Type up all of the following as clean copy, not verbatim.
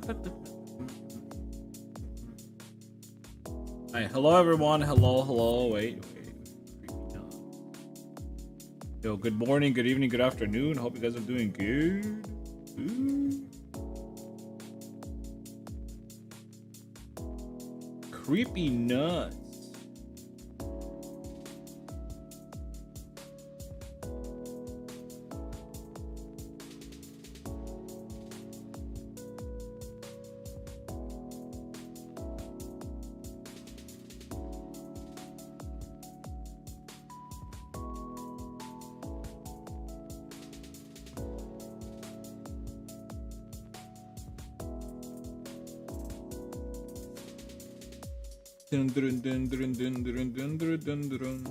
Alright, hello everyone. Hello. Wait. Yo, good morning, good evening, good afternoon. Hope you guys are doing good. Ooh. Creepy nuts. Dun, dun, dun, dun, dun, dun, dun, dun, dun, dun.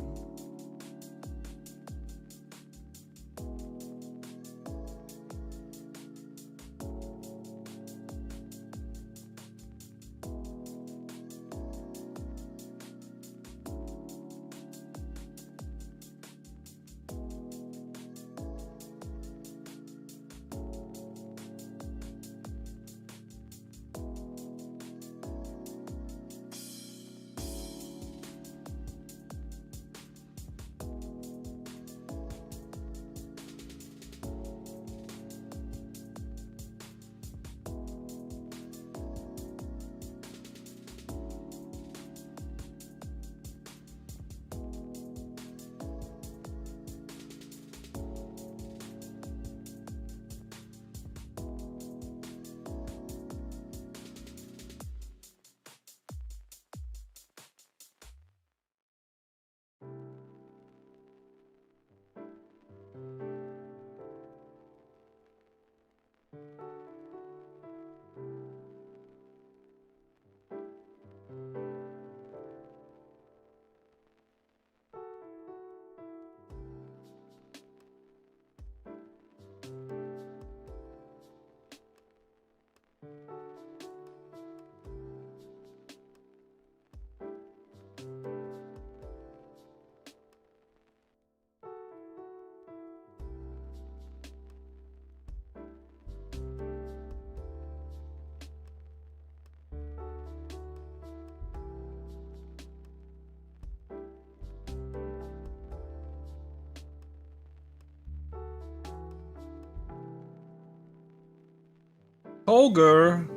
Tolger.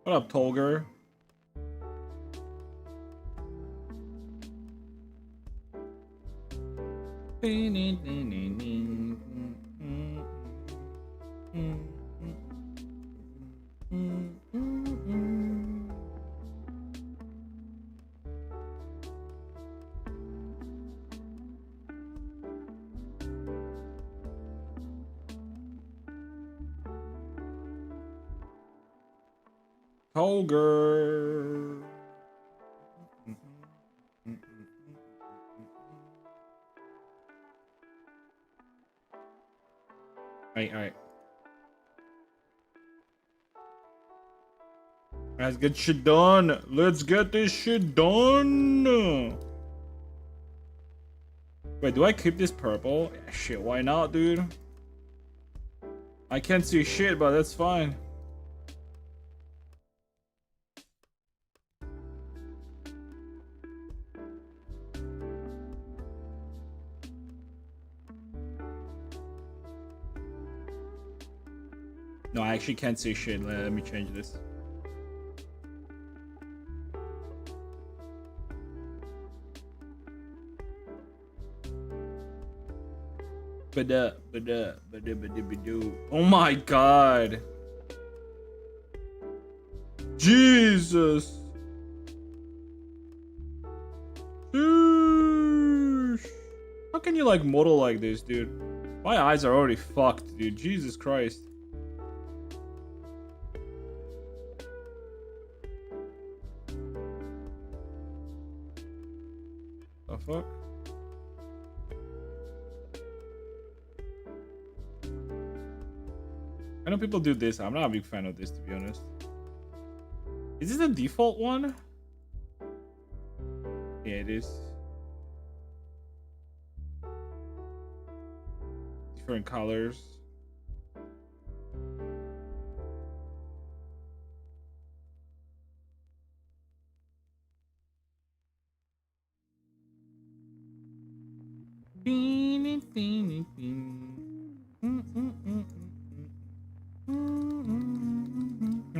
What up, Tolger? Tolger. Alright. Let's get shit done. Let's get this shit done. Wait, do I keep this purple? Yeah, shit, why not, dude? I can't see shit, but that's fine. No, I actually can't see shit. Let me change this. Oh my god. Jesus. Sheesh. How can you like model like this, dude? My eyes are already fucked, dude. Jesus Christ. The fuck? I know people do this. I'm not a big fan of this, to be honest. Is this the default one? Yeah, it is. Different colors. Oh,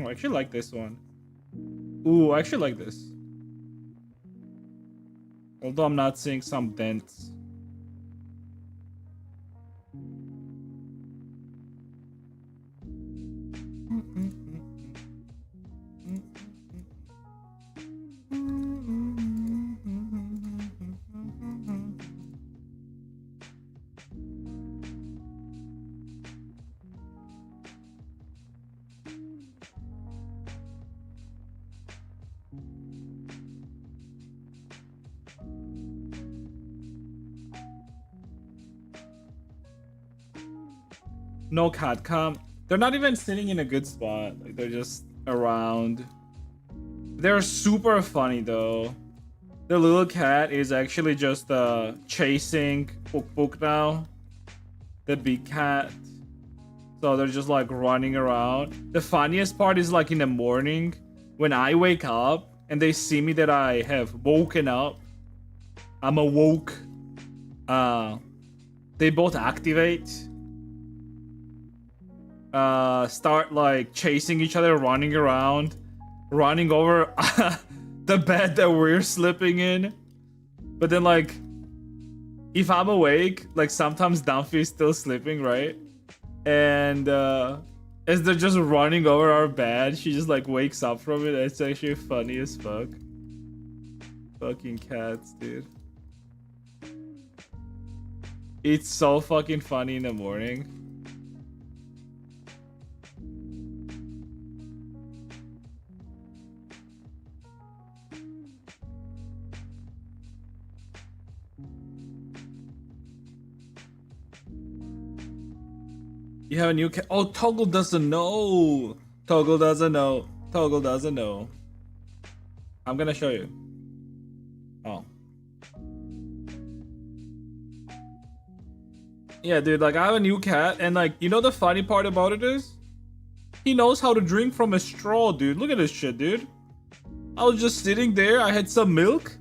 I actually like this one. Ooh, I actually like this. Although I'm not seeing some dents. No cat cam. They're not even sitting in a good spot. Like they're just around. They're super funny though. The little cat is actually just chasing Puk now. The big cat. So they're just like running around. The funniest part is like in the morning when I wake up and they see me that I have woken up. I'm awoke. They both activate. Start like chasing each other, running around, running over the bed that we're sleeping in. But then like if I'm awake, like sometimes Dumpy is still sleeping, right? And as they're just running over our bed, she just like wakes up from it. It's actually funny as fuck. Fucking cats, dude. It's so fucking funny in the morning. You have a new cat. Oh, Toggle doesn't know. Toggle doesn't know. Toggle doesn't know. I'm gonna show you. Oh. Yeah, dude, like I have a new cat and like, you know the funny part about it is? He knows how to drink from a straw, dude. Look at this shit, dude. I was just sitting there. I had some milk.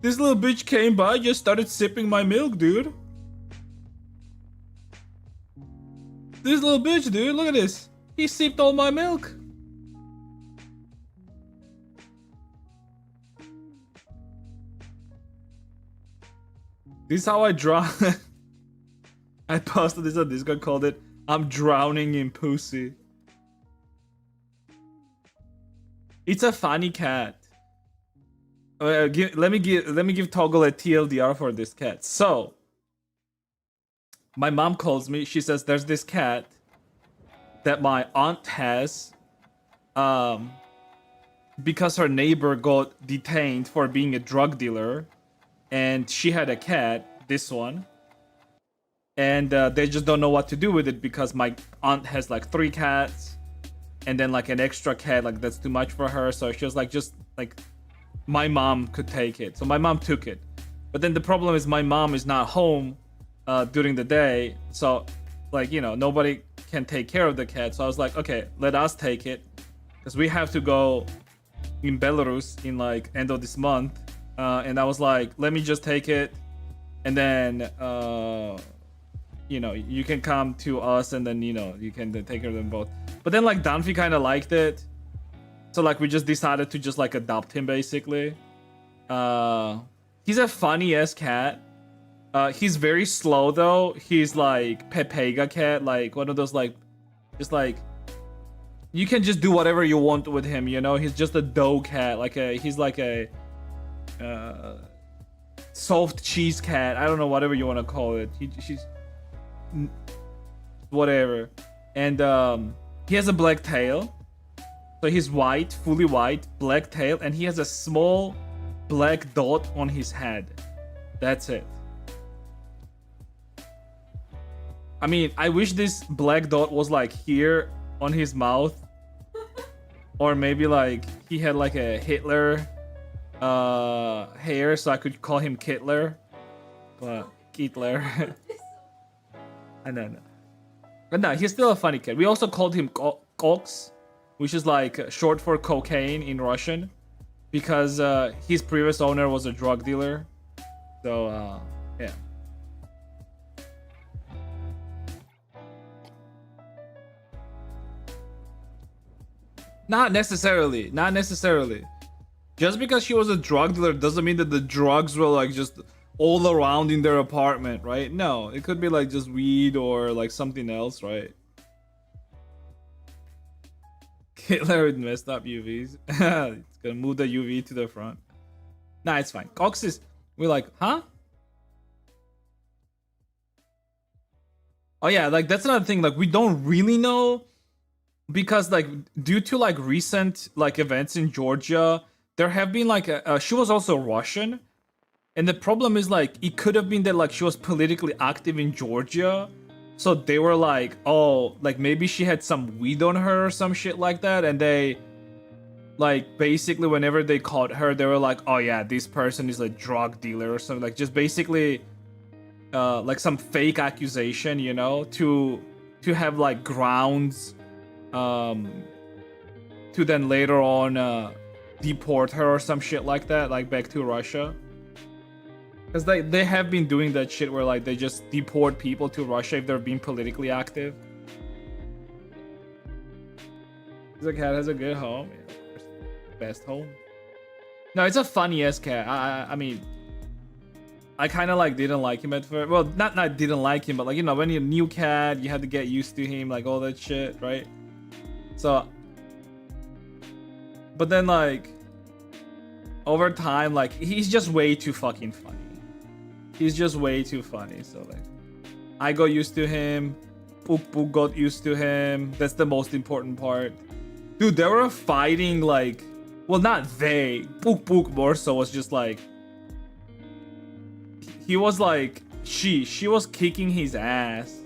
This little bitch came by, just started sipping my milk, dude. This little bitch, dude, look at this. He sipped all my milk. This is how I drown. I posted this on Discord, called it, I'm drowning in pussy. It's a funny cat. Let me give Toggle a TLDR for this cat. So, my mom calls me. She says there's this cat that my aunt has, because her neighbor got detained for being a drug dealer, and she had a cat, this one, and they just don't know what to do with it because my aunt has like 3 cats, and then like an extra cat, like that's too much for her. So she was like, just like my mom could take it. So my mom took it, but then the problem is my mom is not home during the day, so like, you know, nobody can take care of the cat. So I was like, okay, let us take it, because we have to go in Belarus in like end of this month, and I was like, let me just take it, and then you know, you can come to us, and then, you know, you can take care of them both. But then like Danfi kind of liked it, so like we just decided to just like adopt him basically. He's a funny ass cat. He's very slow though. He's like Pepega cat, like one of those like, just like, you can just do whatever you want with him, you know. He's just a dough cat, like he's like a soft cheese cat. I don't know, whatever you want to call it. She's whatever. And he has a black tail, so he's white, fully white, black tail, and he has a small black dot on his head. That's it. I mean, I wish this black dot was like here on his mouth, or maybe like he had like a Hitler hair, so I could call him Kitler. But Hitler. I don't know. But no, he's still a funny cat. We also called him Koks, which is like short for cocaine in Russian, because his previous owner was a drug dealer. So yeah. Not necessarily. Not necessarily. Just because she was a drug dealer doesn't mean that the drugs were like just all around in their apartment, right? No, it could be like just weed or like something else, right? Hitler with messed up UVs. It's gonna move the UV to the front. Nah, it's fine. Cox is, we're like, huh? Oh yeah, like that's another thing. Like we don't really know because like due to like recent like events in Georgia, there have been like she was also Russian, and the problem is like it could have been that like she was politically active in Georgia, so they were like, oh, like maybe she had some weed on her or some shit like that, and they like basically whenever they caught her, they were like, oh yeah, this person is a drug dealer or something, like just basically like some fake accusation, you know, to have like grounds to then later on deport her or some shit like that, like back to Russia. Because they have been doing that shit where like they just deport people to Russia if they're being politically active. The cat has a good home. Yeah, of course. Best home. No, it's a funny ass cat. I mean, I kind of like didn't like him at first. Well, not didn't like him, but like, you know, when you're a new cat, you have to get used to him, like all that shit, right? So, but then like over time, like he's just way too fucking funny. He's just way too funny. So like, I got used to him. Pook Pook got used to him. That's the most important part. Dude, they were fighting like, well, not they. Pook Pook more so was just like, he was like, she was kicking his ass.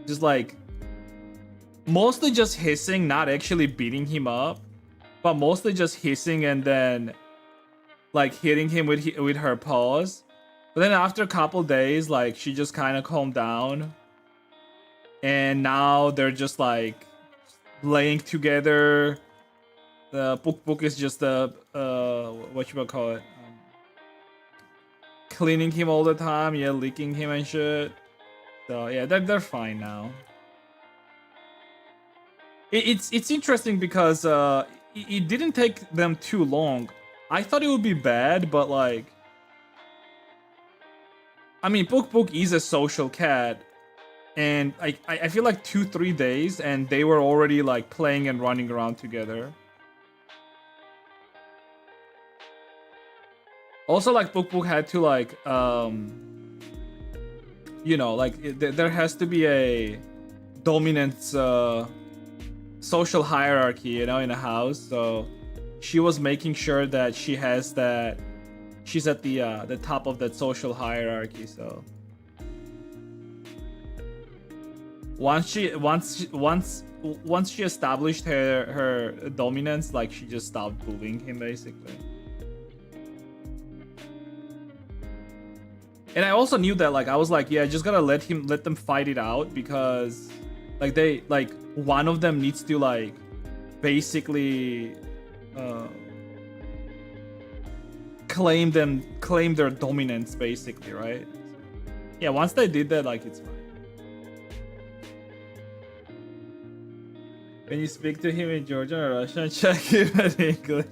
Just like, mostly just hissing, not actually beating him up, but mostly just hissing and then like hitting him with her paws. But then after a couple days, like she just kind of calmed down, and now they're just like laying together. The Pook Pook is just what you call it, cleaning him all the time, yeah, licking him and shit. So yeah, they're fine now. It's interesting because it didn't take them too long. I thought it would be bad, but like, I mean, Pook Pook is a social cat, and I feel like 2-3 days, and they were already like playing and running around together. Also, like Pook Pook had to like you know, like there has to be a dominance social hierarchy, you know, in a house. So she was making sure that she has that, she's at the top of that social hierarchy. So once she established her dominance, like she just stopped bullying him basically. And I also knew that, like, I was like, yeah, just gotta let them fight it out, because like they, like, one of them needs to like basically claim their dominance basically, right? Yeah, once they did that, like, it's fine. When you speak to him in Georgian or Russian, check him in English.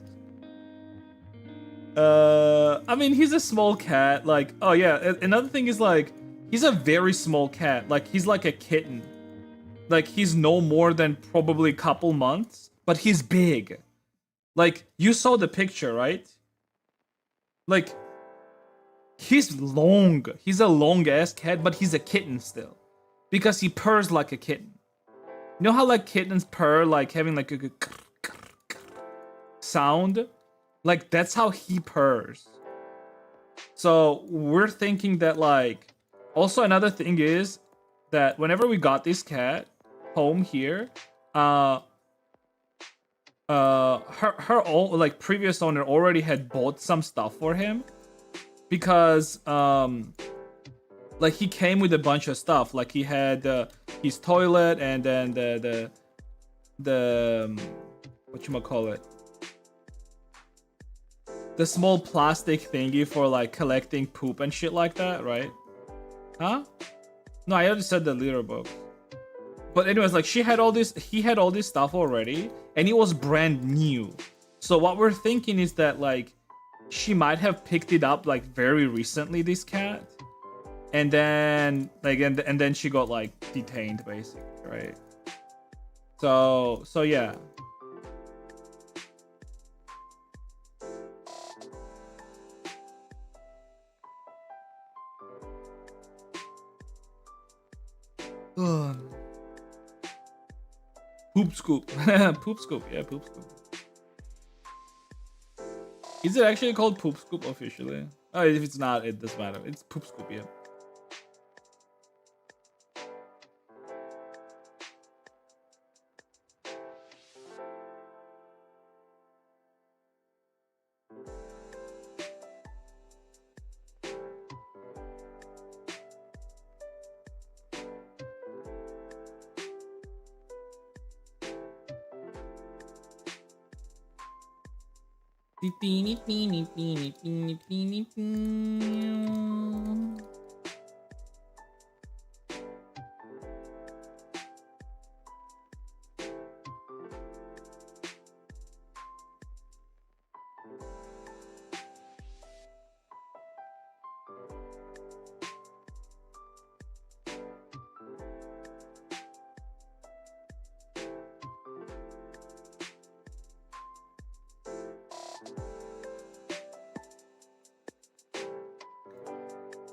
I mean, he's a small cat. Like, oh yeah, another thing is like, he's a very small cat. Like, he's like a kitten. Like, he's no more than probably a couple months, but he's big. Like, you saw the picture, right? Like, he's long. He's a long ass cat, but he's a kitten still, because he purrs like a kitten. You know how like kittens purr, like having like a sound? Like, that's how he purrs. So we're thinking that, like, also another thing is that whenever we got this cat home here, her own, like, previous owner already had bought some stuff for him, because like, he came with a bunch of stuff. Like, he had his toilet, and then the whatchamacallit, the small plastic thingy for like collecting poop and shit like that, right? Huh? No, I already said the litter box. But anyways, like he had all this stuff already, and it was brand new. So what we're thinking is that like she might have picked it up like very recently, this cat, and then like and then she got like detained basically, right? So yeah. Poop scoop. Poop scoop. Yeah, poop scoop. Is it actually called poop scoop officially? Oh, if it's not, it doesn't matter. It's poop scoop, yeah.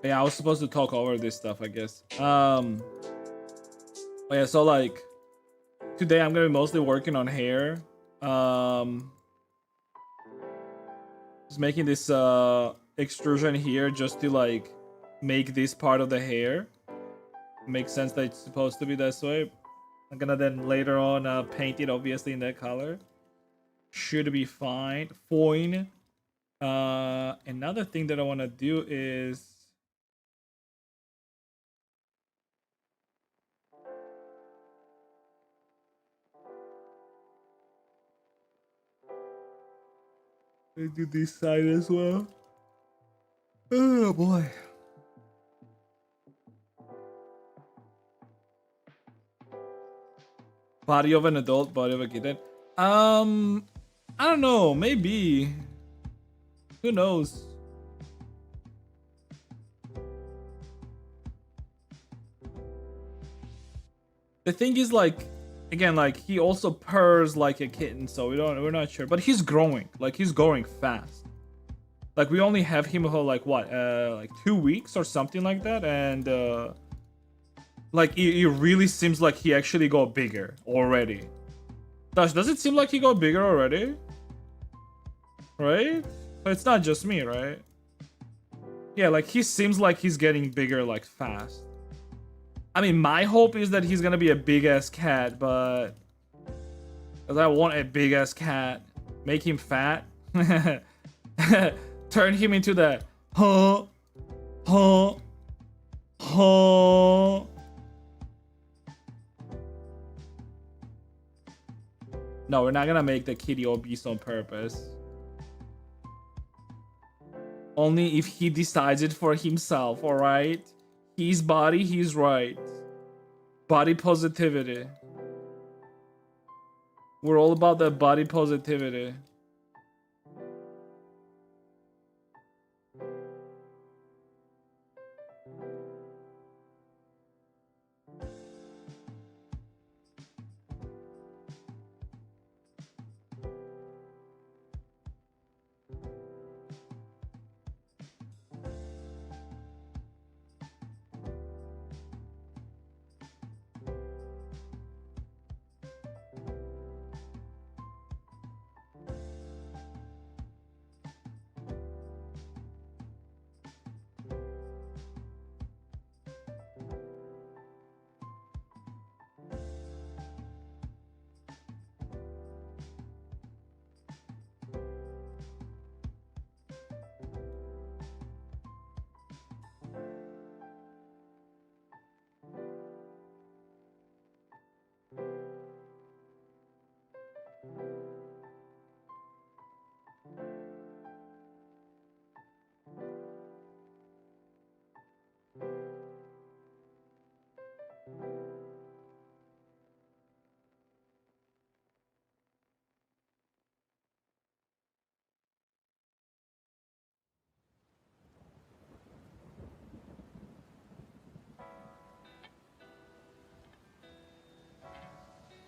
Yeah, I was supposed to talk over this stuff, I guess. Oh yeah, so like today I'm gonna be mostly working on hair. Just making this extrusion here just to like make this part of the hair. Makes sense that it's supposed to be this way. I'm gonna then later on paint it obviously in that color. Should be fine. Fine. Another thing that I wanna do is do this side as well. Oh boy. Body of an adult, body of a kitten. I don't know. Maybe. Who knows? The thing is, like, again, like he also purrs like a kitten, so we're not sure. But he's growing. Like he's growing fast. Like we only have him for like what, like 2 weeks or something like that, and like it really seems like he actually got bigger already. Does it seem like he got bigger already? Right? But it's not just me, right? Yeah, like he seems like he's getting bigger like fast. I mean, my hope is that he's gonna be a big ass cat, but because I want a big ass cat, make him fat, turn him into that huh. No, we're not gonna make the kitty obese on purpose. Only if he decides it for himself, alright? His body, he's right. Body positivity. We're all about that body positivity.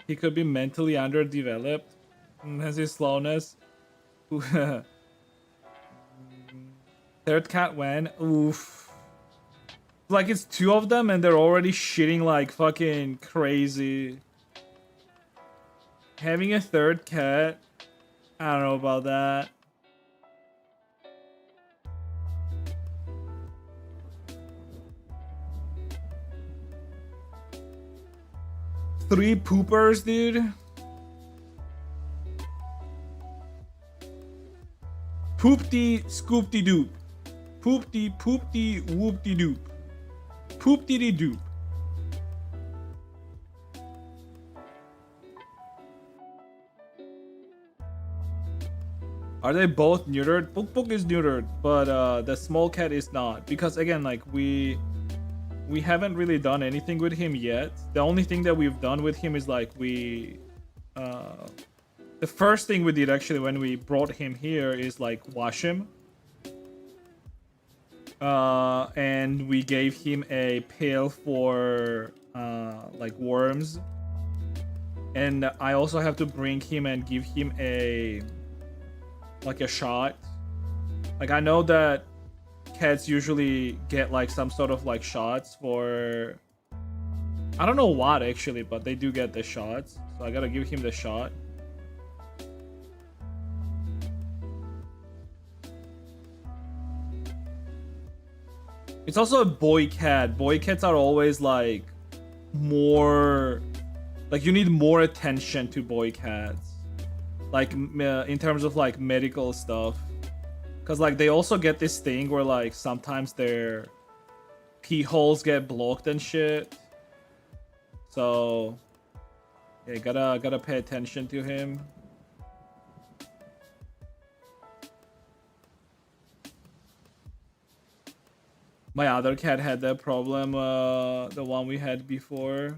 He could be mentally underdeveloped. Has his slowness. Third cat when? Oof. Like it's 2 of them and they're already shitting like fucking crazy. Having a third cat, I don't know about that. Three poopers, dude. Poopty scoopty doop. Poopty poopty whoopty doop. Poopty doop. Are they both neutered? Book is neutered, but the small cat is not. Because again, like we haven't really done anything with him yet. The only thing that we've done with him is like the first thing we did actually when we brought him here is like wash him. And we gave him a pail for like worms. And I also have to bring him and give him a shot. Like I know that cats usually get like some sort of like shots for, I don't know what actually, but they do get the shots. So I gotta give him the shot. It's also a boy cat. Boy cats are always like more, like you need more attention to boy cats. Like in terms of like medical stuff. Cause like they also get this thing where like sometimes their pee holes get blocked and shit. So yeah, gotta pay attention to him. My other cat had that problem, the one we had before.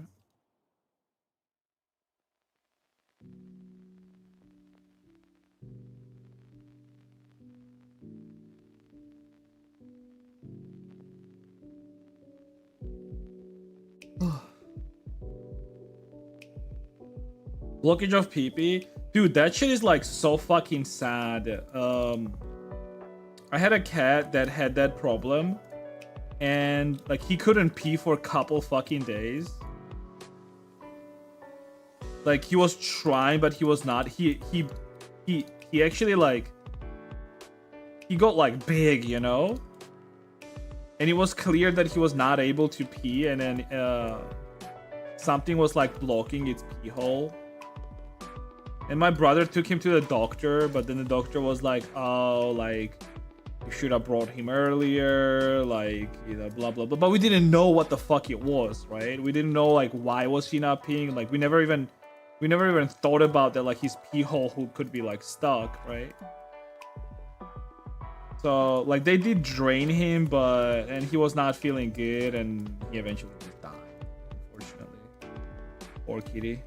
Blockage of pee-pee? Dude, that shit is like so fucking sad. I had a cat that had that problem. And like he couldn't pee for a couple fucking days. Like he was trying, but he was not. He actually like he got like big, you know? And it was clear that he was not able to pee, and then something was like blocking its pee hole. And my brother took him to the doctor, but then the doctor was like, oh, like you should have brought him earlier, like, you know, blah blah blah. But we didn't know what the fuck it was, right? We didn't know like why was he not peeing. Like we never even thought about that, like his pee hole could be like stuck, right? So like they did drain him, and he was not feeling good, and he eventually just died, unfortunately. Poor kitty.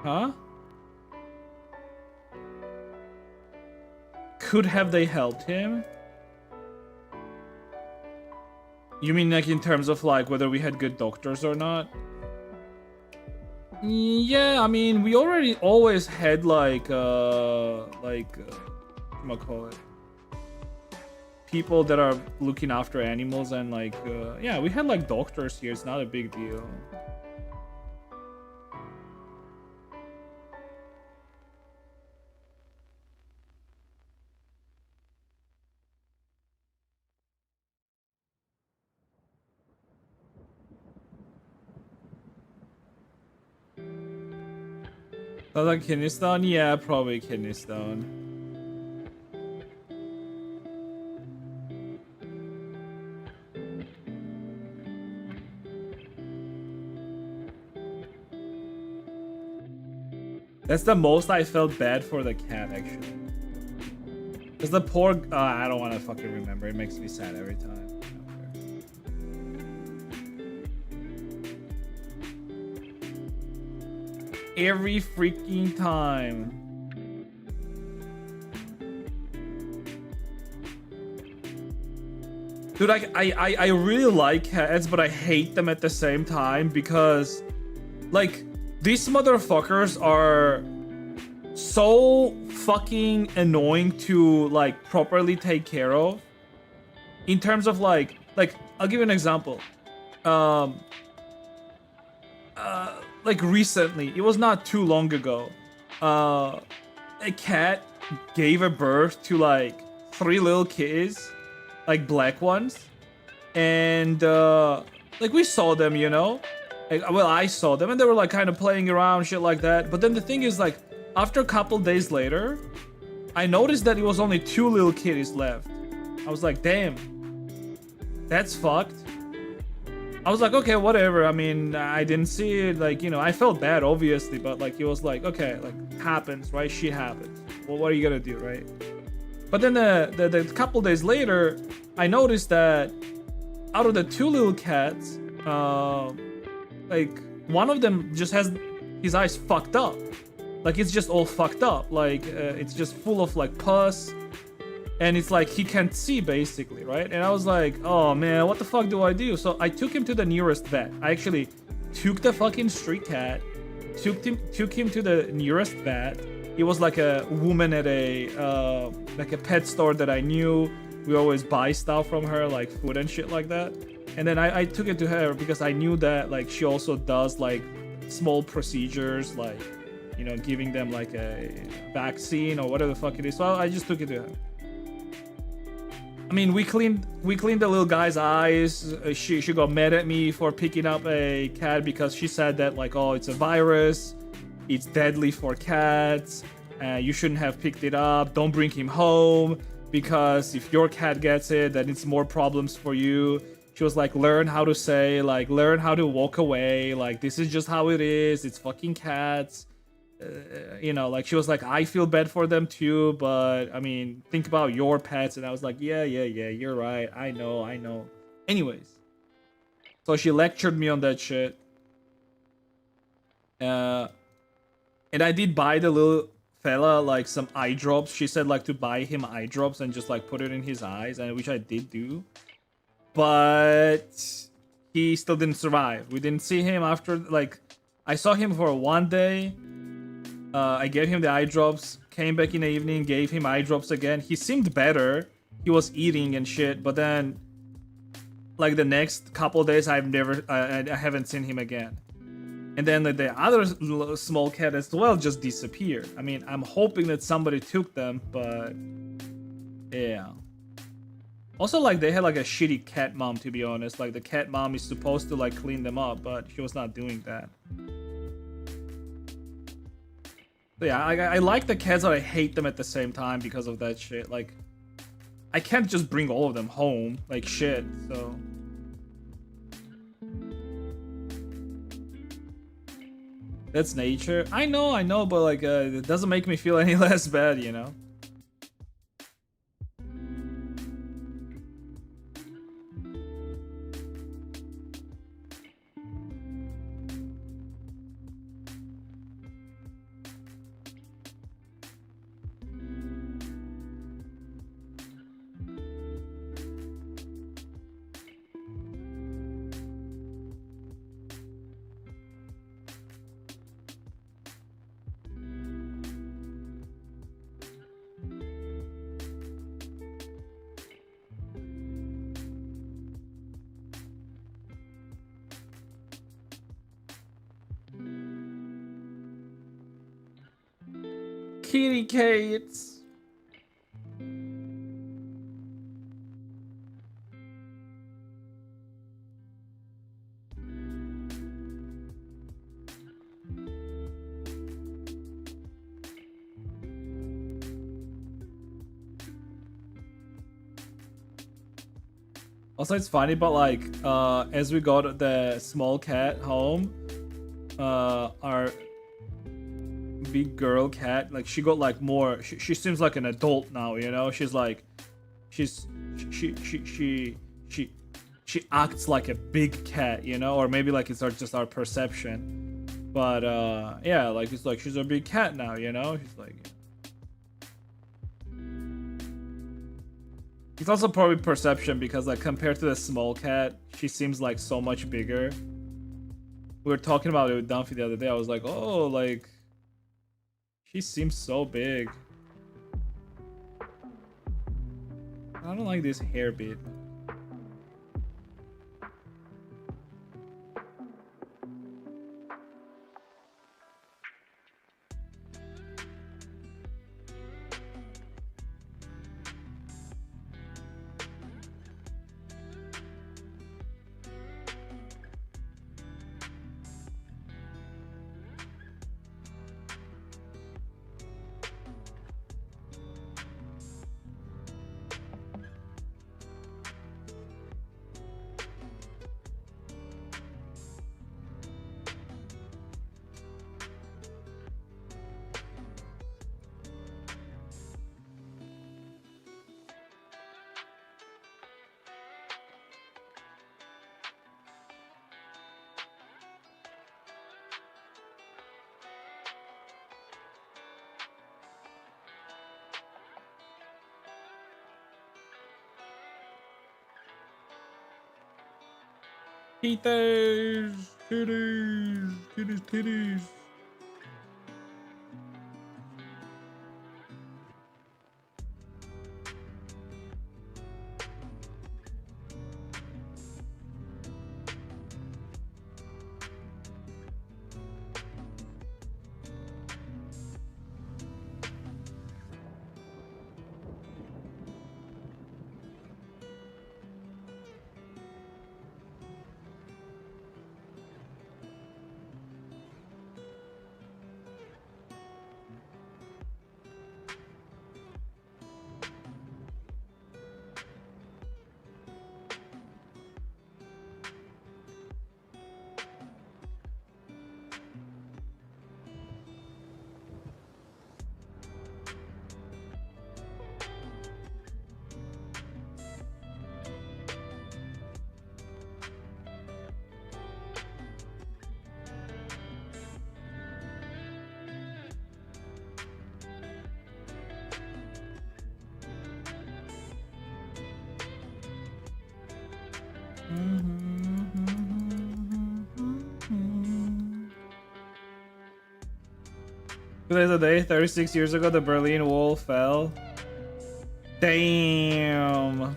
Huh? Could have they helped him? You mean like in terms of like whether we had good doctors or not? Yeah, I mean we always had like call it, people that are looking after animals, and like yeah, we had like doctors here. It's not a big deal. Like kidney stone? Yeah, probably kidney stone. That's the most I felt bad for the cat, actually. Because the poor... I don't want to fucking remember. It makes me sad every time. Every freaking time. Dude, I really like cats, but I hate them at the same time because, like, these motherfuckers are so fucking annoying to, like, properly take care of. In terms of, like, I'll give you an example. Like, recently, it was not too long ago, a cat gave a birth to, like, 3 little kids, like, black ones. And like, we saw them, you know, like, well, I saw them, and they were like kind of playing around, shit like that. But then the thing is, like, after a couple days later, I noticed that it was only 2 little kitties left. I was like, damn, that's fucked. I was like, okay, whatever. I mean, I didn't see it, like, you know, I felt bad, obviously, but, like, it was like, okay, like, happens, right? Shit happens. Well, what are you gonna do, right? But then the couple days later, I noticed that out of the 2 little cats, like, one of them just has his eyes fucked up. Like, it's just all fucked up. Like, it's just full of, like, pus. And it's like he can't see, basically, right? And I was like, oh man, what the fuck do I do? So I took him to the nearest vet. I actually took the fucking street cat, took him to the nearest vet. It was like a woman at a like a pet store that I knew. We always buy stuff from her, like food and shit like that. And then I took it to her because I knew that, like, she also does, like, small procedures, like, you know, giving them, like, a vaccine or whatever the fuck it is. So I just took it to her. I mean, we cleaned the little guy's eyes. She got mad at me for picking up a cat because she said that, like, oh, it's a virus, it's deadly for cats, you shouldn't have picked it up, don't bring him home, because if your cat gets it, then it's more problems for you. She was like, learn how to say, like, learn how to walk away, like, this is just how it is, it's fucking cats. You know, like, she was like, I feel bad for them too, but I mean, think about your pets. And I was like, yeah, you're right, I know. Anyways, so she lectured me on that shit, and I did buy the little fella, like, some eye drops. She said, like, to buy him eye drops and just, like, put it in his eyes, and which I did do, but he still didn't survive. We didn't see him after, like, I saw him for 1 day. I gave him the eye drops, came back in the evening, gave him eye drops again. He seemed better. He was eating and shit, but then, like, the next couple days, I haven't seen him again. And then the other small cat as well just disappeared. I mean, I'm hoping that somebody took them, but yeah. Also, like, they had, like, a shitty cat mom, to be honest. Like, the cat mom is supposed to, like, clean them up, but she was not doing that. So yeah, I like the cats, but I hate them at the same time because of that shit. Like, I can't just bring all of them home, like, shit, so. That's nature. I know, but, like, it doesn't make me feel any less bad, you know? Kitty cats. Also, it's funny, but, like, as we got the small cat home, our big girl cat, like, she got, like, more, she seems like an adult now, you know? She's like, she acts like a big cat, you know? Or maybe, like, it's just our perception, but yeah, like, it's like she's a big cat now, you know? She's like, It's also probably perception because like compared to the small cat, she seems like so much bigger. We were talking about it with Dunphy the other day. I was like, oh, like she seems so big. I don't like this hair bit. Titties, titties, titties, titties. Today's the day, 36 years ago, the Berlin Wall fell. Damn.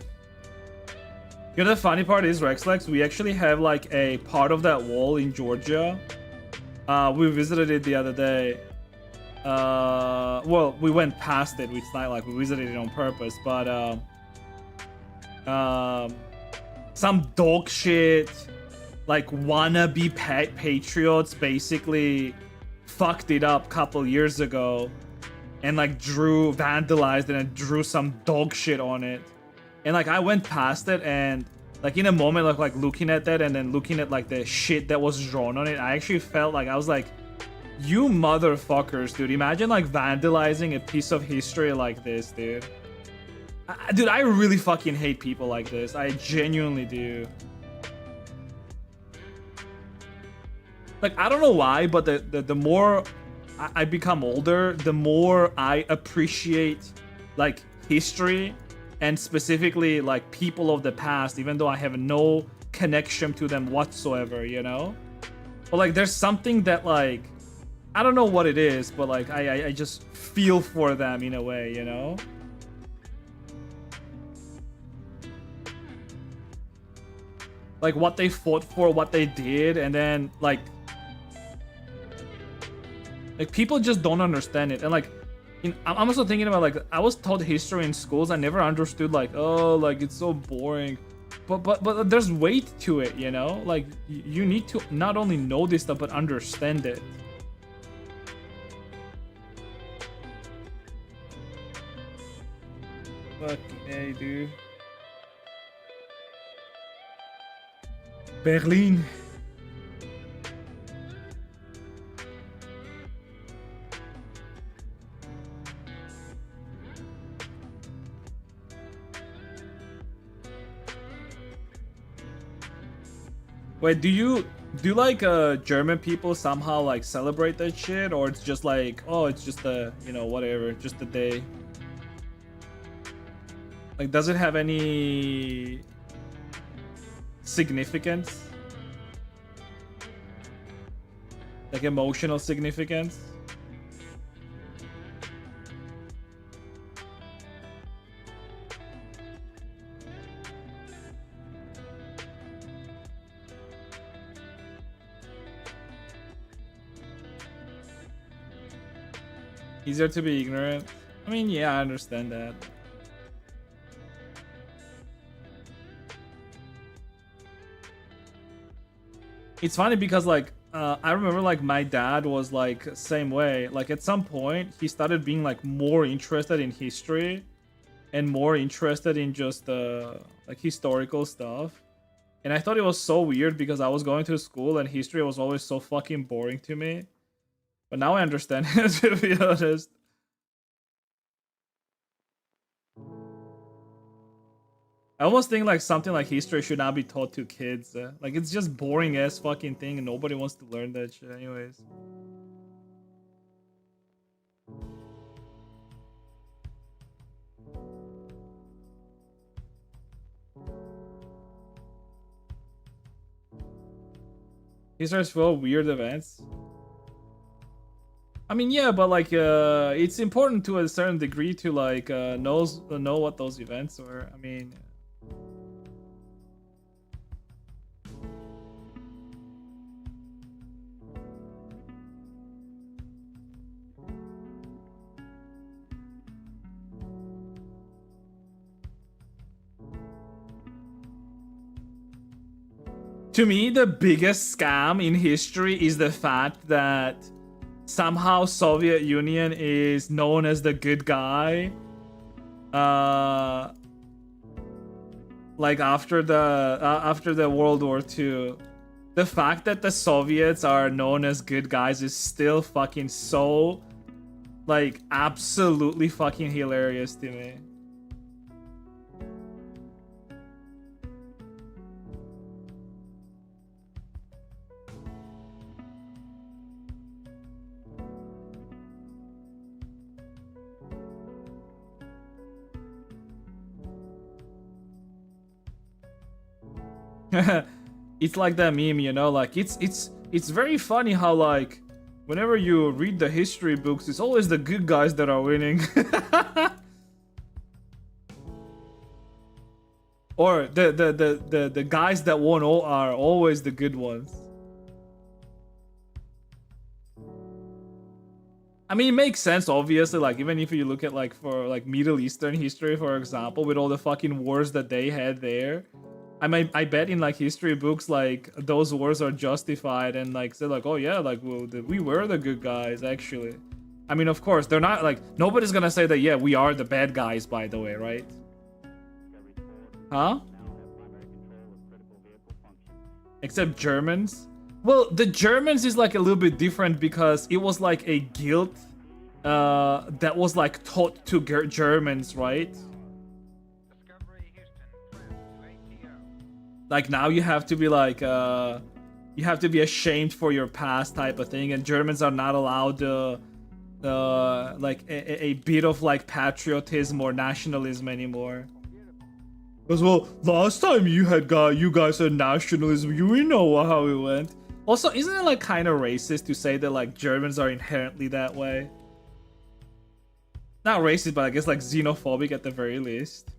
You know, the funny part is, Rexlex, we actually have like a part of that wall in Georgia. We visited it the other day. Well, we went past it. It's not like we visited it on purpose, but some dog shit, like wannabe patriots basically fucked it up a couple years ago and like vandalized it and drew some dog shit on it. And like I went past it and like in a moment of like looking at that and then looking at like the shit that was drawn on it, I actually felt like I was like, you motherfuckers, dude. Imagine like vandalizing a piece of history like this, dude. Dude, I really fucking hate people like this. I genuinely do. Like, I don't know why, but the more I become older, the more I appreciate like history and specifically like people of the past, even though I have no connection to them whatsoever, you know? But like there's something that like, I don't know what it is, but like I just feel for them in a way, you know? Like what they fought for, what they did, and then like people just don't understand it. And like I'm also thinking about like I was taught history in schools. I never understood like, oh, like it's so boring, but there's weight to it, you know? Like you need to not only know this stuff but understand it. Fucking hey, dude. Berlin. Wait, do like German people somehow like celebrate that shit, or it's just like, oh, it's just a, you know, whatever, just a day? Like, does it have any significance? Like emotional significance? Easier to be ignorant. I mean, yeah, I understand that. It's funny because like I remember like my dad was like same way. Like at some point he started being like more interested in history and more interested in just like historical stuff. And I thought it was so weird because I was going to school and history was always so fucking boring to me. But now I understand it, to be honest. I almost think like something like history should not be taught to kids. Like it's just boring ass fucking thing and nobody wants to learn that shit anyways. History is full of weird events. I mean, yeah, but like, it's important to a certain degree to like know what those events were. I mean, to me, the biggest scam in history is the fact that somehow Soviet Union is known as the good guy. Like after the World War II, the fact that the Soviets are known as good guys is still fucking so like absolutely fucking hilarious to me. It's like that meme, you know, like it's very funny how like whenever you read the history books, it's always the good guys that are winning. Or the guys that won all are always the good ones. I mean, it makes sense, obviously, like even if you look at like for like Middle Eastern history, for example, with all the fucking wars that they had there. I bet in like history books like those wars are justified and like say like, oh yeah, like well, we were the good guys actually. I mean, of course they're not like nobody's gonna say that, yeah, we are the bad guys, by the way, right? Huh? Except Germans. Well, the Germans is like a little bit different because it was like a guild that was like taught to Germans, right? Like now you have to be like you have to be ashamed for your past type of thing, and Germans are not allowed like a bit of like patriotism or nationalism anymore. Because well, last time you guys had nationalism, you know how it went. Also, isn't it like kind of racist to say that like Germans are inherently that way? Not racist, but I guess like xenophobic at the very least.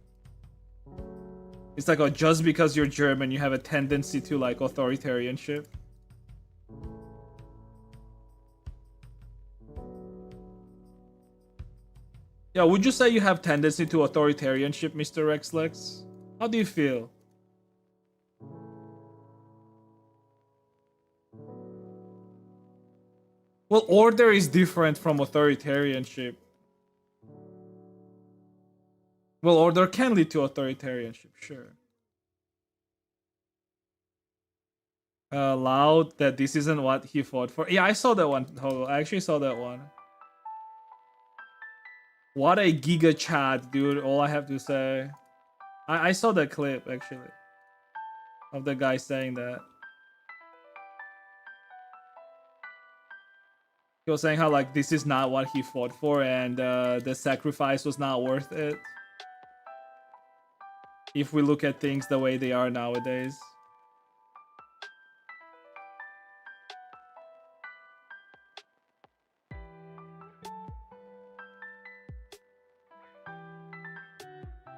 It's like, oh, just because you're German, you have a tendency to like authoritarianship. Yeah, would you say you have tendency to authoritarianship, Mr. Rexlex? How do you feel? Well, order is different from authoritarianship. Well, order can lead to authoritarianship, sure. Loud that this isn't what he fought for. Yeah, I saw that one. Hold on, I actually saw that one. What a giga chat, dude. All I have to say. I saw that clip, actually. Of the guy saying that. He was saying how, like, this is not what he fought for and the sacrifice was not worth it. if we look at things the way they are nowadays.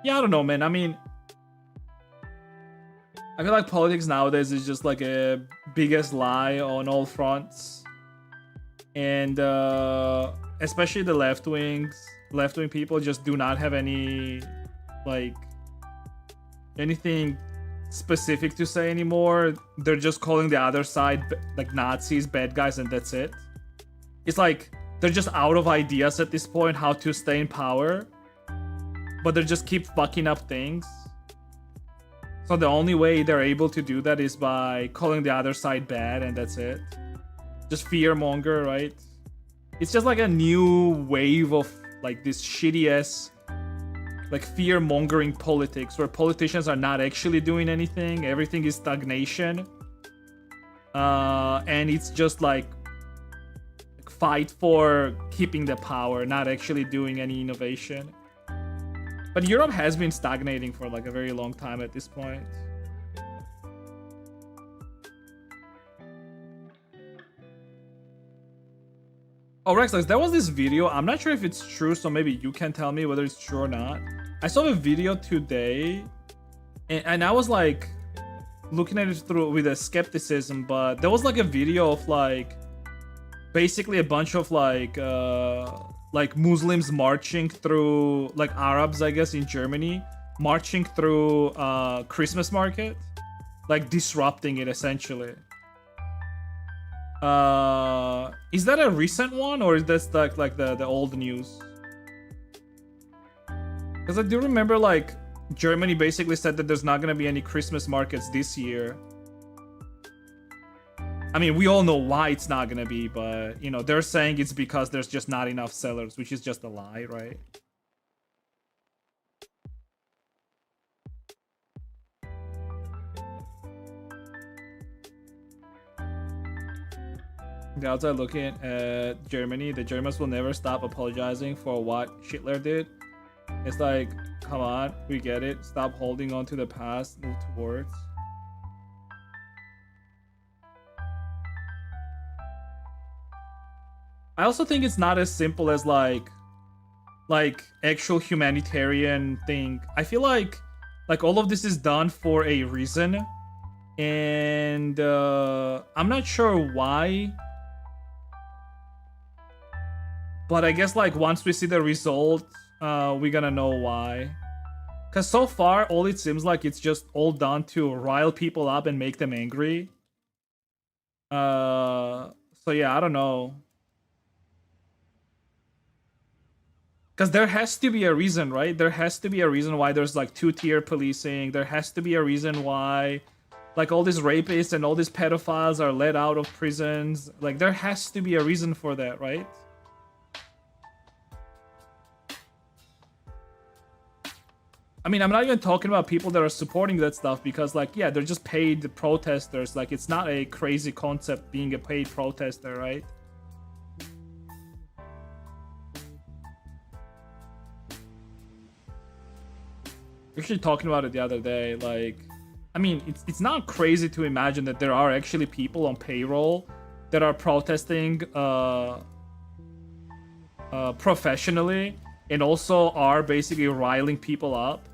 Yeah, I don't know, man. I mean, I feel like politics nowadays is just like a biggest lie on all fronts. And especially the left-wing people just do not have any, like, anything specific to say anymore. They're just calling the other side, like, Nazis, bad guys, and that's it. It's like they're just out of ideas at this point how to stay in power, but they just keep fucking up things. So the only way they're able to do that is by calling the other side bad, and that's it. Just fearmonger, right? It's just like a new wave of like this shitty ass, like, fear-mongering politics where politicians are not actually doing anything. Everything is stagnation. And it's just like fight for keeping the power, not actually doing any innovation. But Europe has been stagnating for like a very long time at this point. Oh, Rexlex, there was this video. I'm not sure if it's true, so maybe you can tell me whether it's true or not. I saw a video today, and I was like looking at it through with a skepticism, but there was like a video of like basically a bunch of like Muslims marching through, like Arabs, I guess, in Germany, marching through Christmas market, like disrupting it essentially. Is that a recent one, or is that like the old news? Because I do remember like Germany basically said that there's not gonna be any Christmas markets this year. I mean, we all know why it's not gonna be, but you know, they're saying it's because there's just not enough sellers, which is just a lie, right? The outside looking at Germany, the Germans will never stop apologizing for what Hitler did. It's like, come on, we get it. Stop holding on to the past, move towards. I also think it's not as simple as like actual humanitarian thing. I feel like all of this is done for a reason, and I'm not sure why. But I guess like once we see the result, we're gonna know why. Because so far, all it seems like it's just all done to rile people up and make them angry. So yeah, I don't know. Because there has to be a reason, right? There has to be a reason why there's like two-tier policing. There has to be a reason why like all these rapists and all these pedophiles are let out of prisons. Like there has to be a reason for that, right? I mean, I'm not even talking about people that are supporting that stuff because, like, yeah, they're just paid protesters. Like, it's not a crazy concept being a paid protester, right? We're actually talking about it the other day. Like, I mean, it's not crazy to imagine that there are actually people on payroll that are protesting professionally and also are basically riling people up.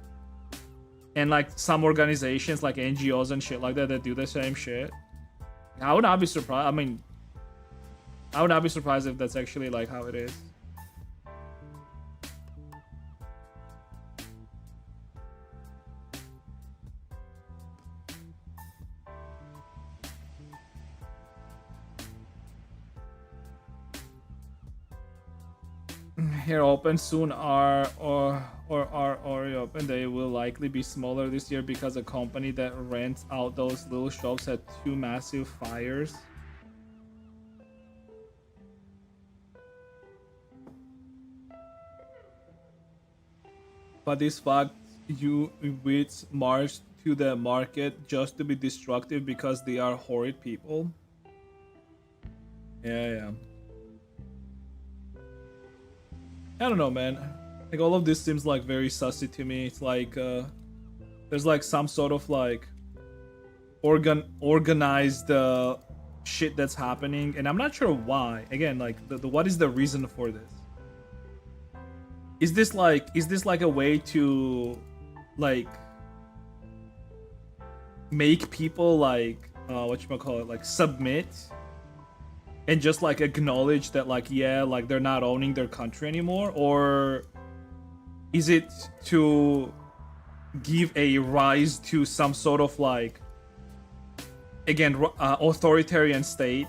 And like some organizations like NGOs and shit like that do the same shit. I would not be surprised. I mean, I would not be surprised if that's actually like how it is. Here open soon are already open. They will likely be smaller this year because a company that rents out those little shops had 2 massive fires. But this fact, you wits marched to the market just to be destructive because they are horrid people. Yeah. I don't know, man. Like all of this seems like very sussy to me. It's like There's like some sort of like organized shit that's happening, and I'm not sure why. Again, like the what is the reason for this? Is this like a way to like make people like what you call it, like submit and just like acknowledge that like, yeah, like they're not owning their country anymore? Or is it to give a rise to some sort of like, again, authoritarian state?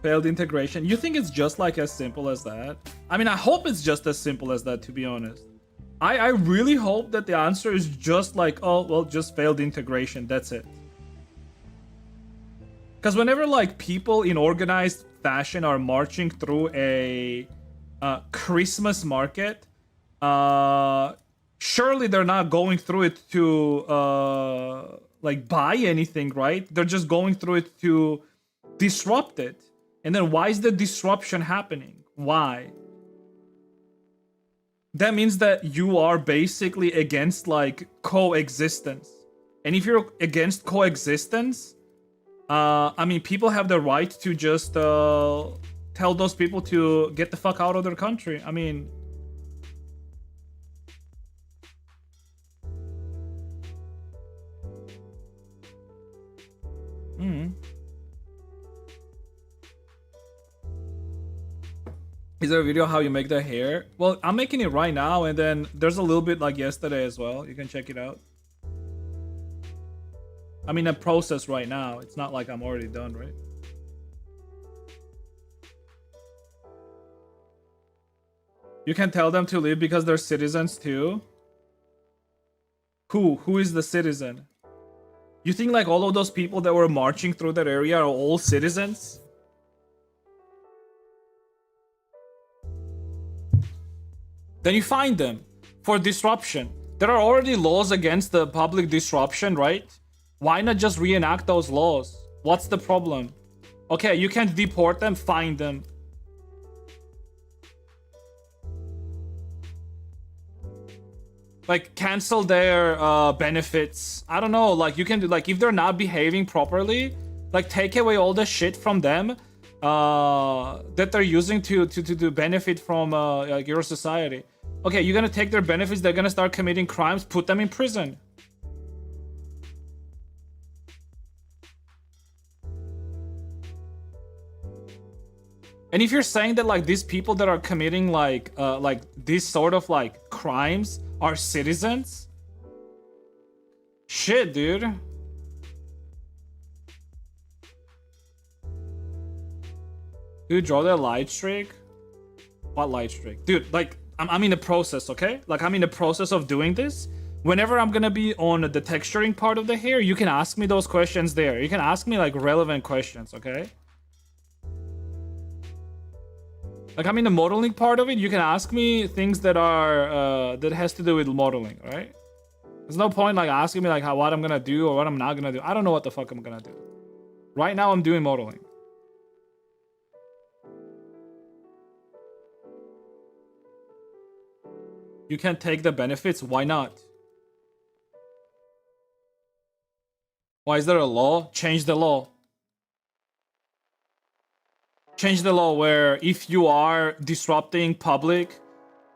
Failed integration. You think it's just like as simple as that? I mean, I hope it's just as simple as that, to be honest. I really hope that the answer is just like, oh, well, just failed integration. That's it. Because whenever like people in organized fashion are marching through a Christmas market, surely they're not going through it to like buy anything, right? They're just going through it to disrupt it. And then why is the disruption happening? Why? That means that you are basically against like coexistence. And if you're against coexistence, I mean, people have the right to just tell those people to get the fuck out of their country. I mean, Is there a video how you make the hair? Well, I'm making it right now, and then there's a little bit like yesterday as well. You can check it out. I'm in a process right now. It's not like I'm already done, right? You can tell them to leave because they're citizens too? Who is the citizen? You think like all of those people that were marching through that area are all citizens? Then you find them for disruption. There are already laws against the public disruption, right? Why not just reenact those laws? What's the problem? Okay, you can't deport them, find them. Like cancel their benefits. I don't know, like you can do, like if they're not behaving properly, like take away all the shit from them that they're using to benefit from like your society. Okay, you're gonna take their benefits, they're gonna start committing crimes, put them in prison. And if you're saying that like these people that are committing like this sort of like crimes are citizens, shit, dude. Dude, draw that light streak. What light streak? Dude, like I'm in the process, okay? Like I'm in the process of doing this. Whenever I'm gonna be on the texturing part of the hair, you can ask me those questions there. You can ask me like relevant questions, okay? Like I'm in the modeling part of it, you can ask me things that are that has to do with modeling, right? There's no point like asking me like what I'm gonna do or what I'm not gonna do. I don't know what the fuck I'm gonna do. Right now I'm doing modeling. You can't take the benefits? Why not? Why is there a law? Change the law. Change the law where if you are disrupting public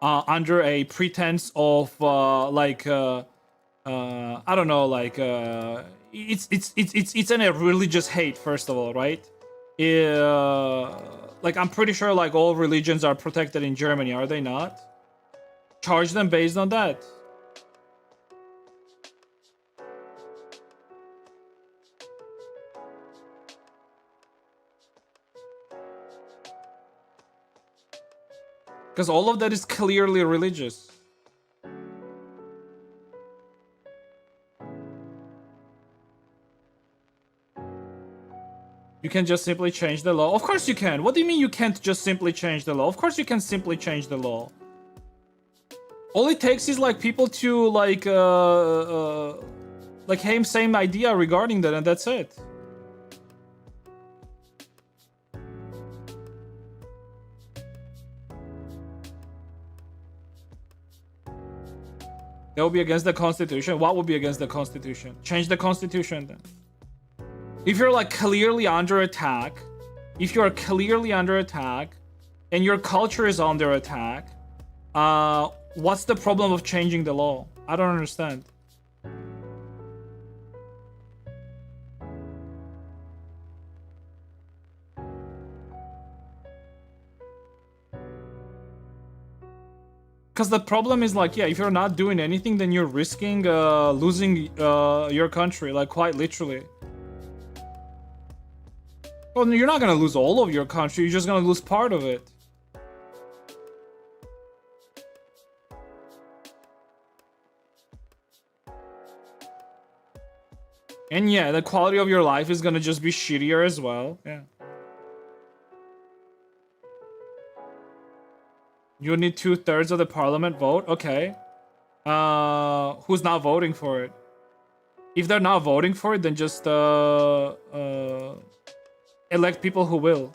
under a pretense of I don't know, like it's in a religious hate, first of all, right? Like I'm pretty sure like all religions are protected in Germany, are they not? Charge them based on that. Because all of that is clearly religious. You You can just simply change the law. Of course you can. What do you mean you can't just simply change the law? Of course you can simply change the law. All it takes is like people to like same idea regarding that, and that's it. That would be against the Constitution. What would be against the Constitution? Change the Constitution then. If you're like clearly under attack, if you're clearly under attack, and your culture is under attack, what's the problem of changing the law? I don't understand. Because the problem is like, yeah, if you're not doing anything, then you're risking losing your country, like quite literally. Well, you're not gonna lose all of your country, you're just gonna lose part of it. And yeah, the quality of your life is gonna just be shittier as well. Yeah. You need 2/3 of the parliament vote? Okay. Who's not voting for it? If they're not voting for it, then just elect people who will.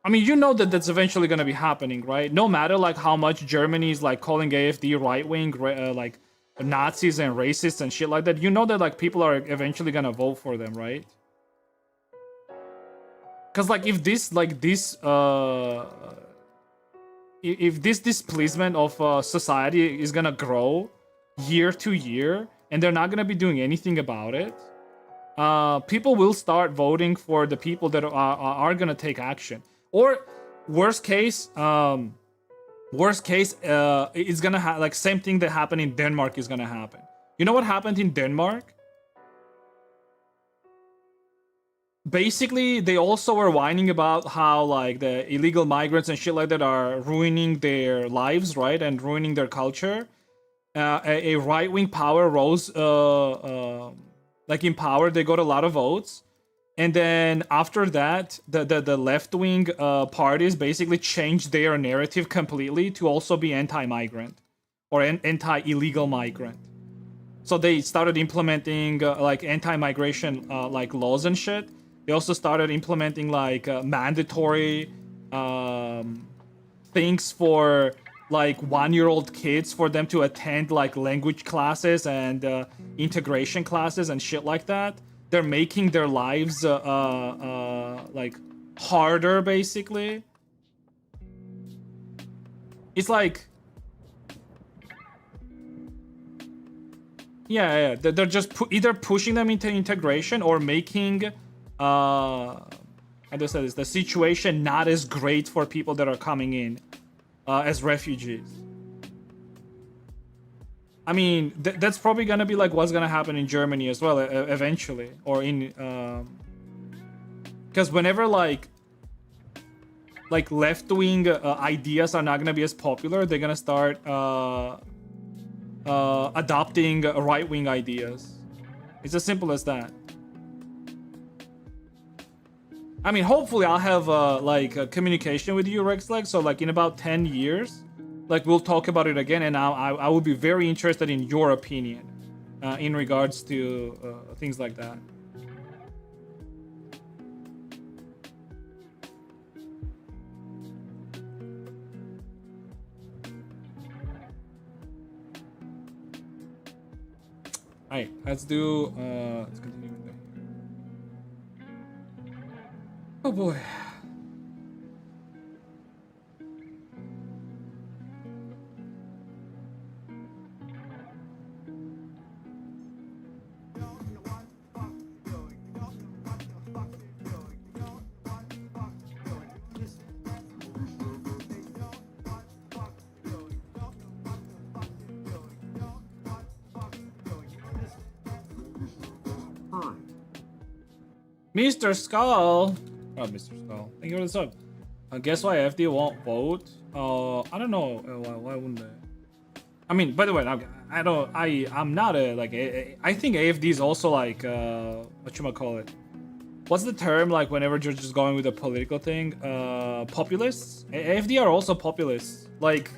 I mean, you know that that's eventually gonna be happening, right? No matter like how much Germany is like calling AfD right-wing, like Nazis and racists and shit like that, you know that like people are eventually gonna vote for them, right? Because like if this displeasement of society is gonna grow year to year and they're not gonna be doing anything about it, people will start voting for the people that are gonna take action. Or worst case, it's gonna like same thing that happened in Denmark is gonna happen. You know what happened in Denmark? Basically, they also were whining about how like the illegal migrants and shit like that are ruining their lives, right, and ruining their culture. A right-wing power rose, like in power, they got a lot of votes, and then after that, the left-wing parties basically changed their narrative completely to also be anti-migrant or anti-illegal migrant. So they started implementing like anti-migration like laws and shit. They also started implementing like mandatory things for like 1-year-old kids for them to attend like language classes and integration classes and shit like that. They're making their lives like harder, basically. It's like, yeah, they're just either pushing them into integration or making I just said this, the situation not as great for people that are coming in as refugees. I mean, that's probably gonna be like what's gonna happen in Germany as well eventually, or in because whenever like left-wing ideas are not gonna be as popular, they're gonna start adopting right-wing ideas. It's as simple as that. I mean, hopefully I'll have like communication with you, Rexleg. So like in about 10 years, like we'll talk about it again, and I will be very interested in your opinion in regards to things like that. All right, let's continue with that. Oh boy. Mr. Skull. Oh, Mr. Skull. Thank you for the sub. Guess why FD won't vote? I don't know. Why wouldn't they? I mean, by the way, I'm not a like. I think AFD is also like whatchamacallit. what's the term, like, whenever you're just going with a political thing? Populists? AFD are also populists. Like,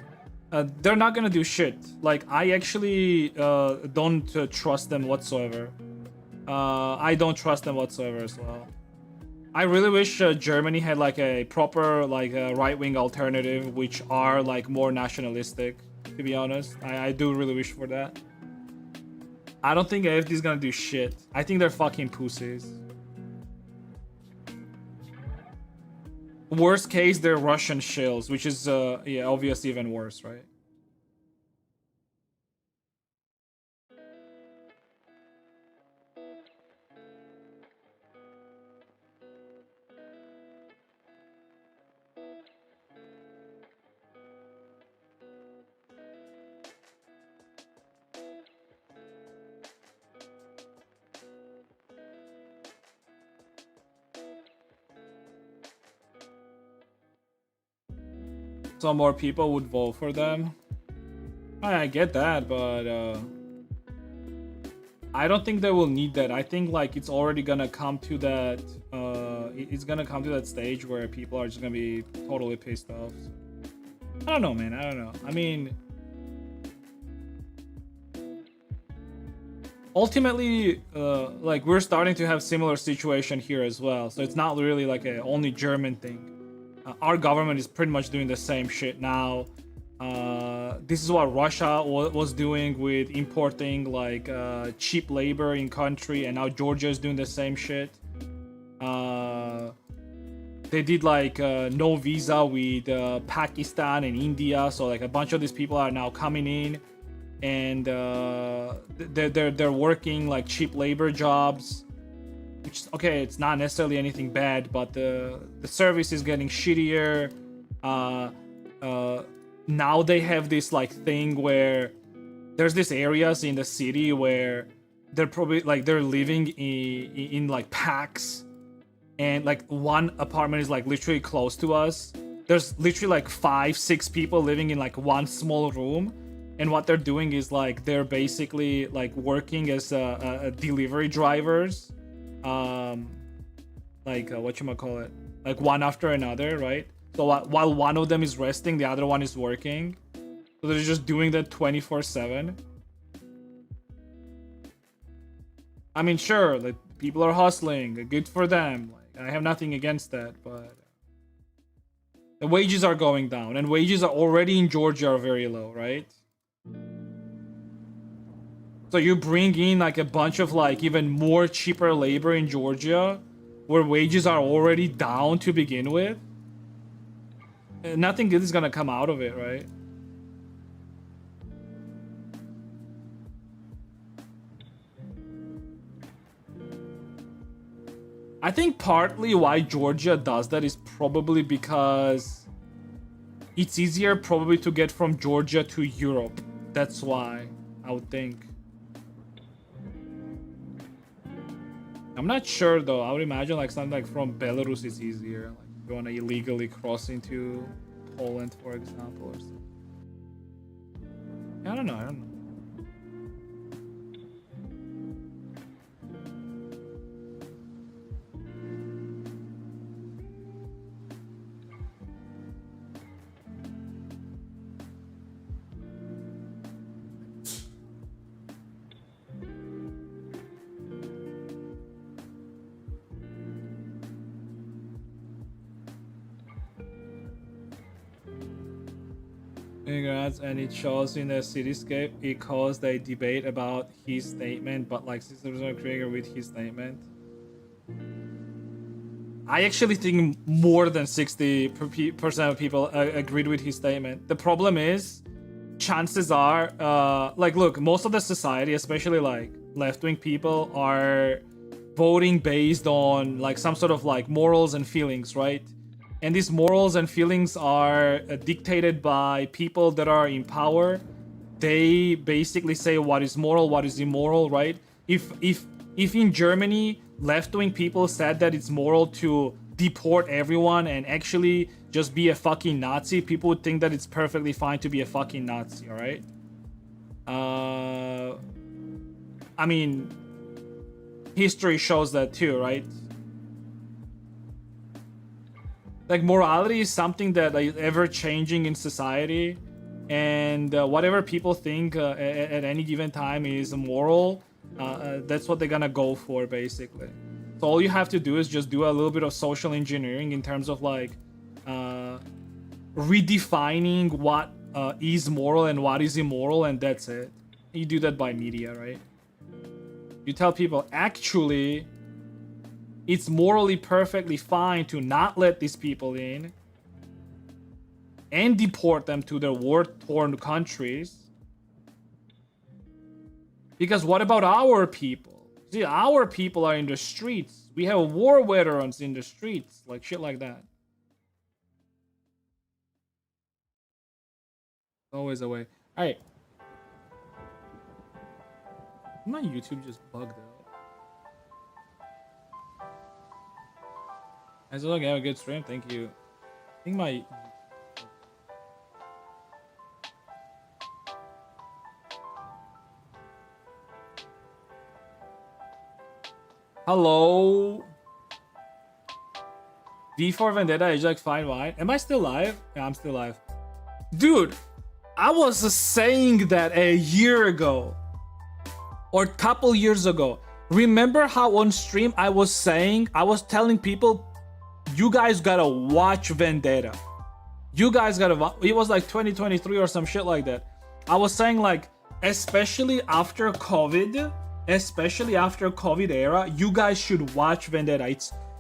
they're not gonna do shit. Like, I actually don't trust them whatsoever. I don't trust them whatsoever as well. I really wish Germany had like a proper like right-wing alternative, which are like more nationalistic. To be honest, I do really wish for that. I don't think AFD is gonna do shit. I think they're fucking pussies. Worst case, they're Russian shills, which is yeah, obviously even worse, right? Some more people would vote for them. I get that, but I don't think they will need that. I think like it's already gonna come to that. It's gonna come to that stage where people are just gonna be totally pissed off. I don't know, man. I don't know. I mean, ultimately, like we're starting to have similar situation here as well. So it's not really like a only German thing. Our government is pretty much doing the same shit now. This is what Russia was doing with importing like cheap labor in country, and now Georgia is doing the same shit. They did like no visa with Pakistan and India, so like a bunch of these people are now coming in, and they're working like cheap labor jobs. Which, okay, it's not necessarily anything bad, but the service is getting shittier. Now they have this like thing where there's these areas in the city where they're probably like they're living in like packs, and like one apartment is like literally close to us. There's literally like 5-6 people living in like one small room, and what they're doing is like they're basically like working as delivery drivers. Like whatchamacallit, like one after another, right? So while one of them is resting, the other one is working. So they're just doing that 24/7. I mean, sure, like people are hustling, good for them. Like I have nothing against that, but the wages are going down, and wages are already in Georgia are very low, right? So you bring in like a bunch of like even more cheaper labor in Georgia, where wages are already down to begin with. Nothing good is gonna come out of it, right? I think partly why Georgia does that is probably because it's easier probably to get from Georgia to Europe. That's why, I would think. I'm not sure though. I would imagine like something like from Belarus is easier. Like if you want to illegally cross into Poland, for example, or something. I don't know. I don't know. And it shows in the cityscape it caused a debate about his statement, but like systems are triggered with his statement. I actually think more than 60% of people agreed with his statement. The problem is, chances are, like, look, most of the society, especially like left-wing people, are voting based on like some sort of like morals and feelings, right? And these morals and feelings are dictated by people that are in power. They basically say what is moral, what is immoral, right? If in Germany left-wing people said that it's moral to deport everyone and actually just be a fucking Nazi, people would think that it's perfectly fine to be a fucking Nazi, all right? I mean, history shows that too, right? Like morality is something that is ever changing in society, and whatever people think at any given time is moral, that's what they're gonna go for basically. So all you have to do is just do a little bit of social engineering in terms of like redefining what is moral and what is immoral, and that's it. You do that by media, right? You tell people actually it's morally perfectly fine to not let these people in and deport them to their war-torn countries. Because what about our people? See, our people are in the streets. We have war veterans in the streets, like shit like that. Always a way. All right. My YouTube just bugged out. As long as I have a good stream, thank you. I think my... Hello? V for Vendetta is like fine wine. Am I still live? Yeah, I'm still live. Dude, I was saying that a year ago. Or a couple years ago. Remember how on stream I was telling people, you guys gotta watch Vendetta. You guys gotta watch. It was like 2023 or some shit like that. I was saying like, especially after COVID era, you guys should watch Vendetta.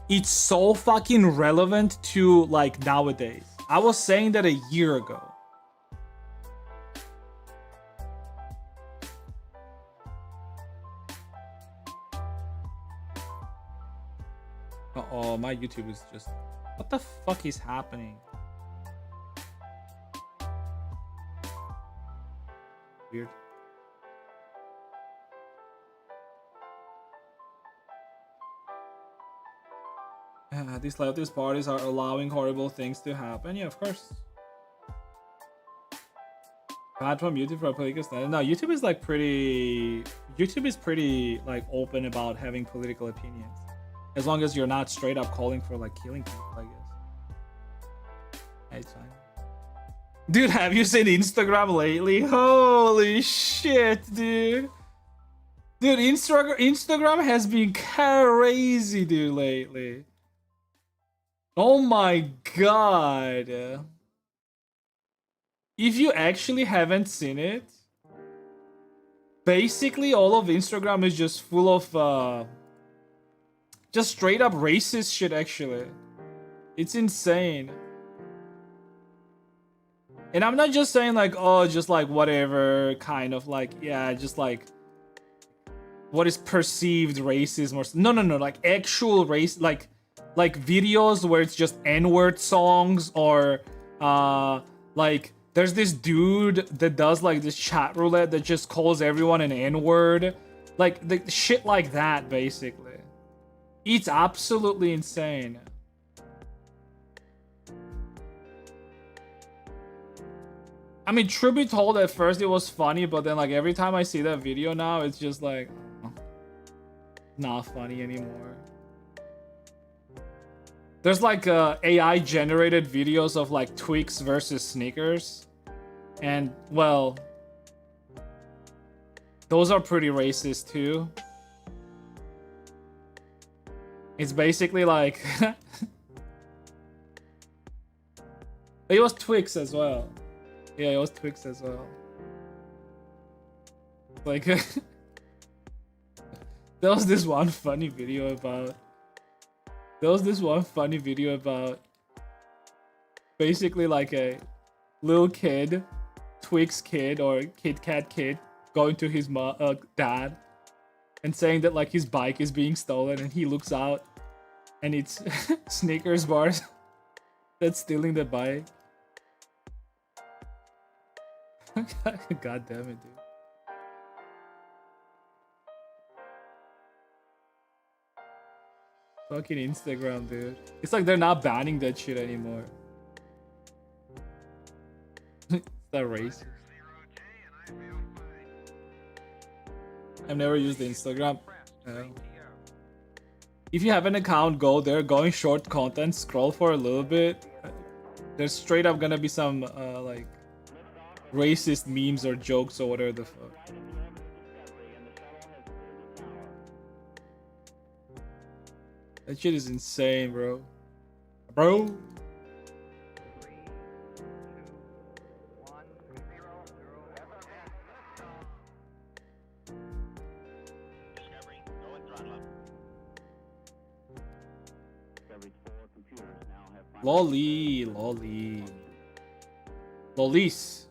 It's so fucking relevant to like nowadays. I was saying that a year ago. Uh-oh, my YouTube is just... What the fuck is happening? Weird. These leftist parties are allowing horrible things to happen. Yeah, of course. Bad from YouTube for a political stand. No, YouTube is like pretty... YouTube is pretty like open about having political opinions. As long as you're not straight up calling for like killing people, I guess. It's fine. Dude, have you seen Instagram lately? Holy shit, dude. Dude, Instagram has been crazy, dude, lately. Oh my god. If you actually haven't seen it, basically all of Instagram is just full of just straight up racist shit, actually. It's insane. And I'm not just saying like, oh, just like whatever kind of like, yeah, just like what is perceived racism or no, like actual race, like videos where it's just N-word songs or like there's this dude that does like this chat roulette that just calls everyone an N-word, like the shit like that basically. It's absolutely insane. I mean, truth be told, at first it was funny, but then like every time I see that video now, it's just like not funny anymore. There's like AI generated videos of like Twix versus Snickers, and well, those are pretty racist too. It's basically like it was Twix as well. Yeah, it was Twix as well. Like there was this one funny video about basically like a little kid, Twix kid or Kit Kat kid going to his dad and saying that like his bike is being stolen, and he looks out and it's Snickers bars that's stealing the bike. God damn it, dude. Fucking Instagram, dude. It's like they're not banning that shit anymore. It's that racist. I've never used Instagram. If you have an account, go there, going short content, scroll for a little bit. There's straight up gonna be some like racist memes or jokes or whatever the fuck. That shit is insane, bro. Bro. Lolly, lolly. Lollies.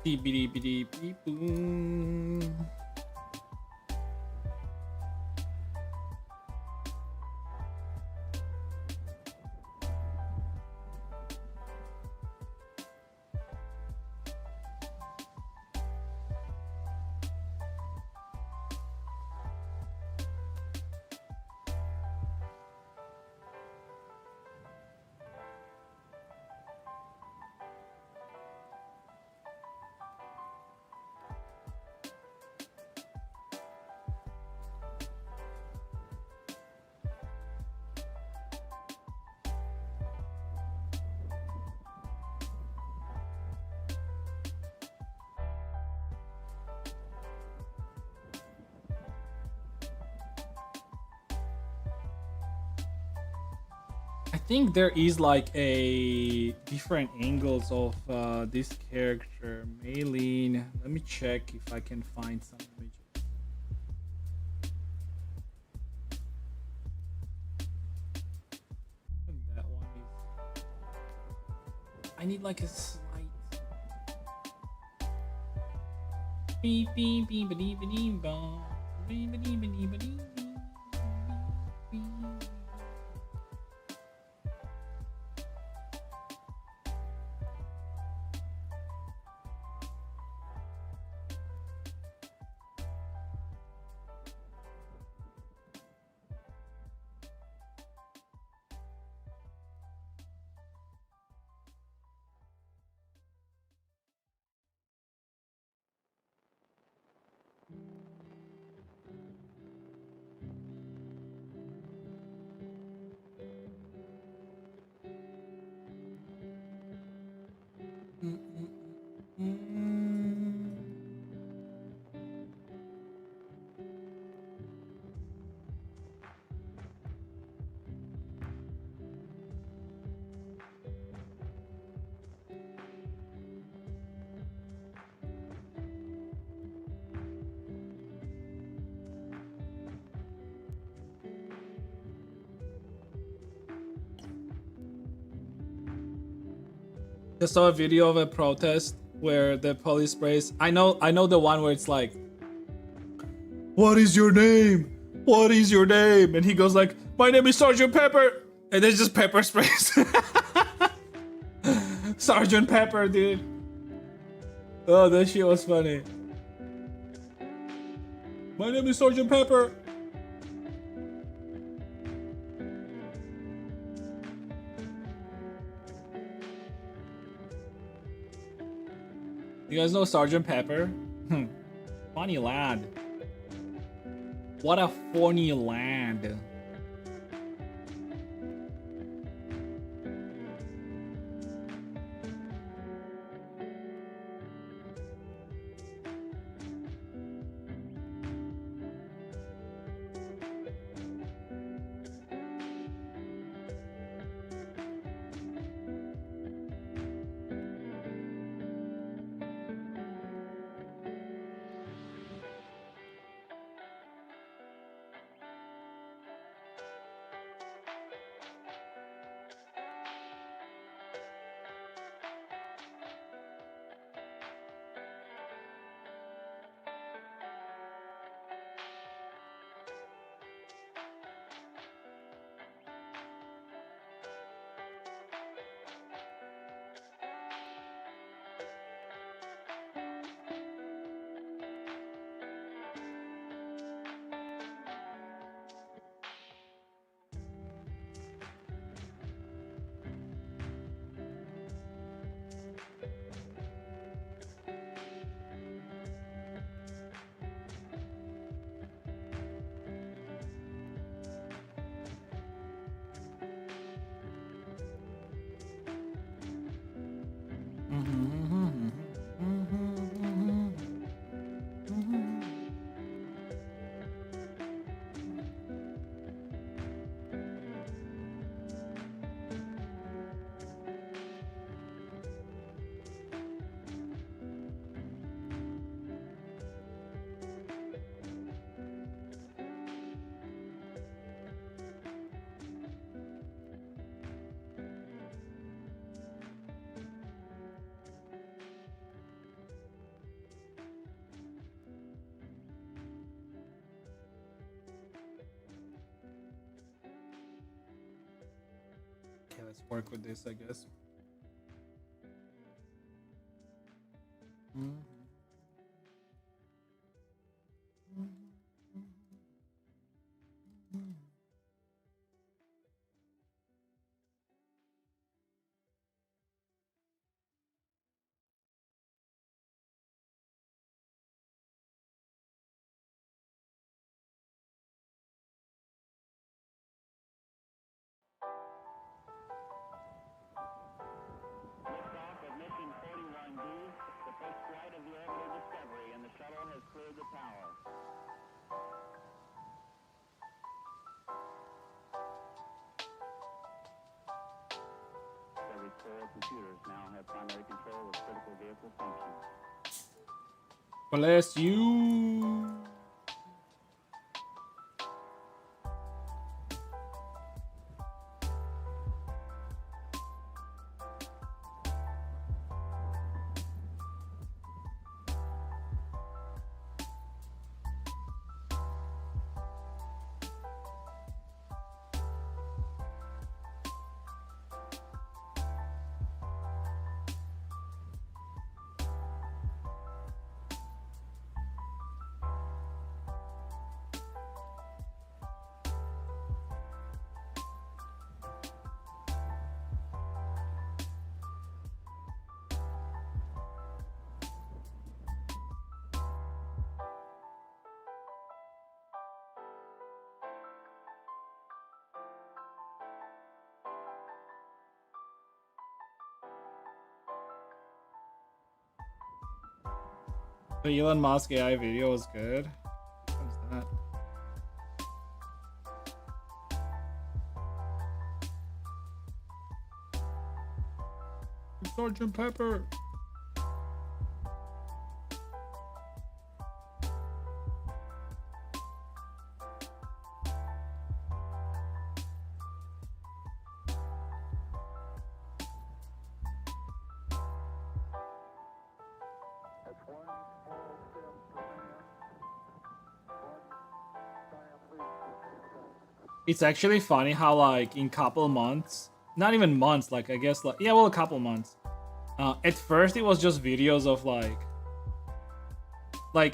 Beep-beep-beep-beep-boom. I think there is like a different angles of this character, Mei Lin. Let me check if I can find some images. That one is. I need like a slight. Beep beep beep beep beep beep beep beep beep beep. Just saw a video of a protest where the police sprays. I know the one where it's like, "What is your name? What is your name?" And he goes like, "My name is Sergeant Pepper," and there's just pepper sprays. Sergeant Pepper, dude. Oh, that shit was funny. My name is Sergeant Pepper. You guys know Sergeant Pepper? Funny lad. What a funny lad. Let's work with this, I guess. Computers now have primary control of critical vehicle functions. Bless you. The Elon Musk AI video was good. What is that? Sergeant Pepper. It's actually funny how like in couple months, not even months, like I guess like yeah, well a couple months. At first it was just videos of like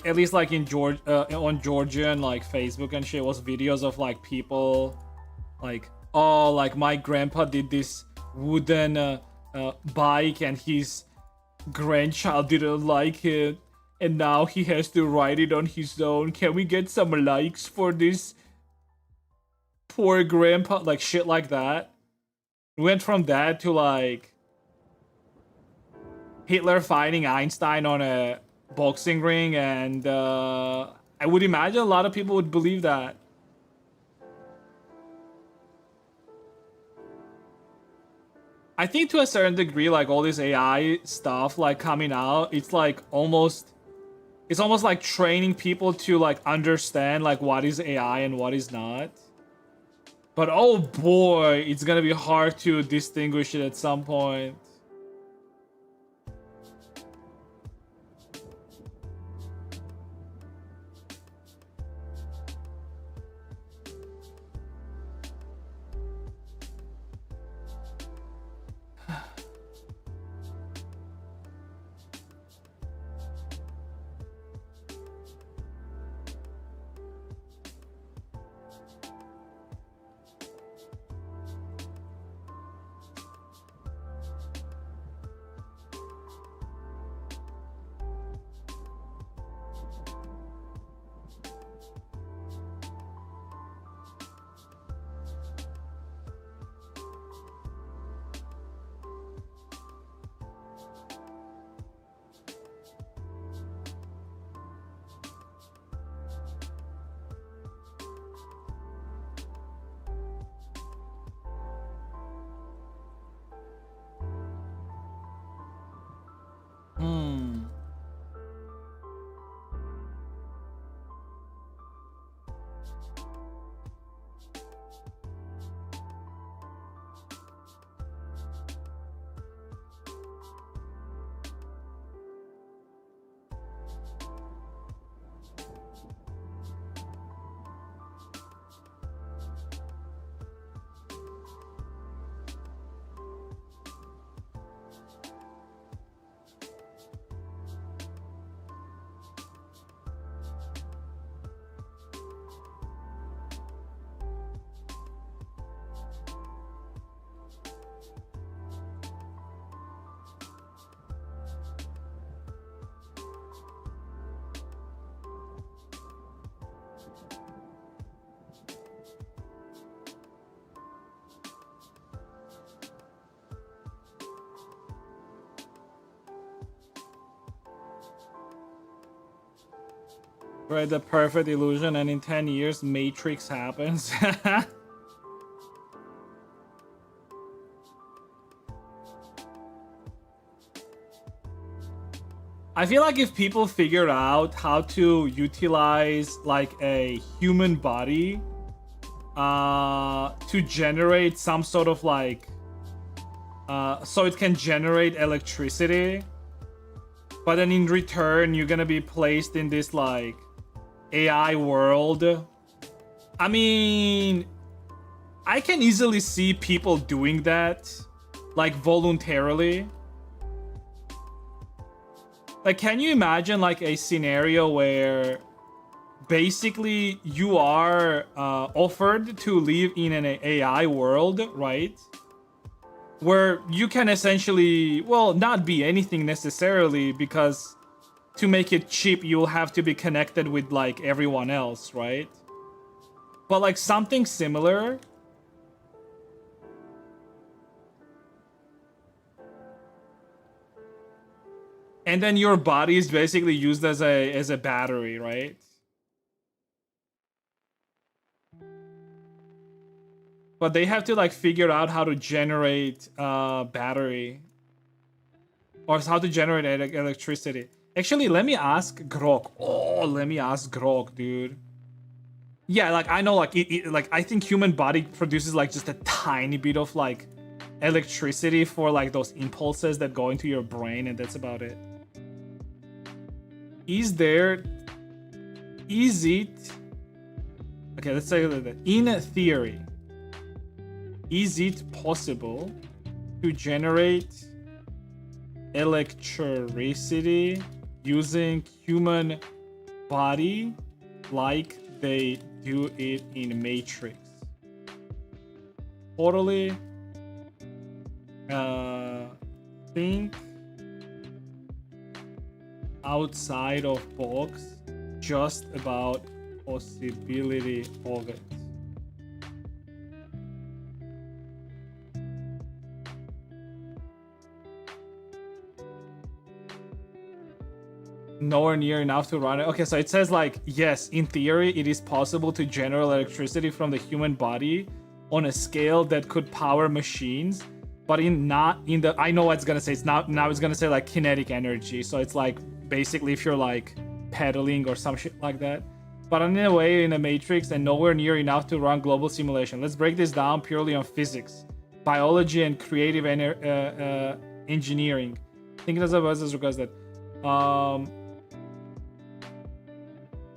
at least like in on Georgian like Facebook and shit was videos of like people like oh like my grandpa did this wooden bike and his grandchild didn't like it and now he has to ride it on his own. Can we get some likes for this poor grandpa? Like shit like that. Went from that to like Hitler fighting Einstein on a boxing ring, and I would imagine a lot of people would believe that. I think to a certain degree, like all this AI stuff like coming out, it's almost like training people to like understand like what is AI and what is not. But oh boy, it's gonna be hard to distinguish it at some point. Right, the perfect illusion, and in 10 years, Matrix happens. I feel like if people figure out how to utilize like a human body to generate some sort of like so it can generate electricity, but then in return you're gonna be placed in this like AI world. I mean, I can easily see people doing that like voluntarily. Like, can you imagine like a scenario where basically you are offered to live in an AI world, right? Where you can essentially, well, not be anything necessarily, because to make it cheap, you'll have to be connected with like everyone else, right? But like something similar. And then your body is basically used as a battery, right? But they have to like figure out how to generate battery, or how to generate electricity. Actually, let me ask Grok. Oh, let me ask Grok, dude. Yeah, like I know, like like I think human body produces like just a tiny bit of like electricity for like those impulses that go into your brain, and that's about it. Is it okay, let's say that in theory, is it possible to generate electricity using human body like they do it in Matrix? Totally think outside of box just about possibility of it. Nowhere near enough to run it. Okay, so it says like, yes, in theory, it is possible to generate electricity from the human body on a scale that could power machines, but not in the, I know what it's gonna say. It's not, now it's gonna say like kinetic energy. So it's like basically if you're like pedaling or some shit like that. But in a way, in a Matrix, and nowhere near enough to run global simulation. Let's break this down purely on physics, biology, and creative engineering. Thinking as a versus regards that.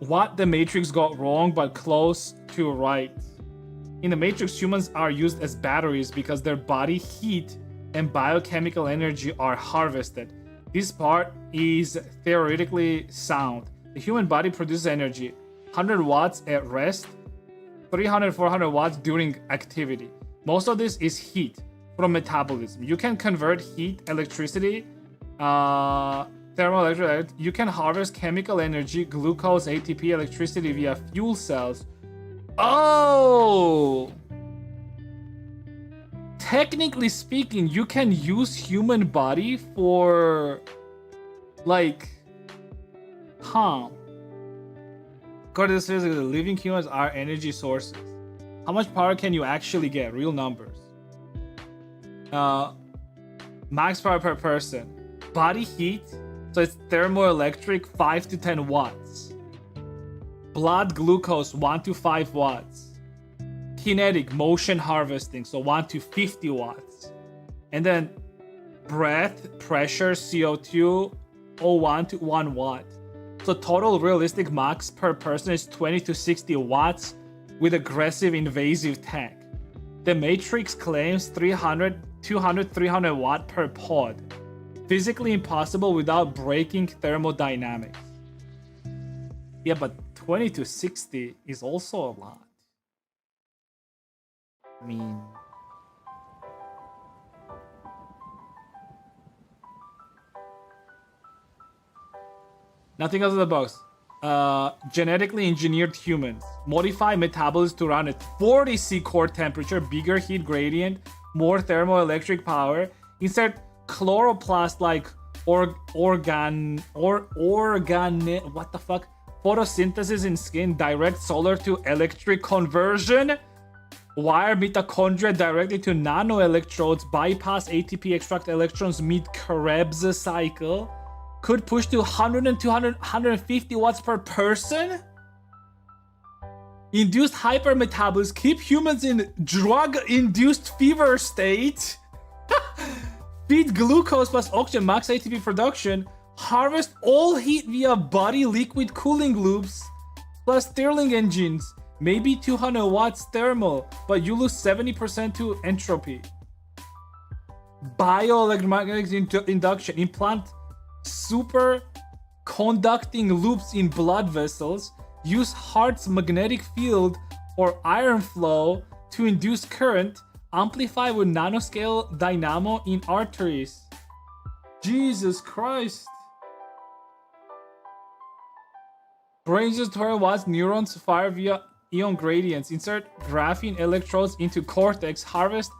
What the Matrix got wrong, but close to right. In the Matrix, humans are used as batteries because their body heat and biochemical energy are harvested. This part is theoretically sound. The human body produces energy, 100 watts at rest, 300, 400 watts during activity. Most of this is heat from metabolism. You can convert heat, electricity, thermoelectric. You can harvest chemical energy, glucose, ATP, electricity via fuel cells. Oh! Technically speaking, you can use human body for like, according to this physics, the living humans are energy sources. How much power can you actually get? Real numbers. Max power per person. Body heat, so it's thermoelectric, 5 to 10 watts. Blood glucose, 1 to 5 watts. Kinetic motion harvesting, so 1 to 50 watts. And then breath pressure, CO2, 0.1 to 1 watt. So total realistic max per person is 20 to 60 watts with aggressive invasive tech. The Matrix claims 200, 300 watt per pod. Physically impossible without breaking thermodynamics. Yeah, but 20 to 60 is also a lot. I mean, nothing else in the box. Genetically engineered humans. Modify metabolism to run at 40 C core temperature, bigger heat gradient, more thermoelectric power. Insert chloroplast like what the fuck? photosynthesis in skin, direct solar to electric conversion, wire mitochondria directly to nanoelectrodes, bypass ATP, extract electrons, meet Krebs cycle, could push to 100 and 200, 150 watts per person, induced hypermetabolism, keep humans in drug-induced fever state, feed glucose plus oxygen, max ATP production, harvest all heat via body liquid cooling loops, plus Stirling engines, maybe 200 watts thermal, but you lose 70% to entropy. Bioelectromagnetic induction, implant super conducting loops in blood vessels, use heart's magnetic field or iron flow to induce current, amplify with nanoscale dynamo in arteries. Jesus Christ. Ranges 12 watts, neurons fire via ion gradients. Insert graphene electrodes into cortex, harvest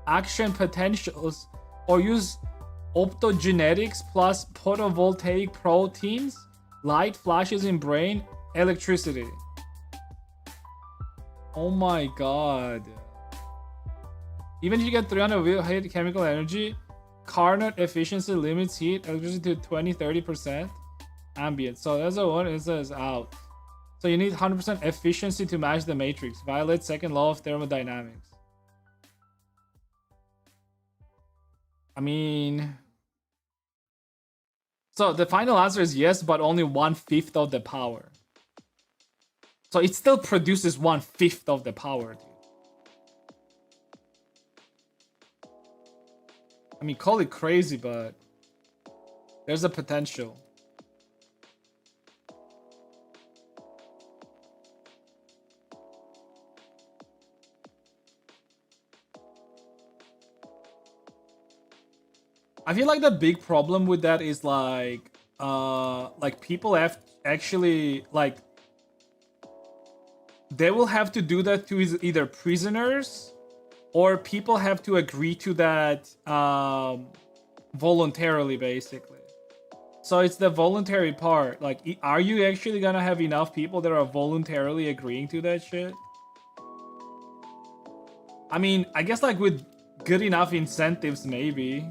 action potentials, or use optogenetics plus photovoltaic proteins, light flashes in brain, electricity. Oh my god. Even if you get 300 heat chemical energy, Carnot efficiency limits heat electricity to 20-30%. Ambient. So that's the one. It says out. So you need 100% efficiency to match the matrix. Violate second law of thermodynamics. I mean, so the final answer is yes, but only 1/5 of the power. So it still produces 1/5 of the power, dude. I mean, call it crazy, but there's a potential. I feel like the big problem with that is like people have actually like they will have to do that to either prisoners or people have to agree to that voluntarily, basically. So it's the voluntary part. Like, are you actually gonna have enough people that are voluntarily agreeing to that shit? I mean, I guess like with good enough incentives, maybe.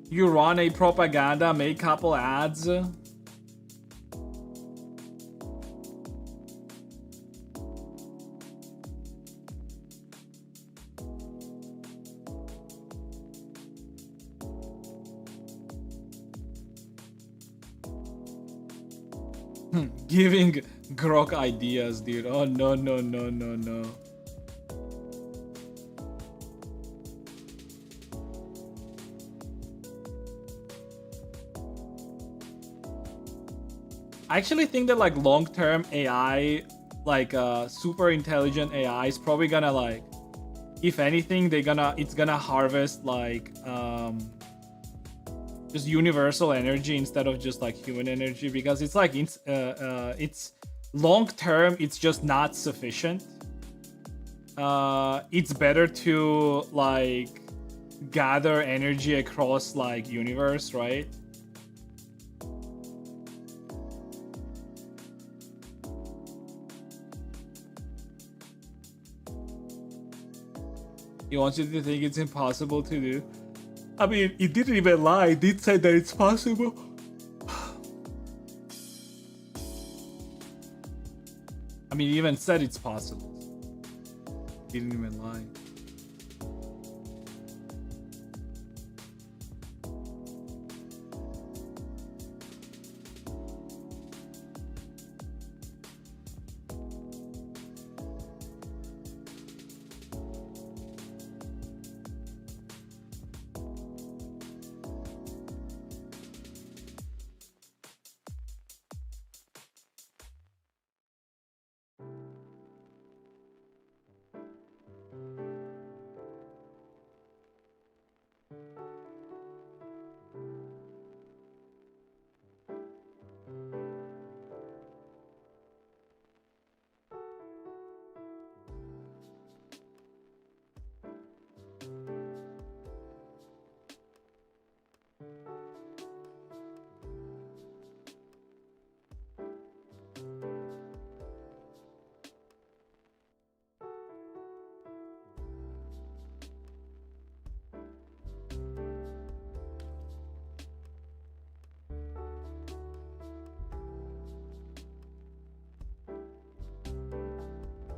You run a propaganda, make couple ads. Giving Grok ideas, dude. Oh no, no, no, no, no. I actually think that like long-term AI, like super intelligent AI is probably gonna like, if anything, it's gonna harvest like just universal energy instead of just like human energy, because it's like it's long-term, it's just not sufficient. It's better to like gather energy across like universe, right? He wants you to think it's impossible to do. I mean, he didn't even lie. He did say that it's possible. I mean, he even said it's possible. He didn't even lie.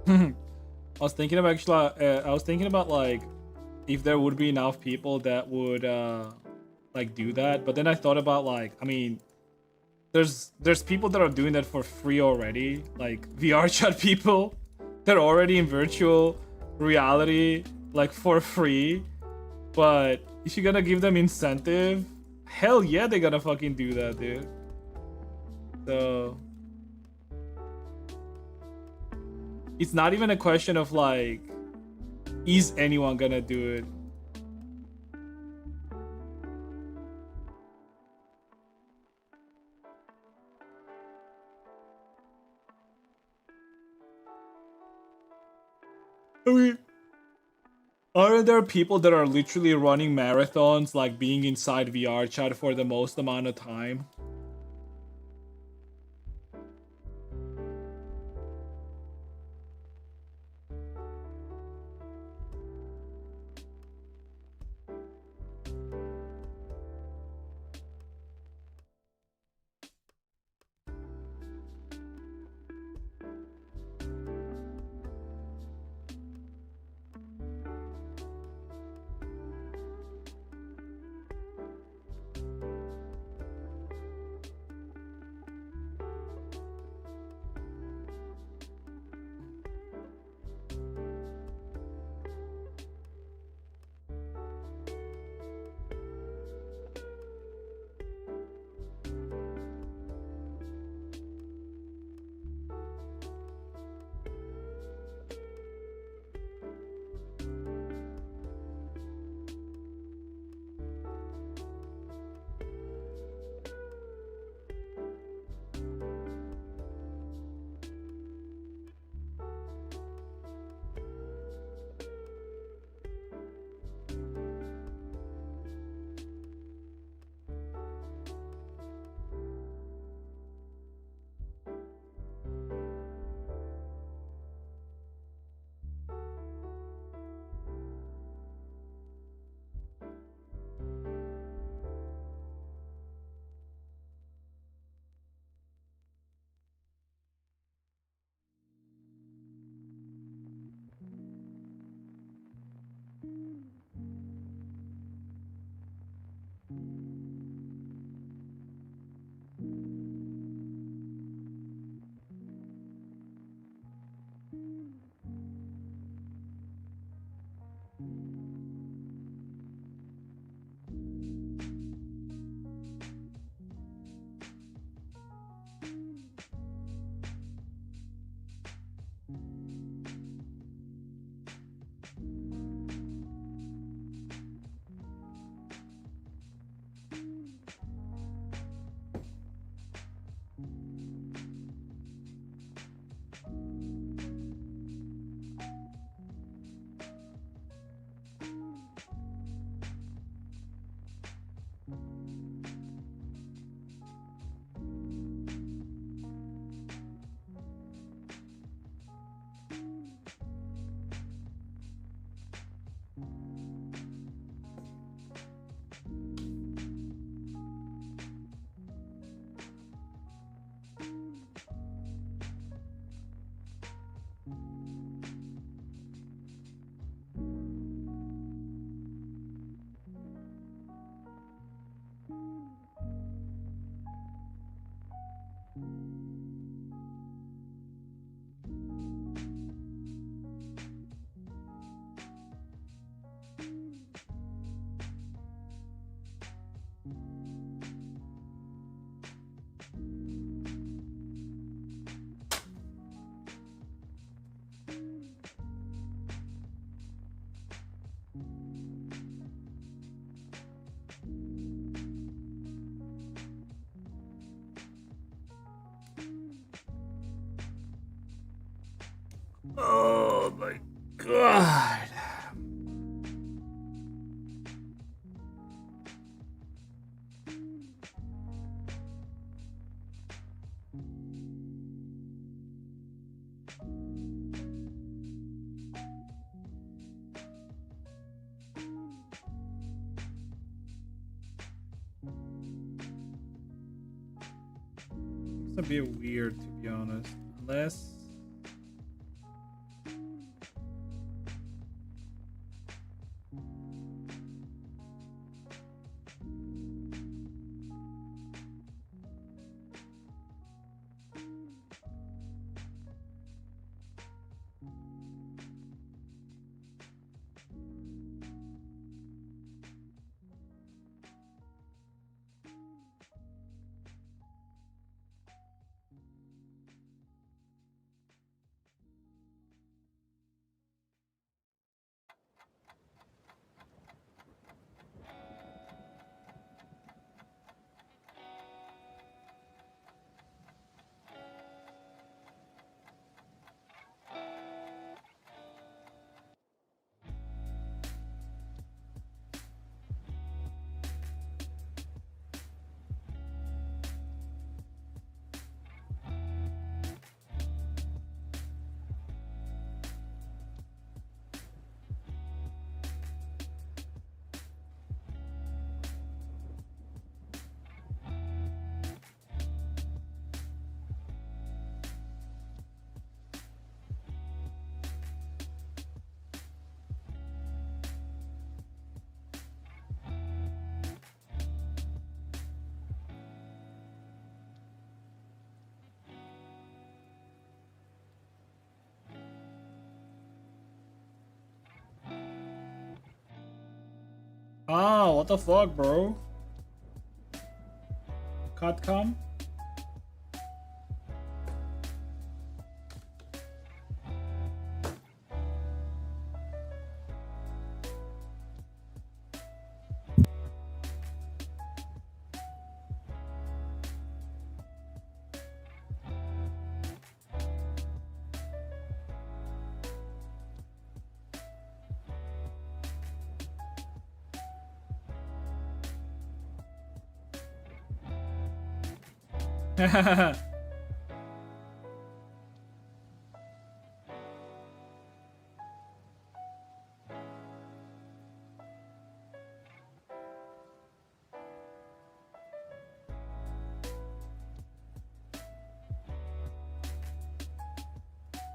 I was thinking about I was thinking about like if there would be enough people that would like do that, but then I thought about like I mean there's people that are doing that for free already, like VRChat people. They're already in virtual reality like for free. But if you're gonna give them incentive, hell yeah, they're gonna fucking do that, dude. So it's not even a question of like, is anyone gonna do it? I mean, aren't there people that are literally running marathons, like being inside VR chat for the most amount of time? Oh my god. It's a bit weird to be honest. Unless Oh, what the fuck, bro? Cut come?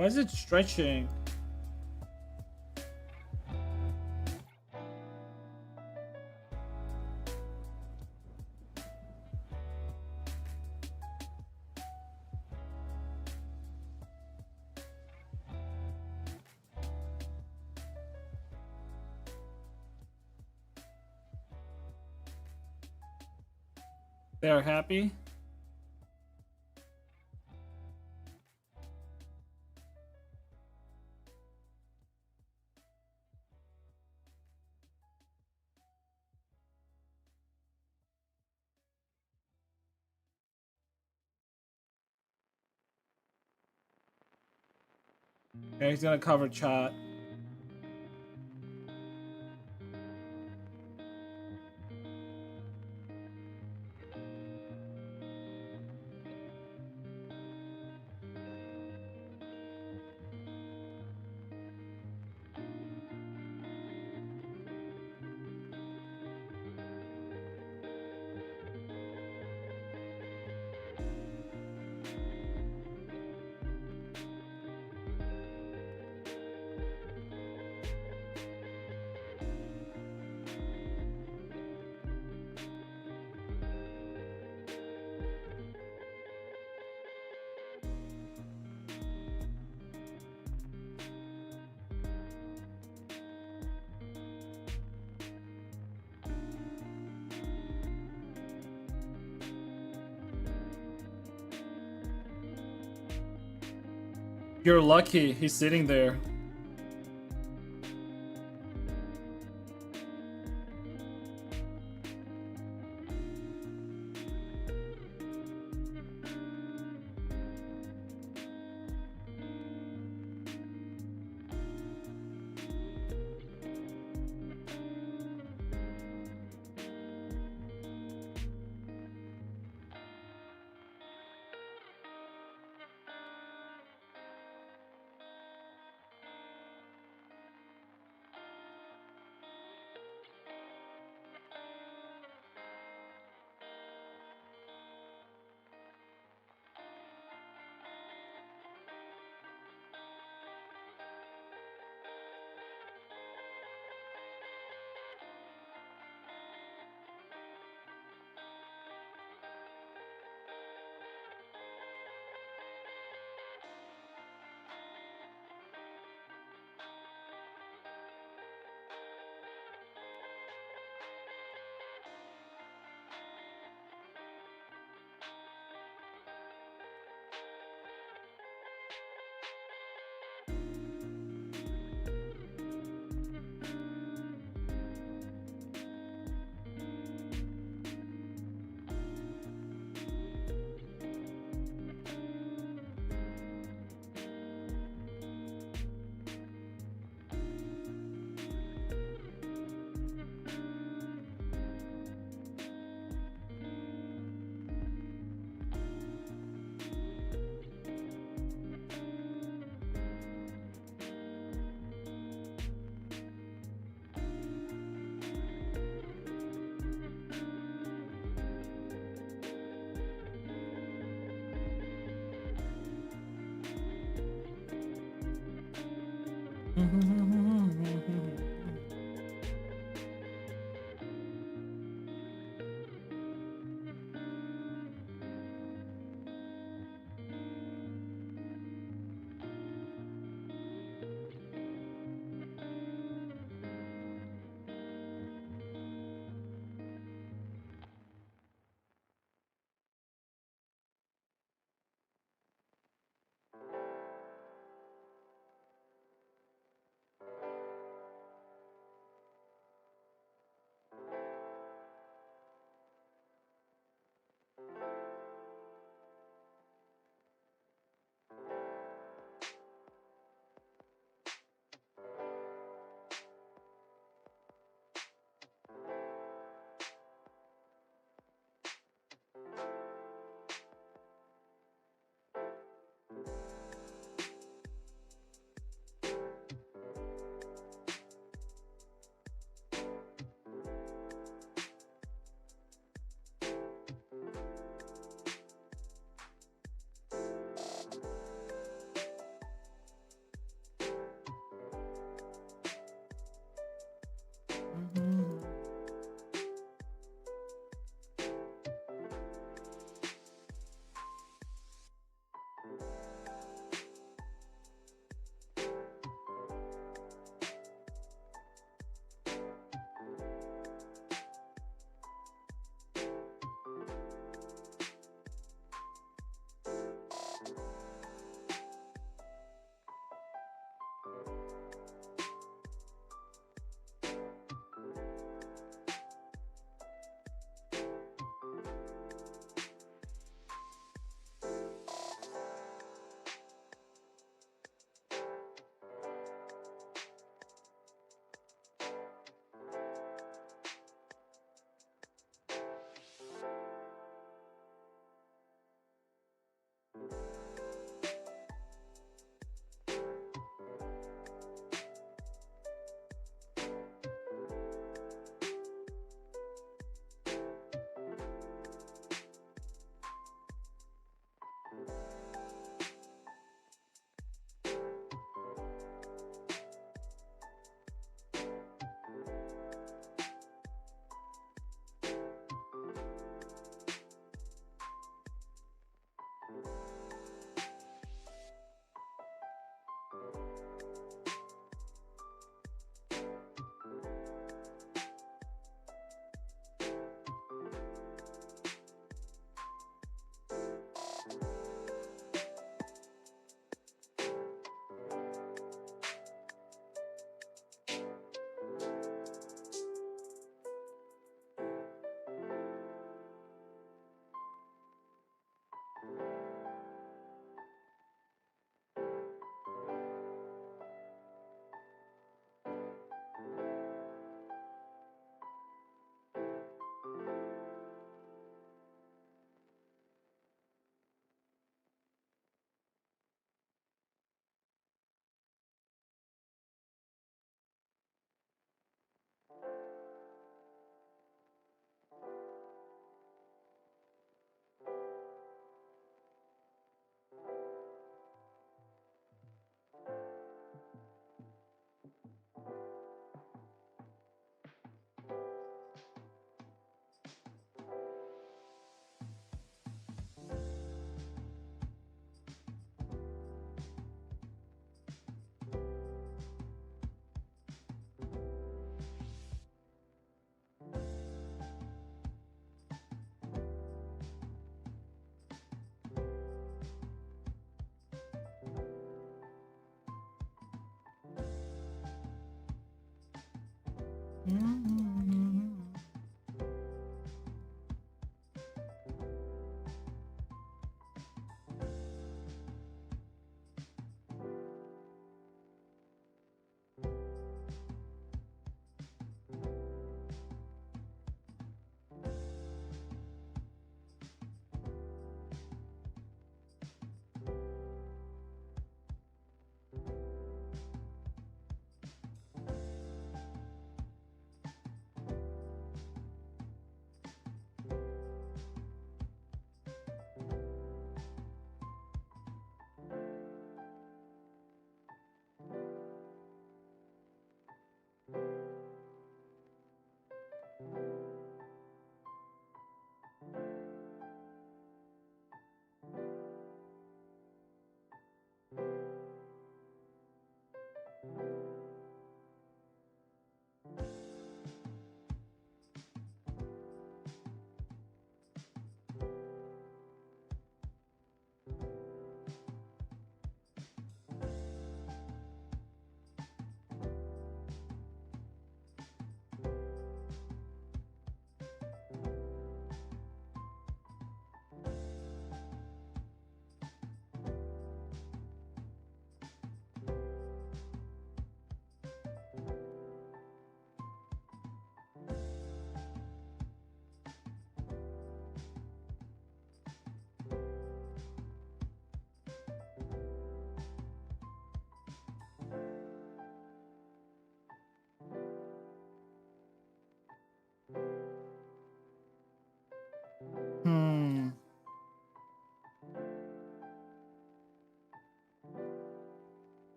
Why is it stretching? They're happy? Yeah, he's gonna cover chat. You're lucky he's sitting there.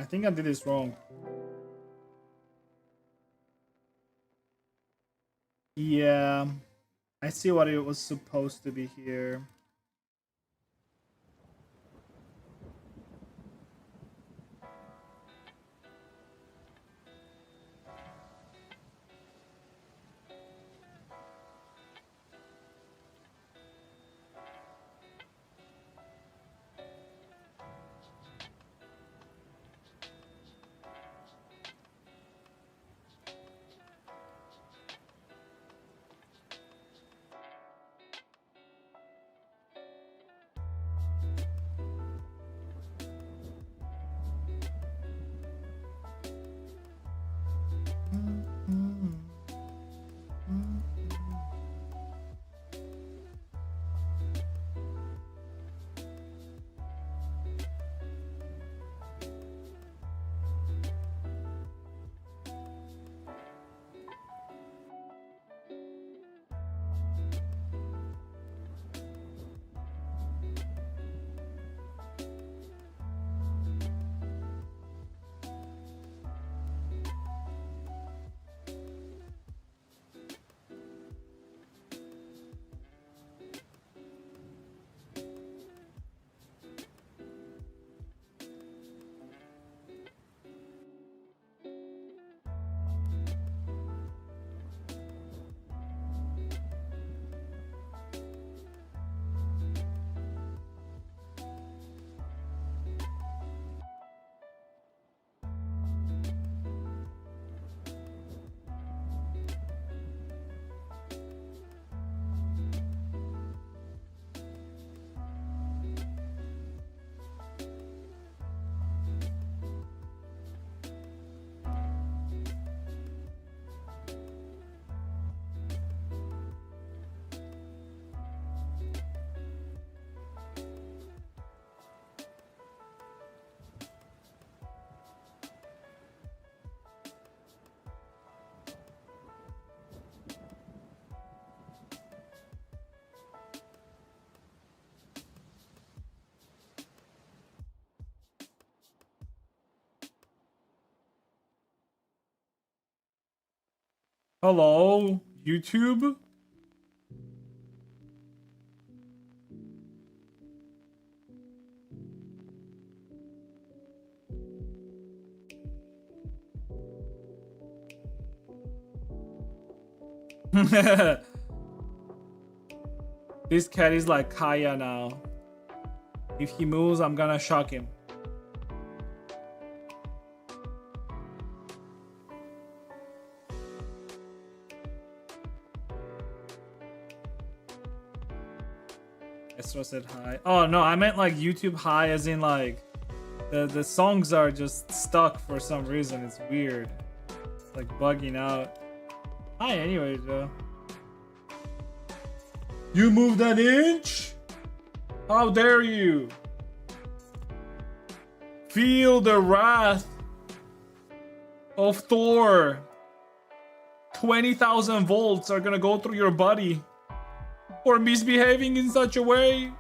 I think I did this wrong. Yeah, I see what it was supposed to be here. Hello, YouTube? This cat is like Kaya now. If he moves, I'm gonna shock him. Estro said hi. Oh no, I meant like YouTube hi as in like the songs are just stuck for some reason. It's weird. It's like bugging out. Hi anyway, Joe. You moved an inch? How dare you? Feel the wrath of Thor. 20,000 volts are gonna go through your body for misbehaving in such a way.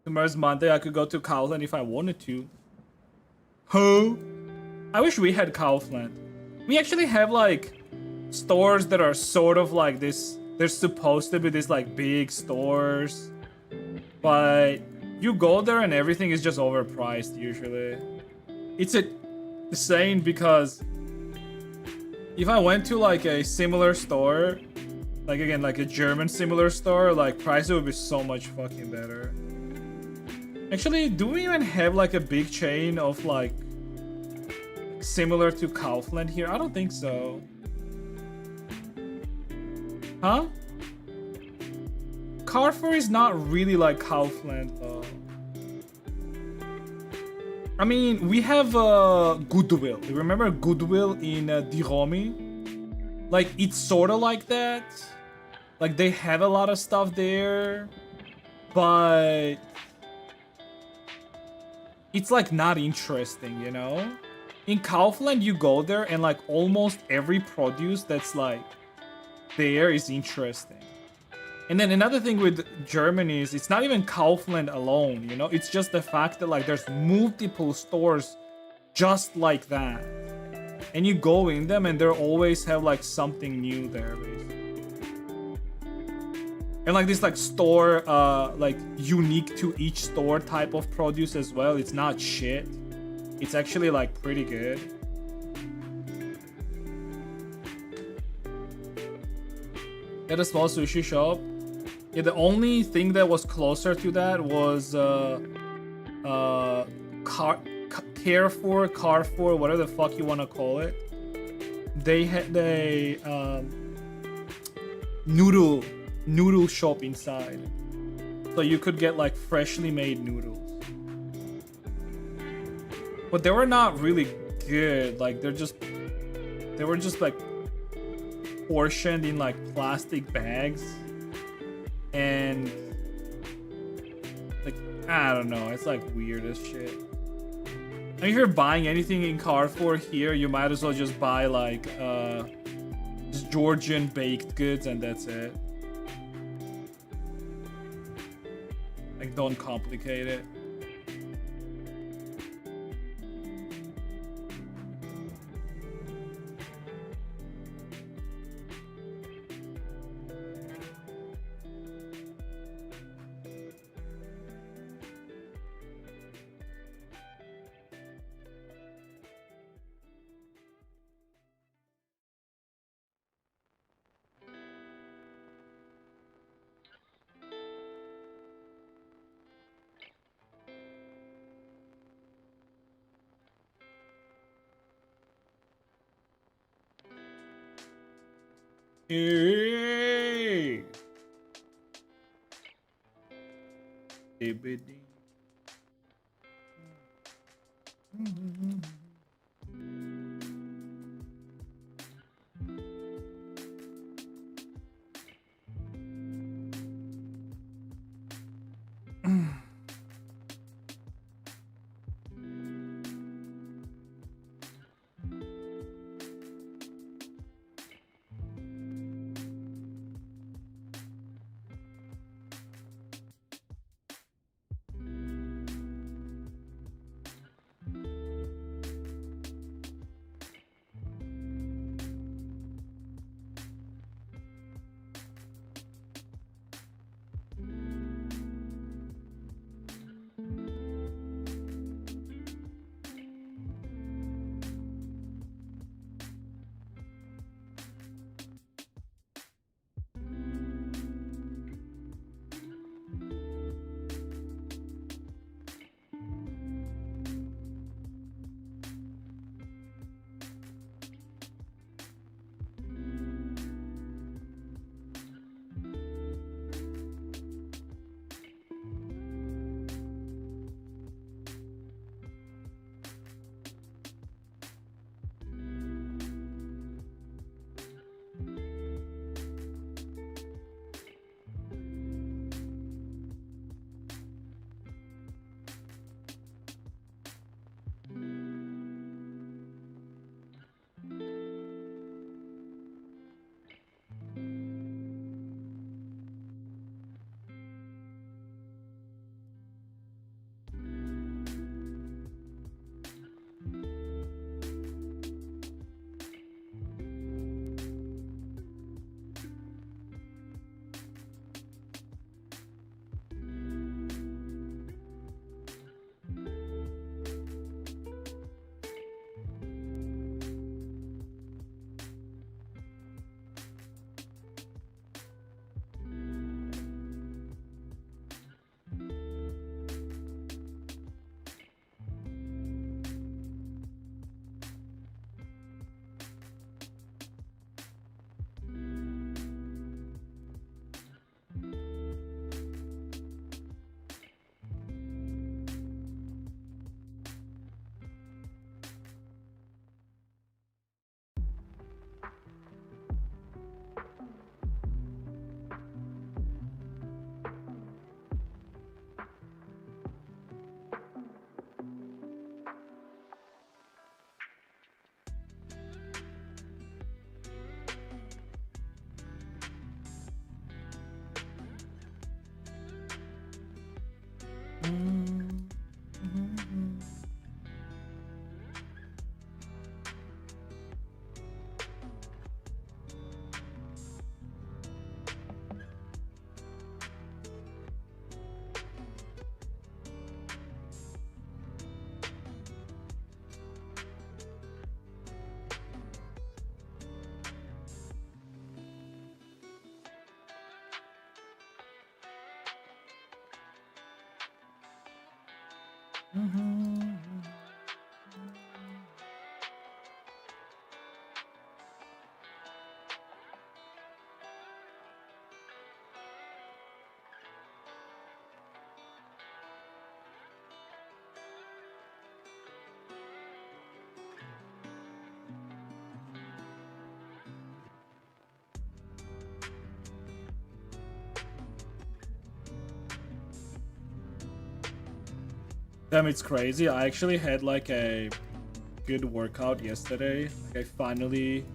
Tomorrow's Monday. I could go to Kaufland if I wanted to. Huh? I wish we had Kaufland. We actually have like stores that are sort of like this. They're supposed to be these like big stores, but you go there and everything is just overpriced usually. It's insane because if I went to like a similar store, like again like a German similar store, like prices would be so much fucking better. Actually, do we even have like a big chain of like similar to Kaufland here? I don't think so. Huh? Carrefour is not really like Kaufland though. I mean, we have Goodwill. You remember Goodwill in Diromi? Like, it's sort of like that. Like, they have a lot of stuff there, but it's like not interesting, you know? In Kaufland, you go there and like almost every produce that's like there is interesting. And then another thing with Germany is it's not even Kaufland alone, you know? It's just the fact that like there's multiple stores just like that. And you go in them and they always have like something new there, basically. And like this like store, like unique to each store type of produce as well. It's not shit. It's actually like pretty good. At a small sushi shop. Yeah, the only thing that was closer to that was Carrefour, whatever the fuck you want to call it. They had a noodle shop inside, so you could get like freshly made noodles, but they were not really good. Like they were just like portioned in like plastic bags, and like I don't know, it's like weird as shit. And if you're buying anything in Carrefour here, you might as well just buy like just Georgian baked goods and that's it. Like don't complicate it. Hey. ABD. Damn, it's crazy. I actually had like a good workout yesterday. Like I finally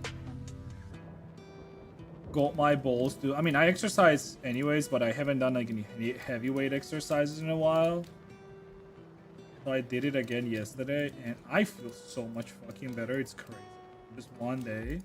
got my balls to. I mean, I exercise anyways, but I haven't done like any heavyweight exercises in a while. So I did it again yesterday, and I feel so much fucking better. It's crazy. Just one day.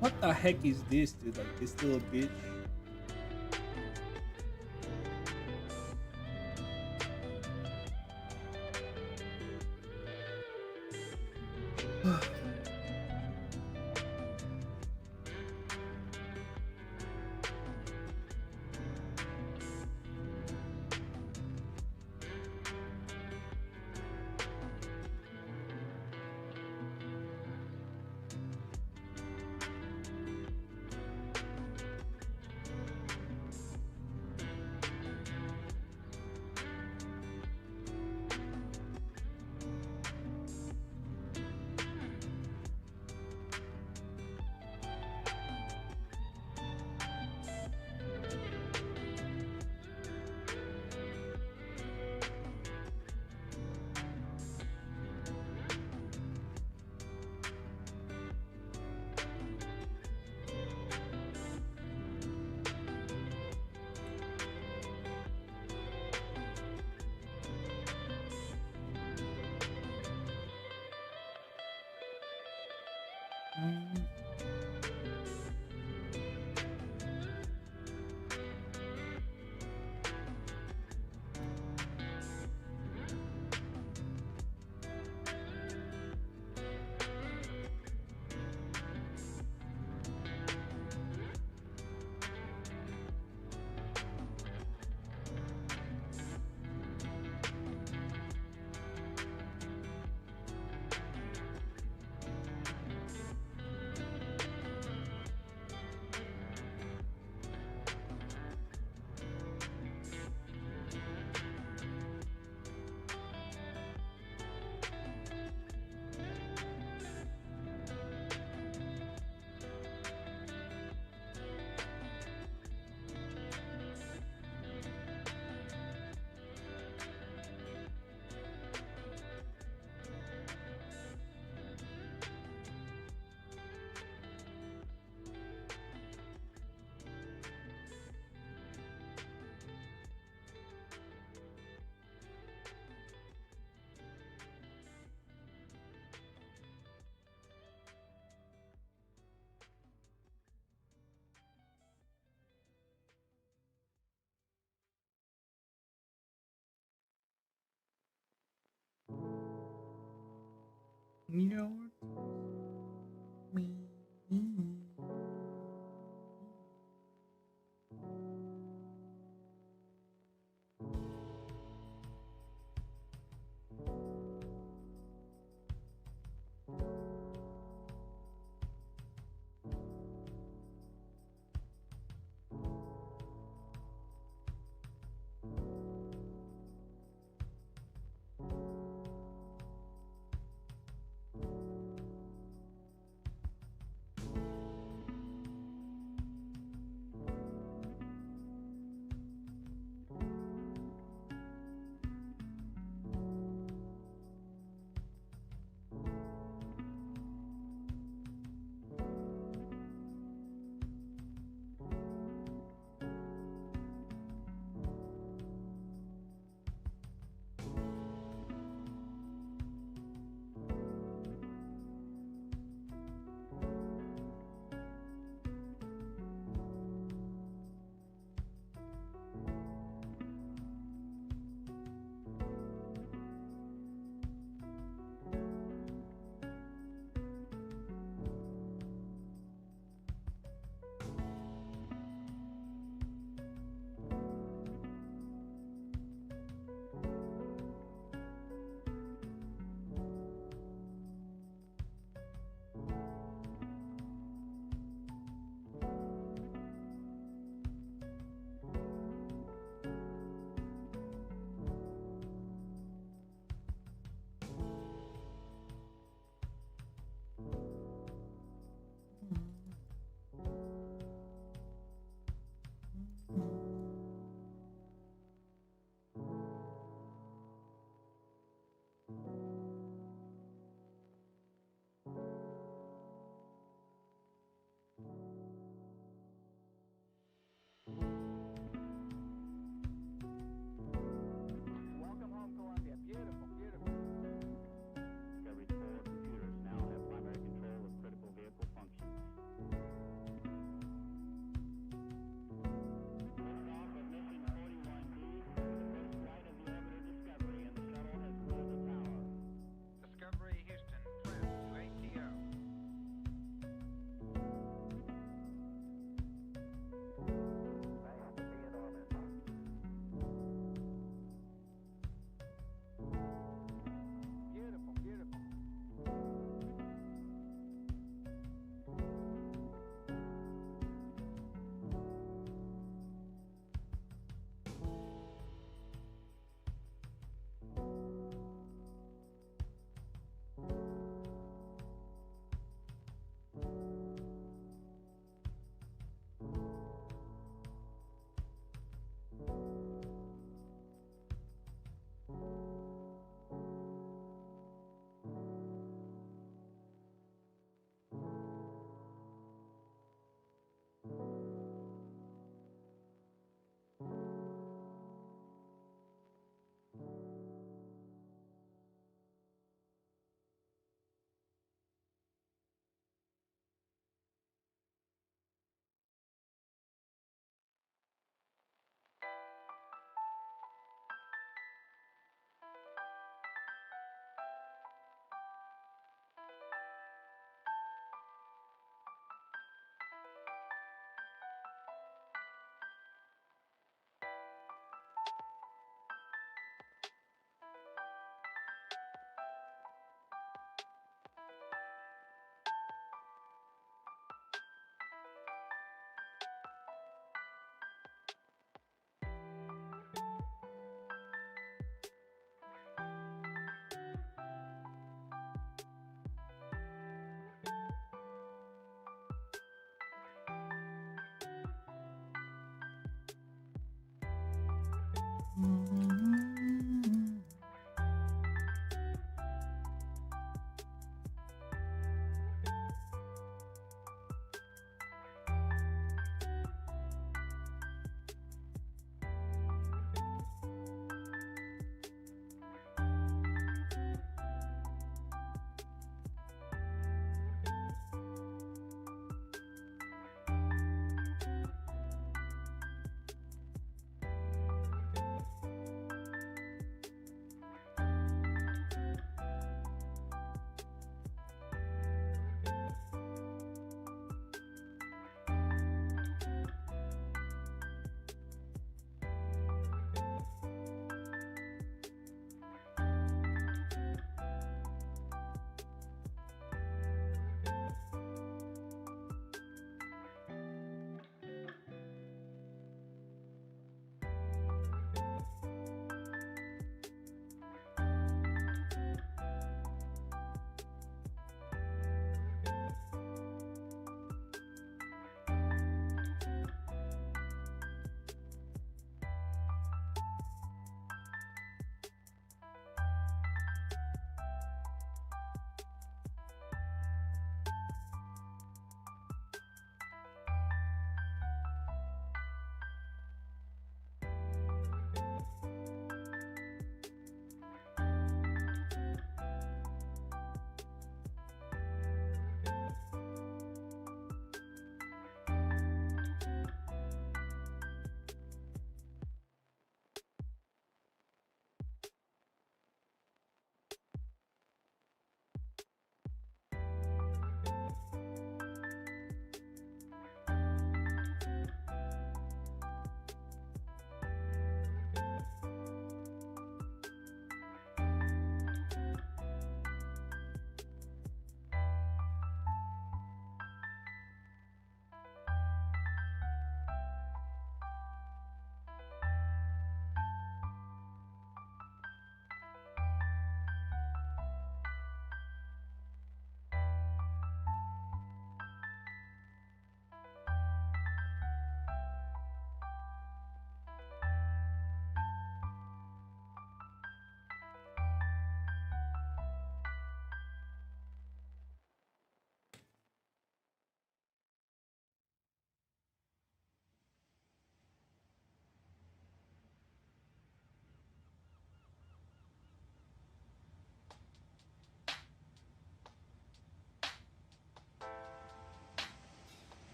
What the heck is this, dude? Like this little bitch. Lord.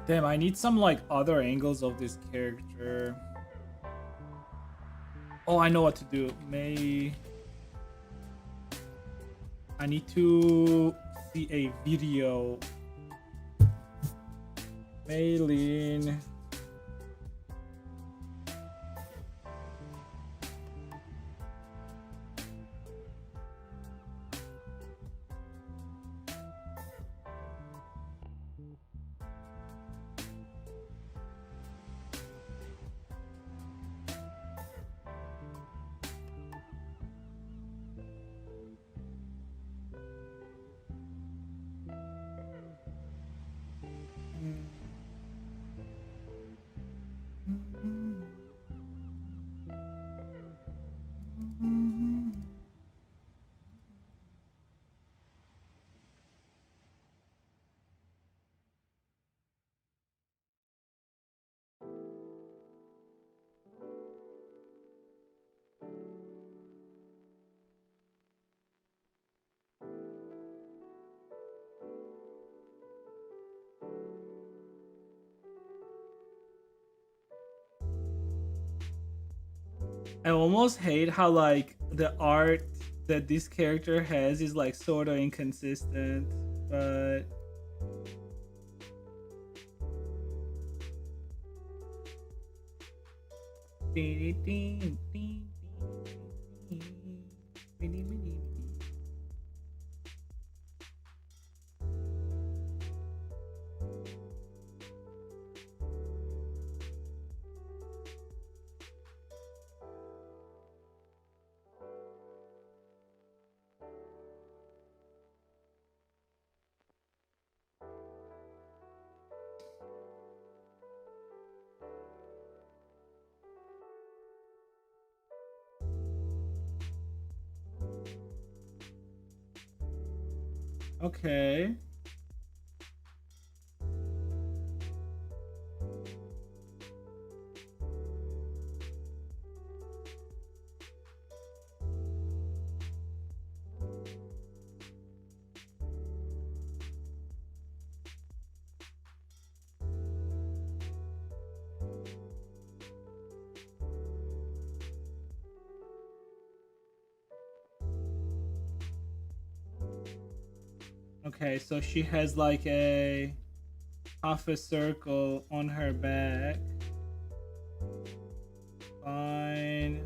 Damn, I need some like other angles of this character. Oh, I know what to do. I need to see a video. Mei Lin. I almost hate how like the art that this character has is like sort of inconsistent, but okay. Okay, so she has like a half a circle on her back. Fine.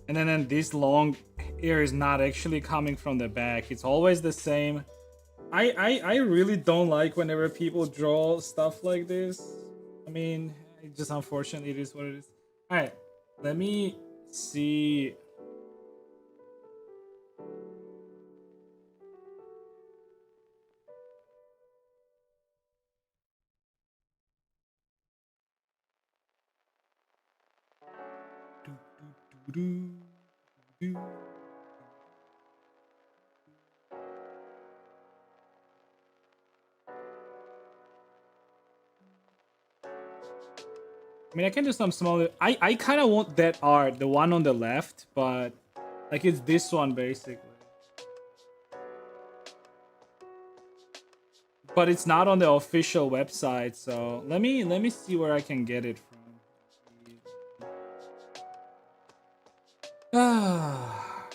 And then this long hair is not actually coming from the back. It's always the same. I really don't like whenever people draw stuff like this. I mean, it just unfortunately it is what it is. Alright, let me see. I mean, I can do some small. I kind of want that art, the one on the left, but like it's this one basically. But it's not on the official website, so let me see where I can get it from. Ah.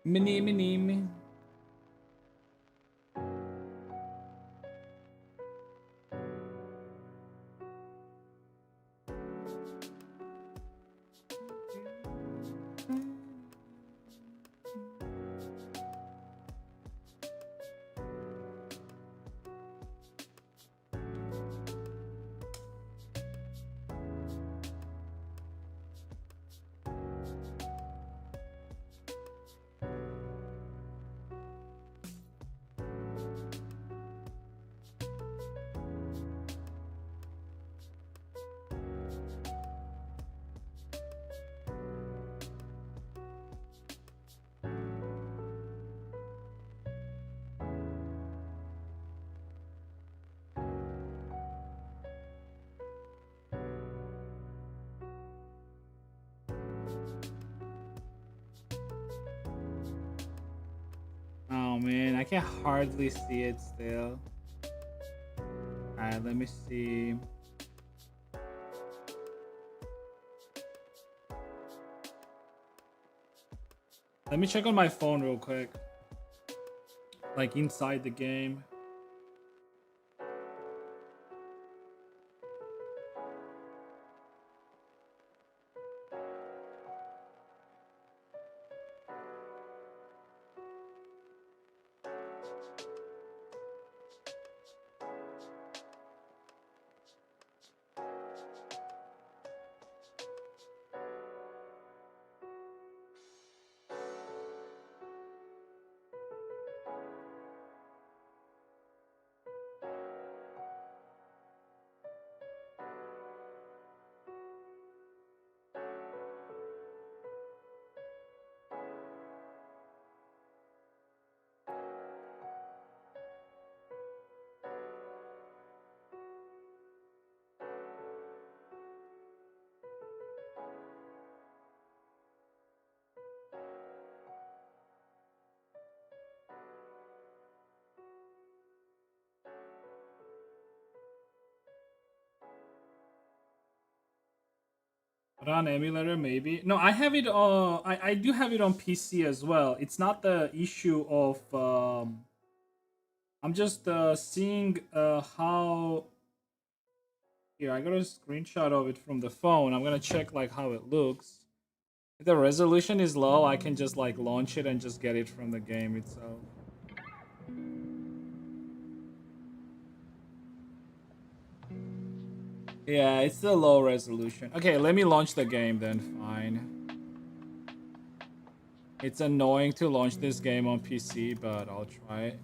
Mini. man, I can hardly see it still. Alright, let me see. Let me check on my phone real quick. Like inside the game. Run emulator maybe. No, I have it on. I do have it on PC as well. It's not the issue of. I'm just seeing how. Here, I got a screenshot of it from the phone. I'm gonna check like how it looks. If the resolution is low, I can just like launch it and just get it from the game itself. Yeah, it's the low resolution. Okay, let me launch the game then. Fine. It's annoying to launch this game on PC, but I'll try it.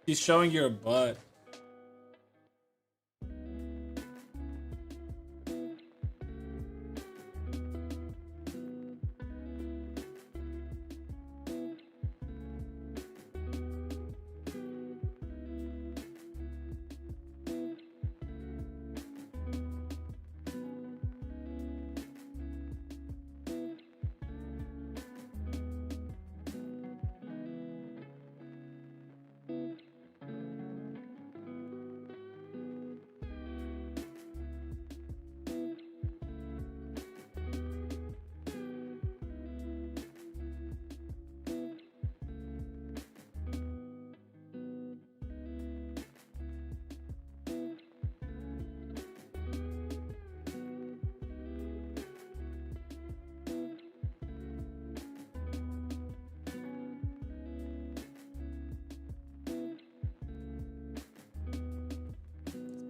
He's showing your butt.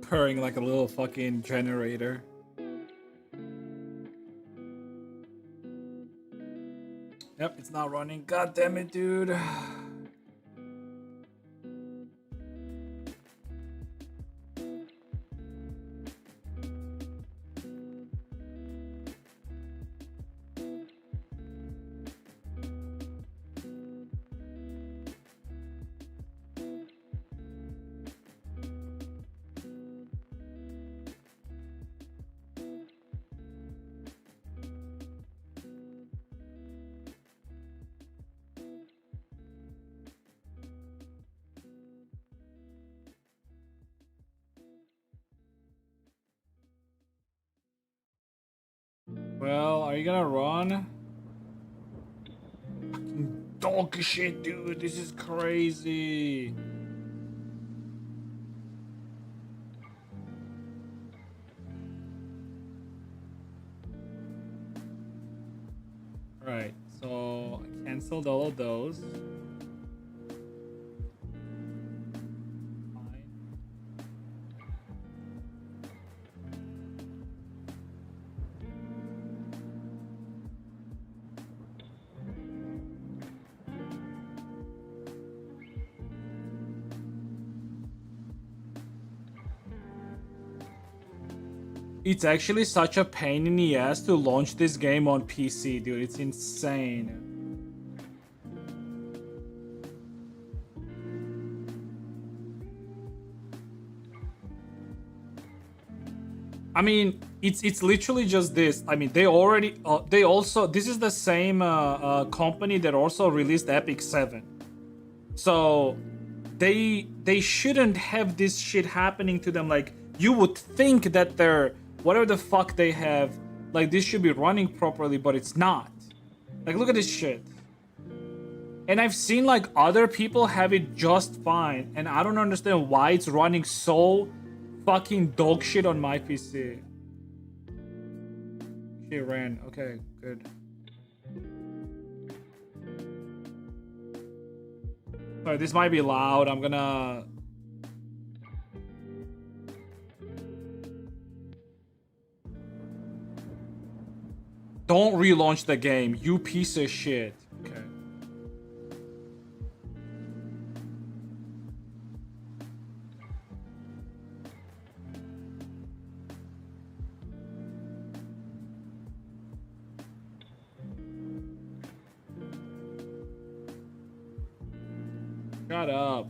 Purring like a little fucking generator. Yep, it's not running. God damn it, dude. Well, are you gonna run? Fucking dog shit, dude. This is crazy. Alright, so I canceled all of those. Fine. It's actually such a pain in the ass to launch this game on PC, dude. It's insane. I mean, it's literally just this. I mean, they also this is the same company that also released Epic 7. So they shouldn't have this shit happening to them. Like, you would think that they're whatever the fuck they have, like, this should be running properly, but it's not. Like, look at this shit. And I've seen like other people have it just fine, and I don't understand why it's running so fucking dog shit on my PC. She ran. Okay, good. Alright, this might be loud. I'm gonna... Don't relaunch the game, you piece of shit. Okay. Shut up.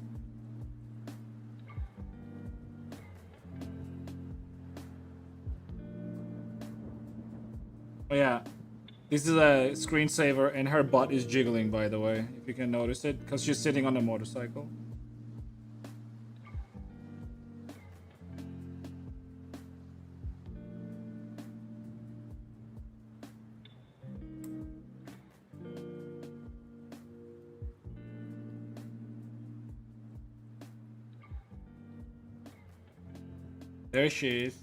Oh yeah, this is a screensaver and her butt is jiggling, by the way, if you can notice it, because she's sitting on a motorcycle. There she is.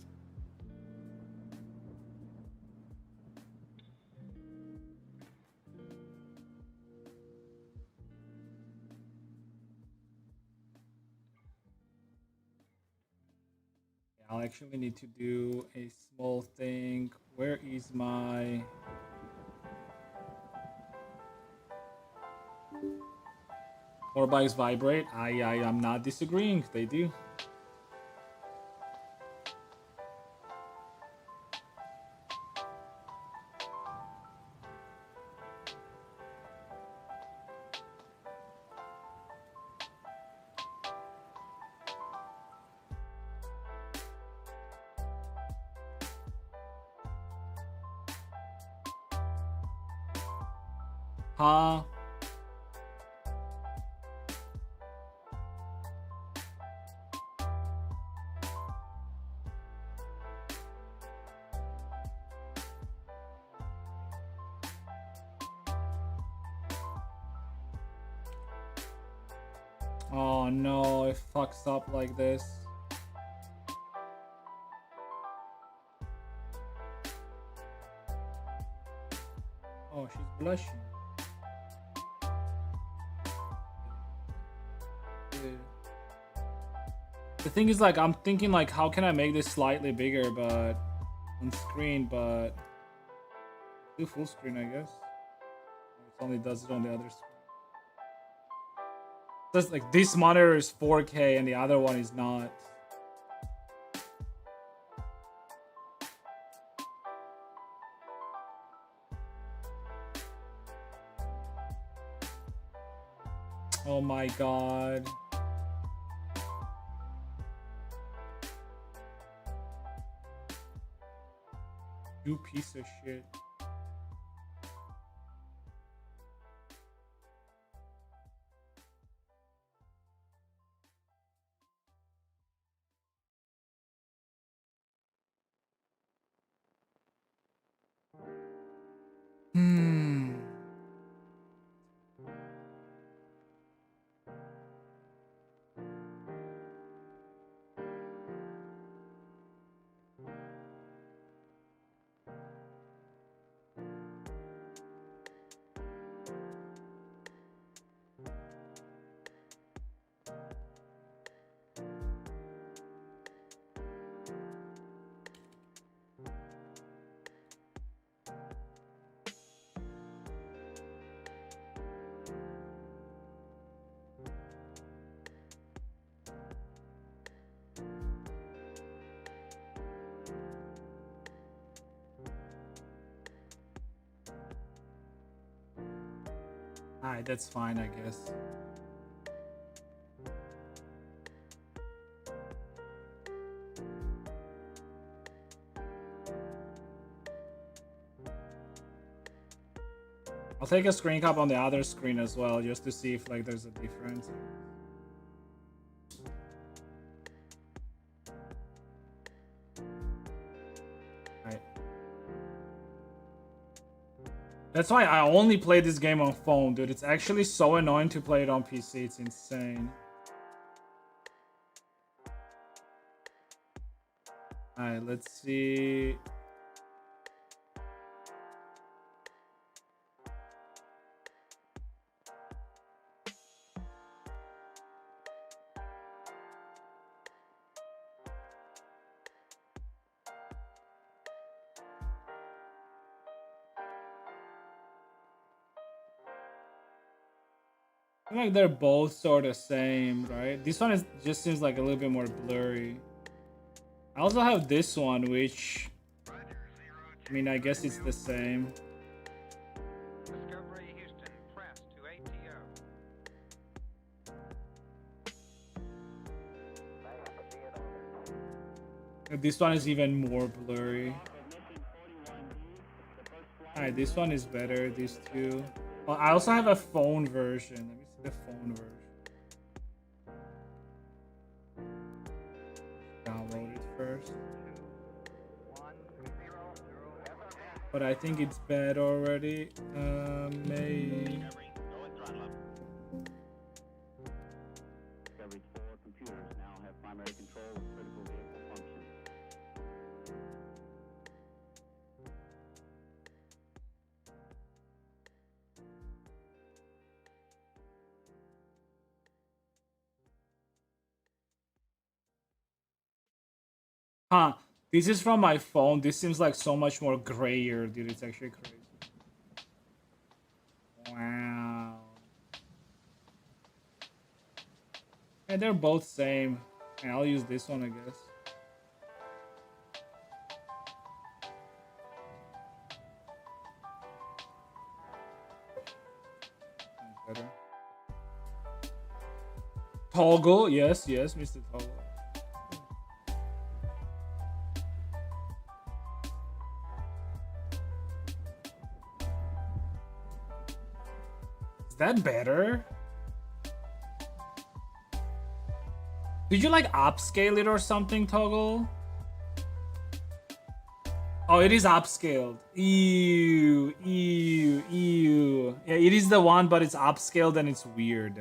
I'll actually need to do a small thing. Where is my... More bikes vibrate. I'm not disagreeing. They do. Huh? Oh no, it fucks up like this. Oh, she's blushing. The thing is, like, I'm thinking, like, how can I make this slightly bigger, but on screen, but do full screen, I guess. It only does it on the other screen. Just like this monitor is 4K and the other one is not. Oh my god. You piece of shit. Alright, that's fine, I guess. I'll take a screen cap on the other screen as well, just to see if like there's a difference. Right. That's why I only play this game on phone, dude. It's actually so annoying to play it on PC. It's insane. Alright, let's see. I feel like they're both sort of same, right? This one is just seems like a little bit more blurry. I also have this one, which I mean, I guess it's the same. Discovery Houston, press to ATO. This one is even more blurry. Alright, this one is better. These two. Well, I also have a phone version. Let me see the phone version. Download it first. But I think it's bad already. Mei. Discovery's 4 computers now have primary control of critical vehicle functions. Huh. This is from my phone. This seems like so much more grayer, dude. It's actually crazy. Wow. And they're both same. And I'll use this one, I guess. Better. Toggle, yes, Mr. Toggle. Is that better? Did you like upscale it or something, Toggle? Oh, it is upscaled. Ew. Yeah, it is the one, but it's upscaled and it's weird.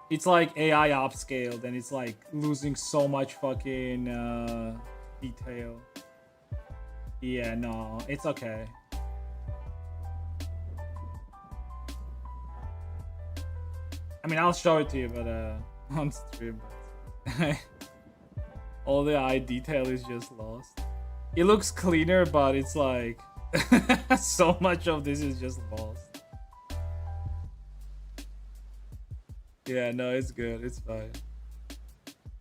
It's like AI upscaled and it's like losing so much fucking detail. Yeah, no, it's okay. I mean, I'll show it to you, but on stream. But all the eye detail is just lost. It looks cleaner, but it's like so much of this is just lost. Yeah, no, it's good. It's fine.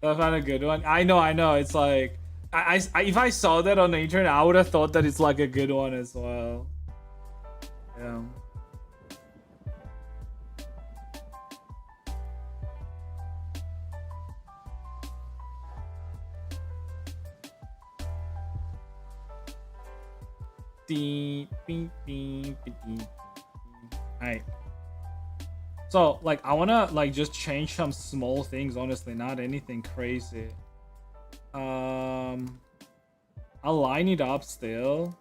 I found a good one. I know. It's like I if I saw that on the internet, I would have thought that it's like a good one as well. Yeah. Alright. So like I wanna like just change some small things, honestly, not anything crazy. I'll line it up still.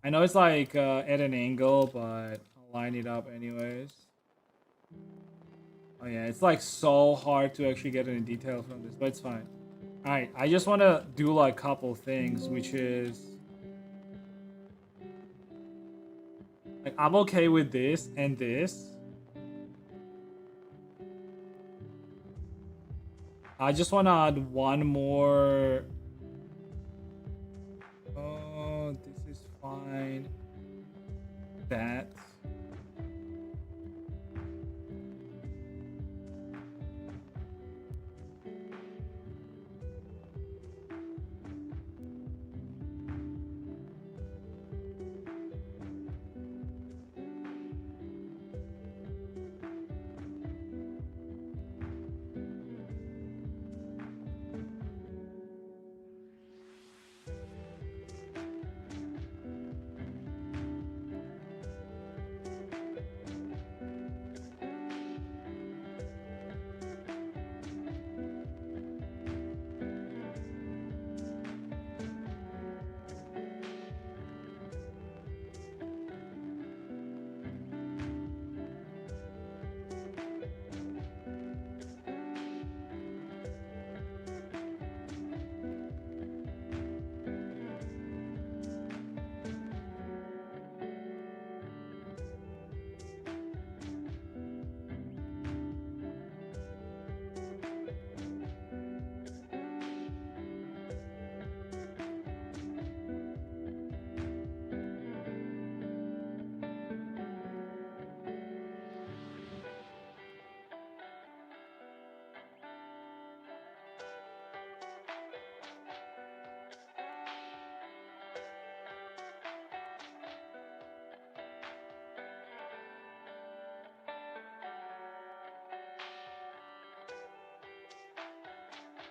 I know it's like at an angle, but I'll line it up anyways. Oh yeah, it's like so hard to actually get any detail from this, but it's fine. Alright, I just want to do like a couple things, which is like I'm okay with this and this. I just want to add one more. Oh, this is fine. That.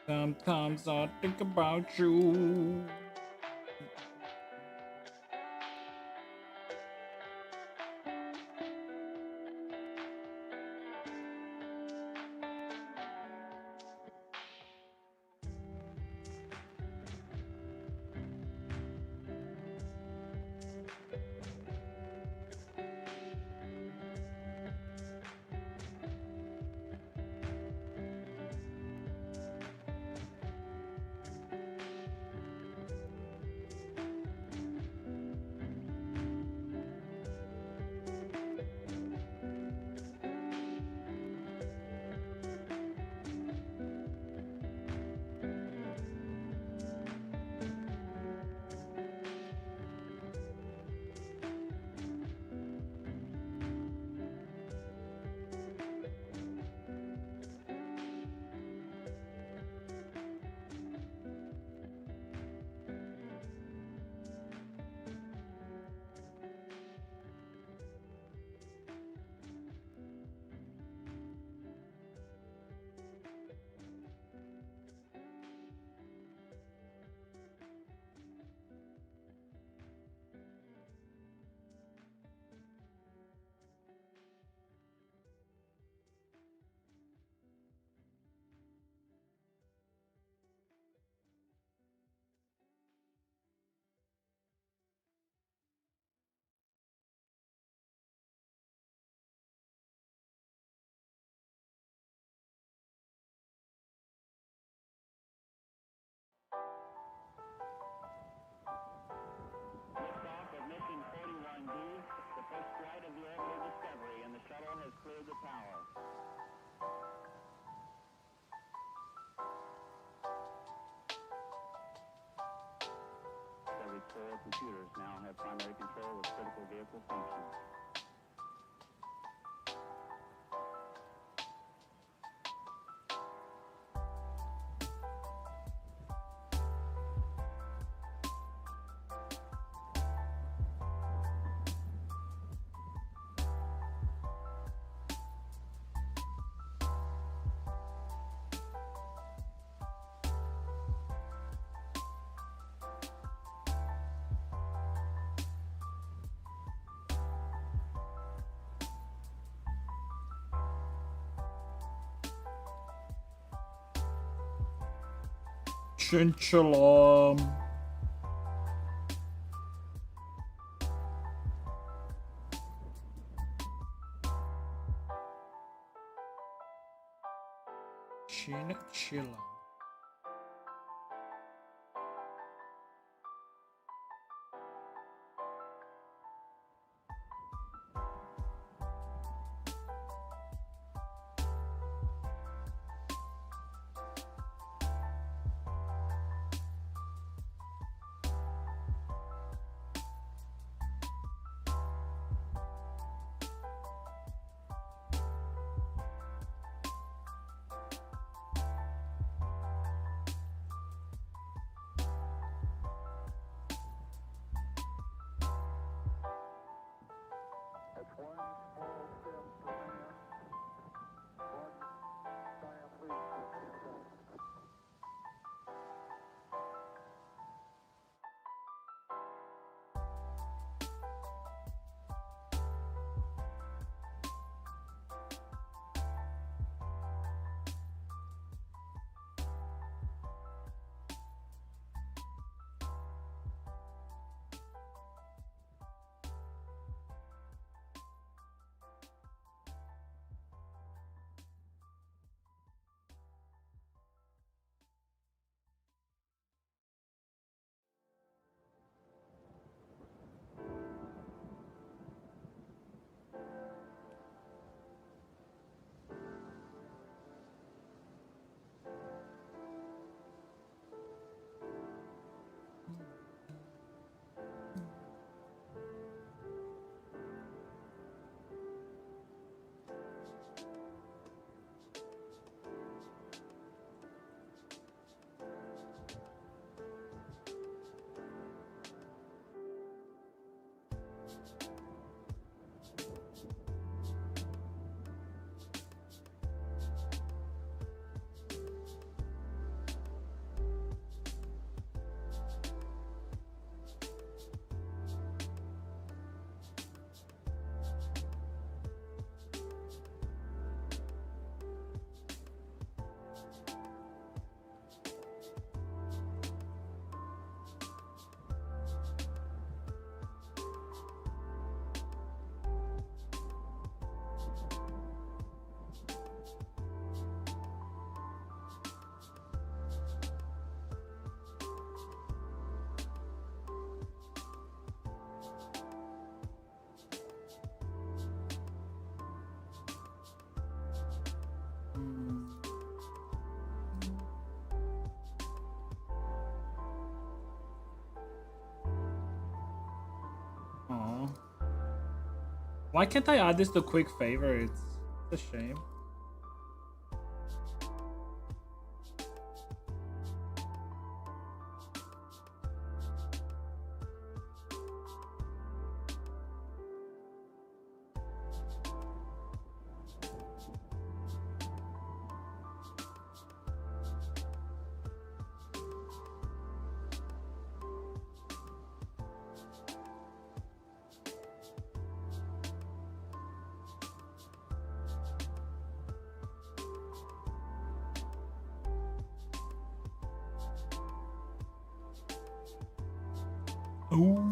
Sometimes I think about you. D, the first flight of the orbital Discovery, and the shuttle has cleared the tower. Discovery's 4 computers now have primary control of critical vehicle functions. Chinchilla. Chinchilla. That's one small step for man, one giant leap for mankind. Aw. Why can't I add this to quick favorites? It's a shame. Oh.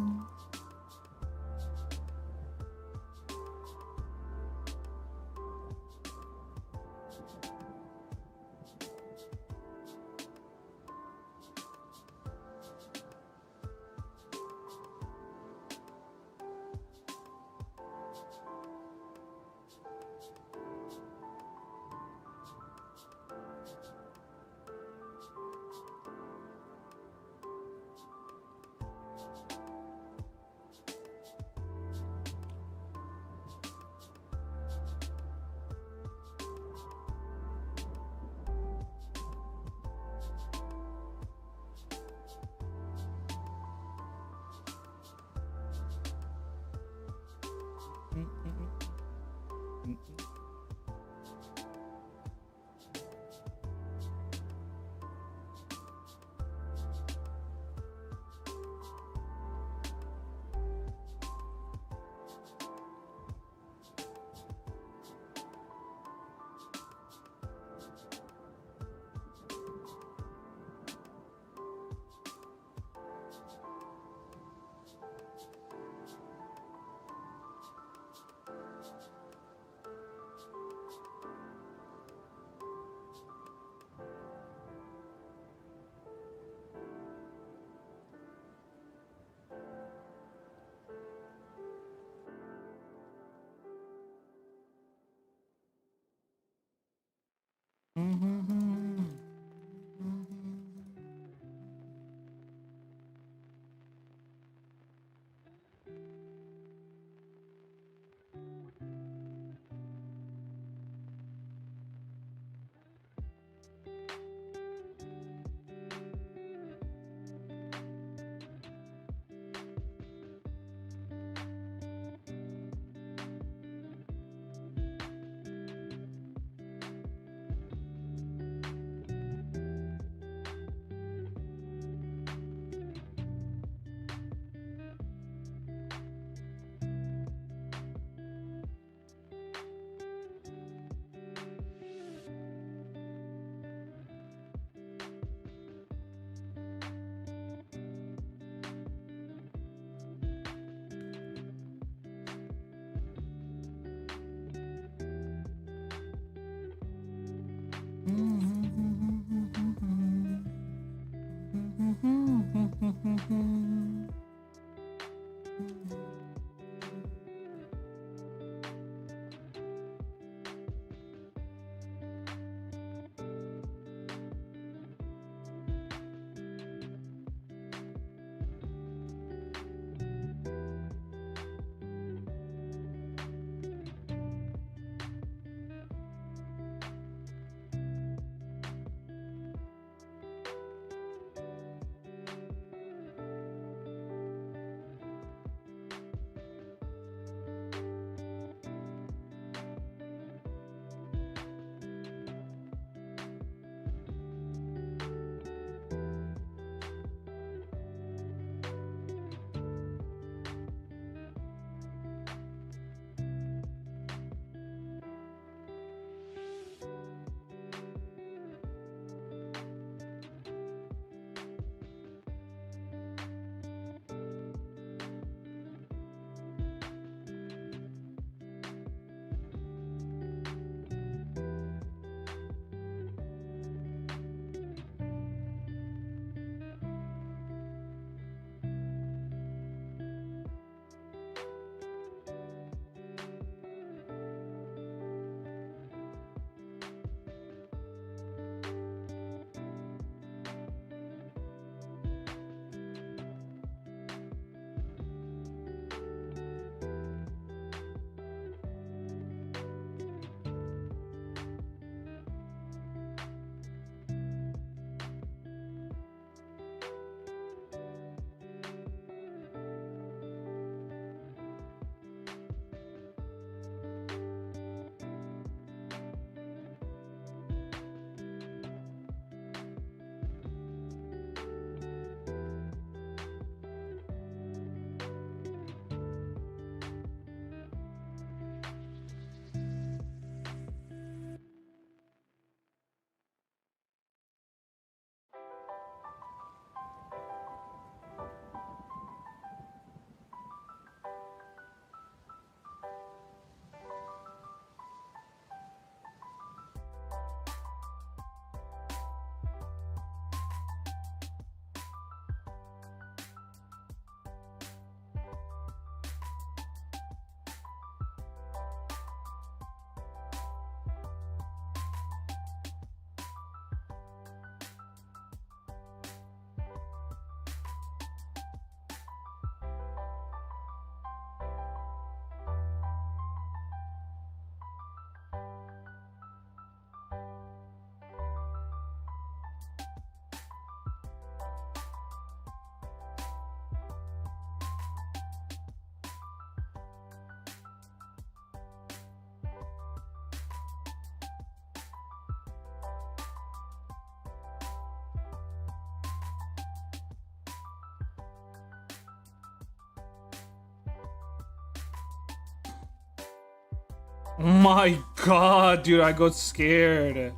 My god, dude, I got scared.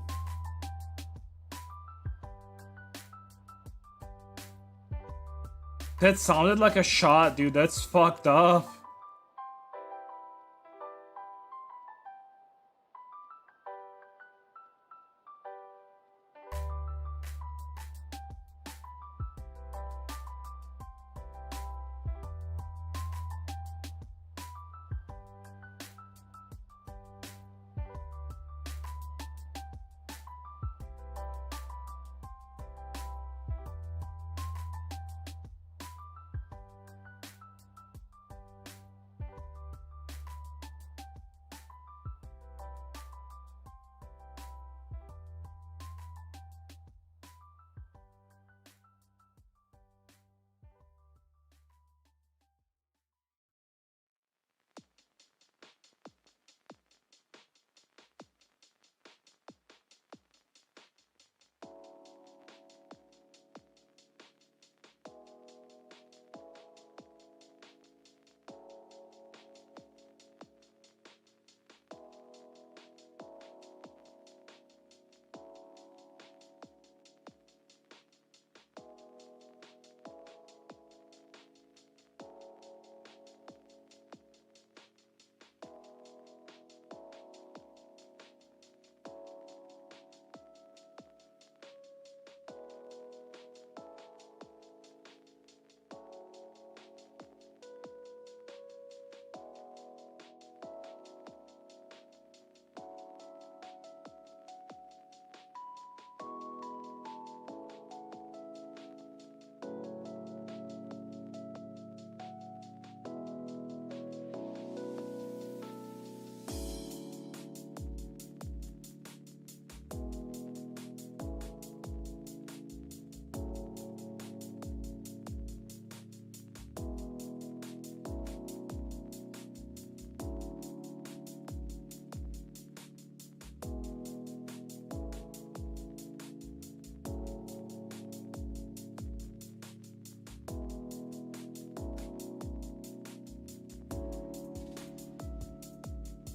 That sounded like a shot, dude. That's fucked up.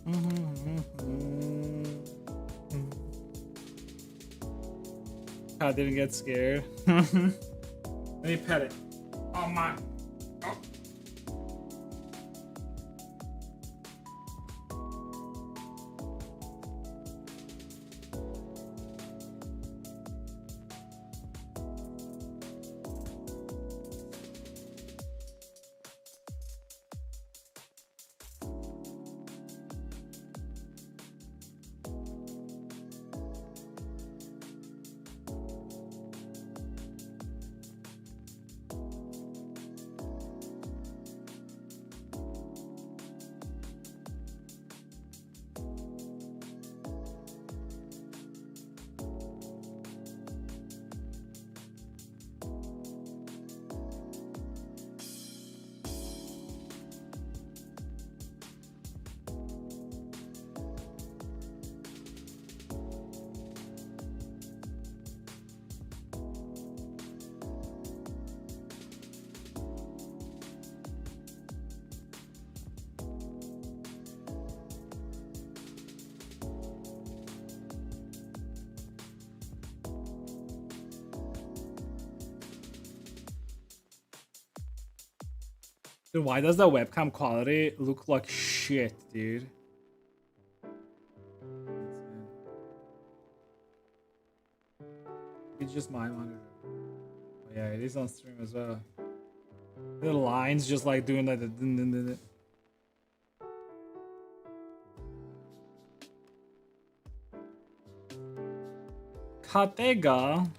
I didn't get scared. Let me pet it. Oh my. Oh. Dude, why does the webcam quality look like shit, dude? It's just my monitor. Oh, yeah, it is on stream as well. The lines just like doing like the dun, dun, dun, dun. Katega.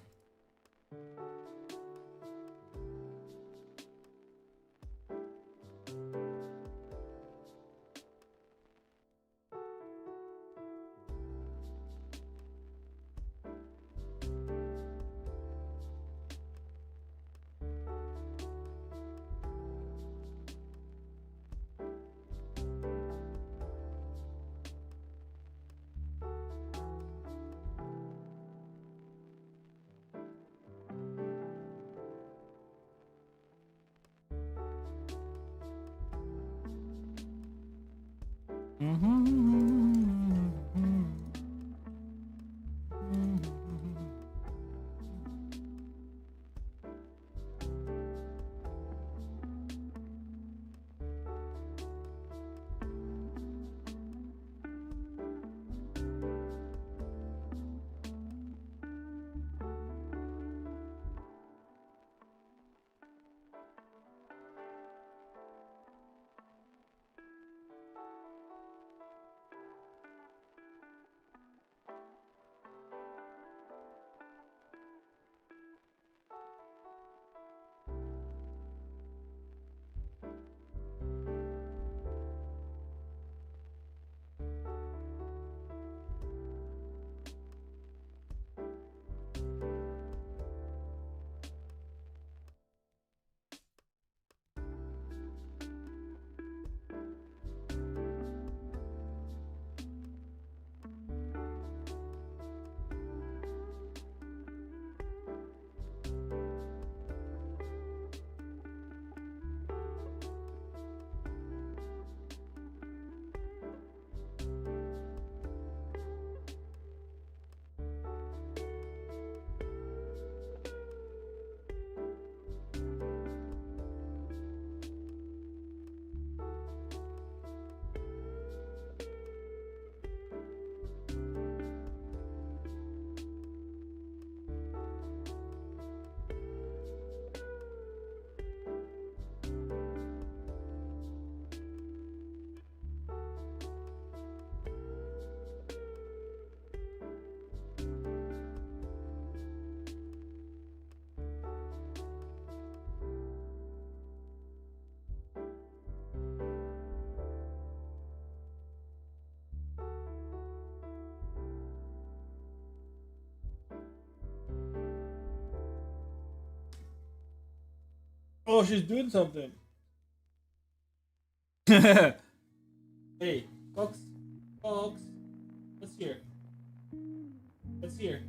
Oh, she's doing something. Hey, Fox. Fox. Let's hear. Let's hear.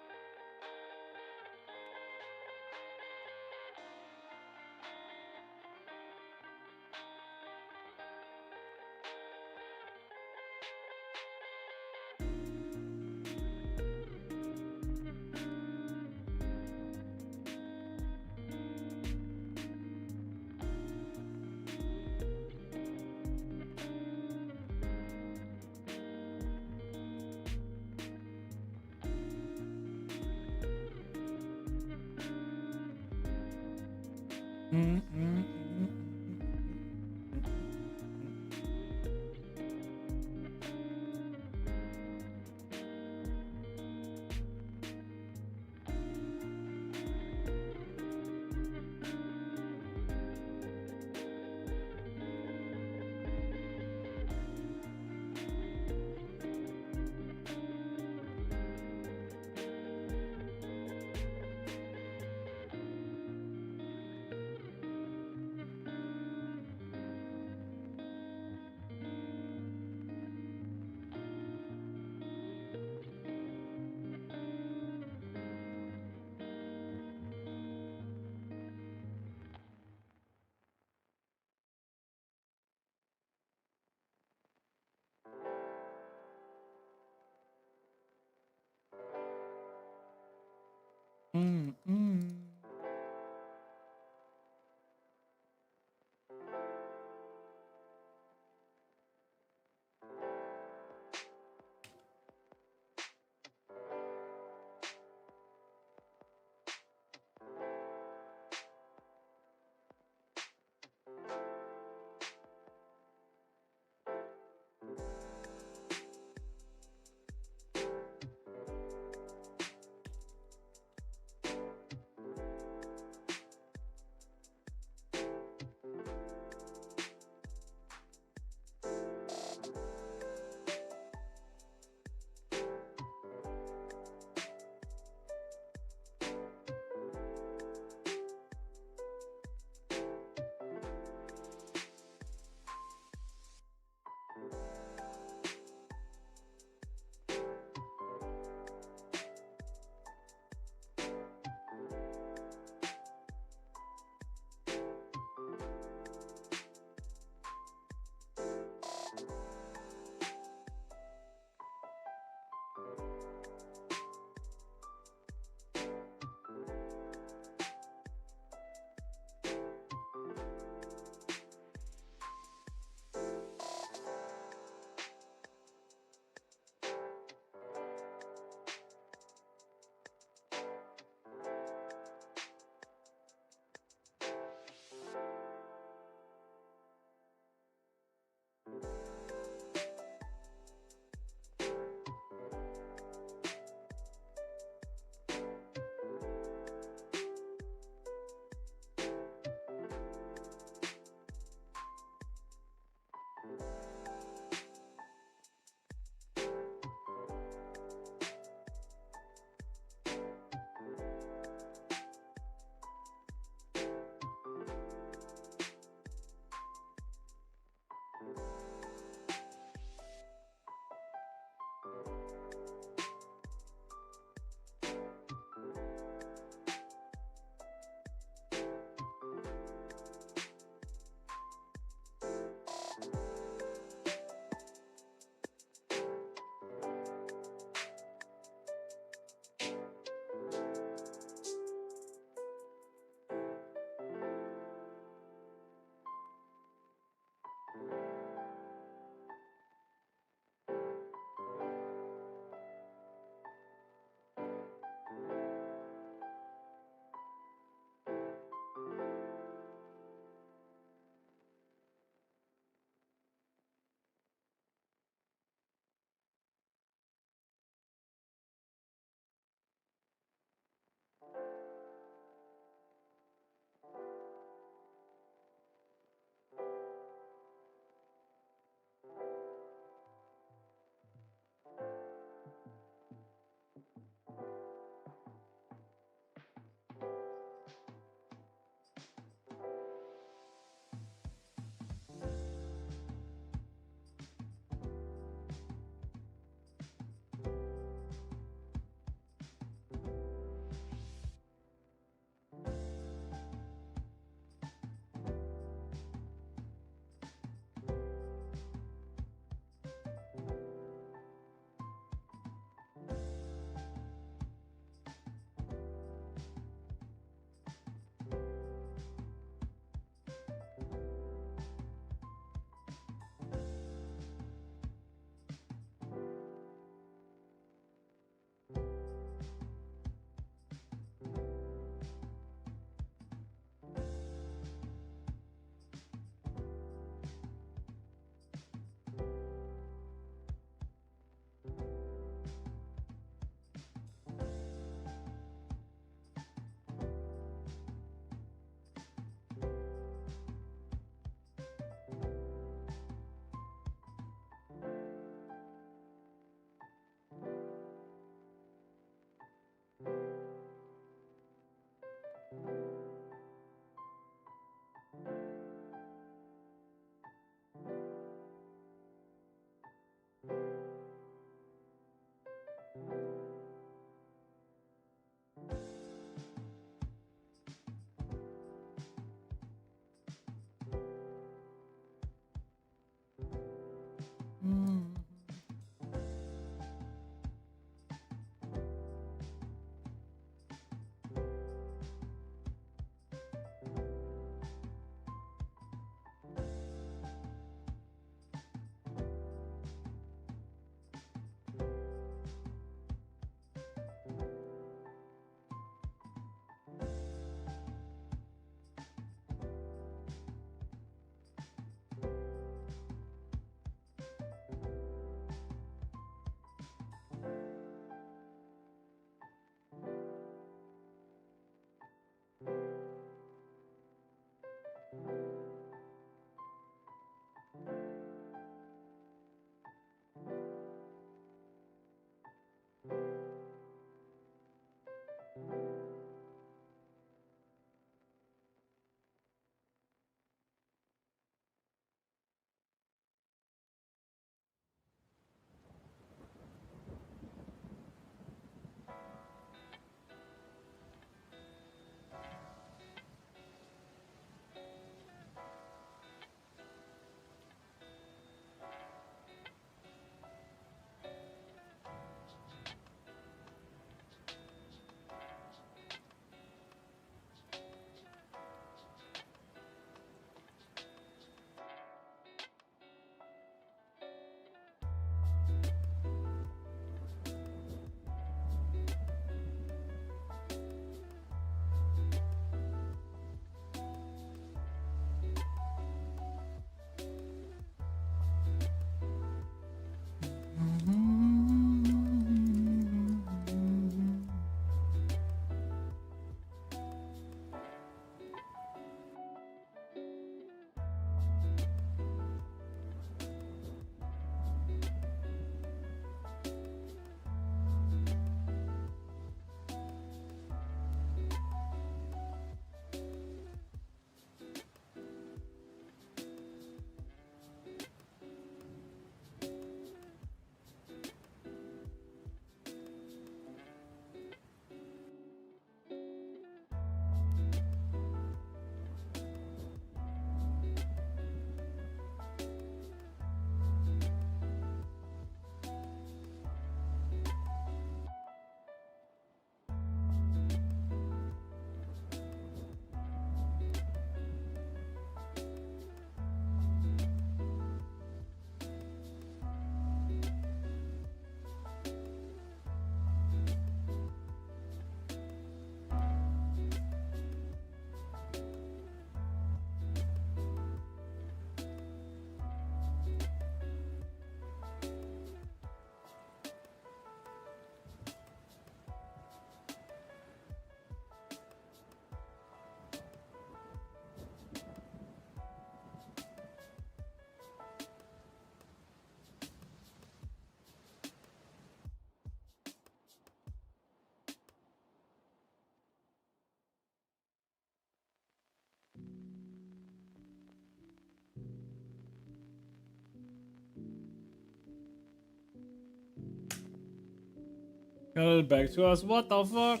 Got it back to us. What the fuck?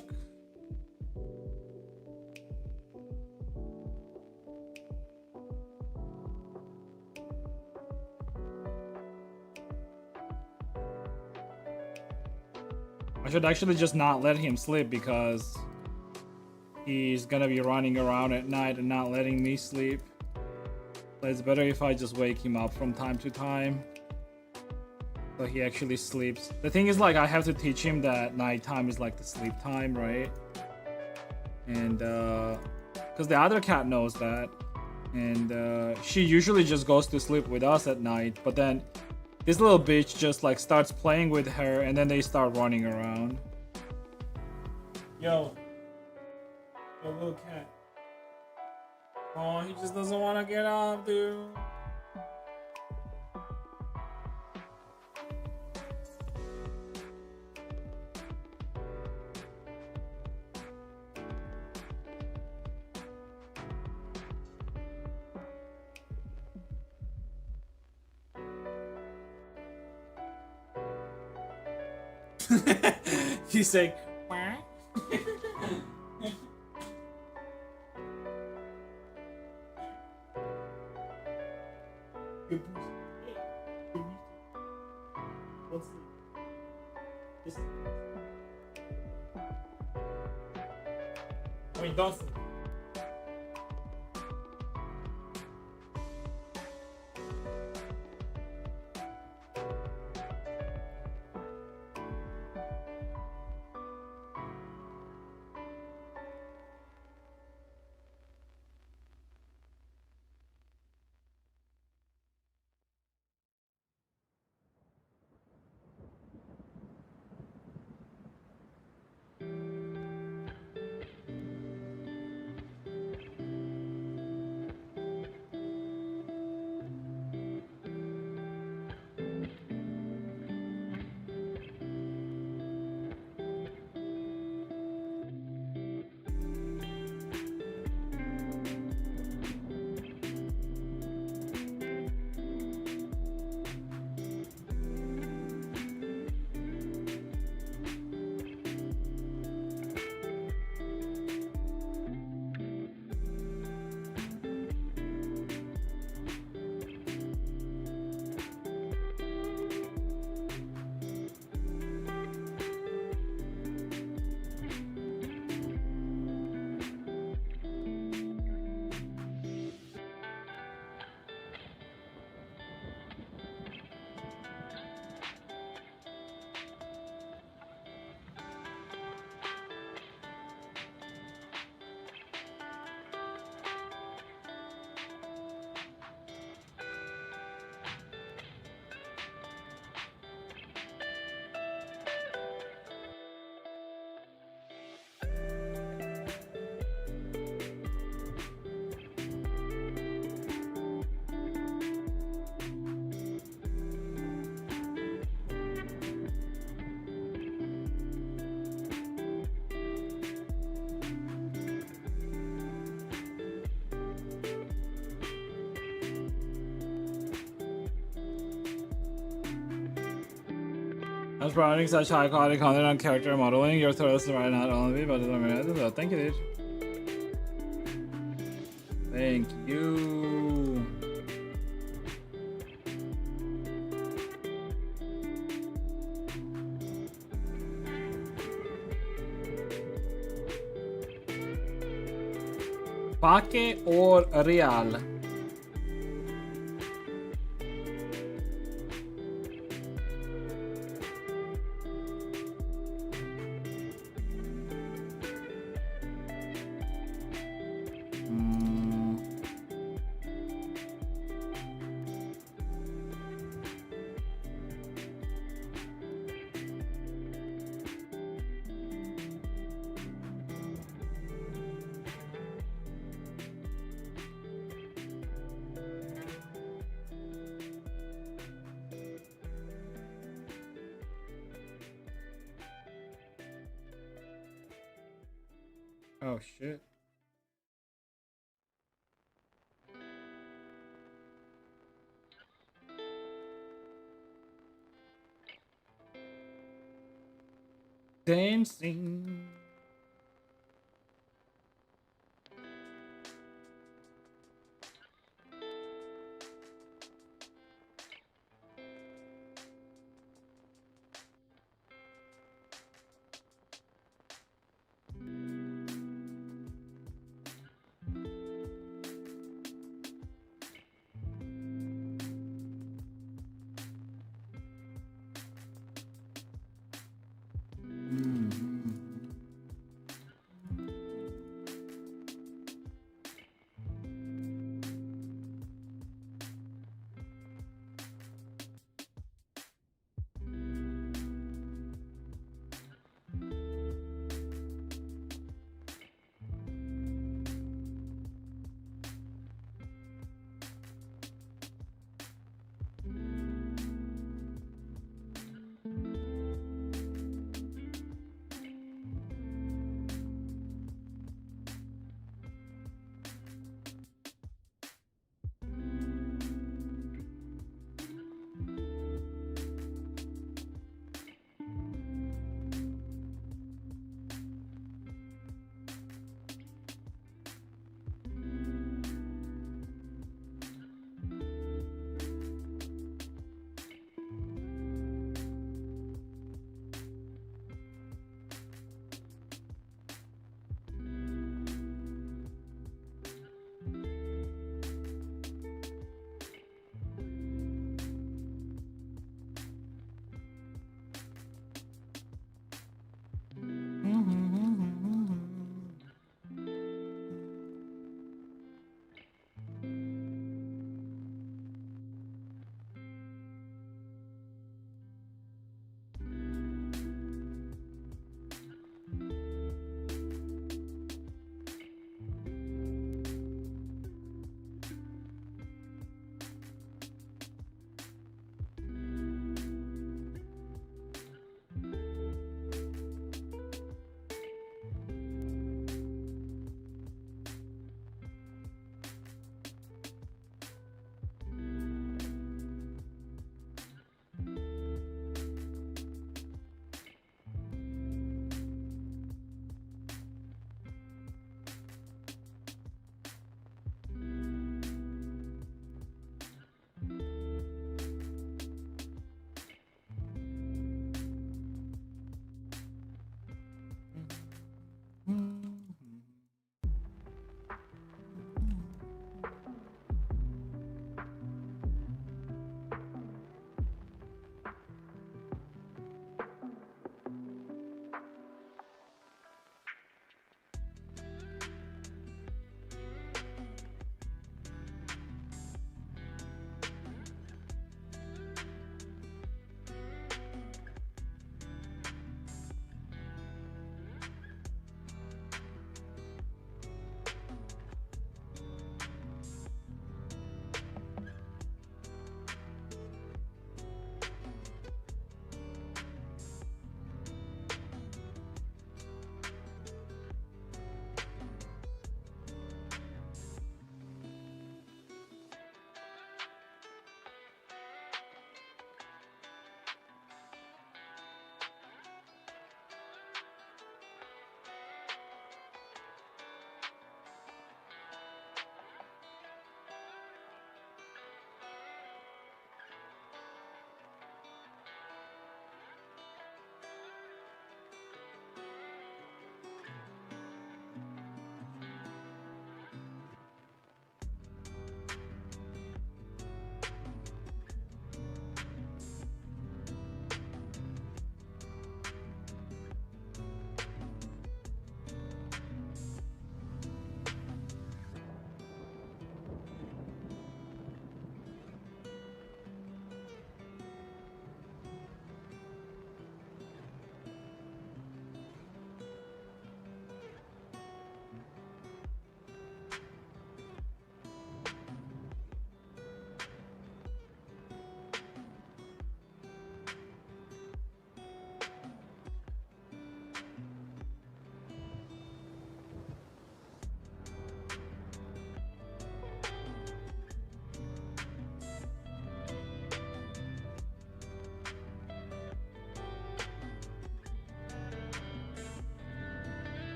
I should actually just not let him sleep because he's gonna be running around at night and not letting me sleep. So it's better if I just wake him up from time to time so he actually sleeps. The thing is, like, I have to teach him that nighttime is like the sleep time, right? And because the other cat knows that, and she usually just goes to sleep with us at night, but then this little bitch just like starts playing with her and then they start running around. Yo, little cat. Oh, he just doesn't want to get up, dude. He's like, I mean, don't. I was providing such high quality content on character modeling. Your throws right not only, but so thank you, dude. Thank you. Paque or real? Oh shit. Dancing.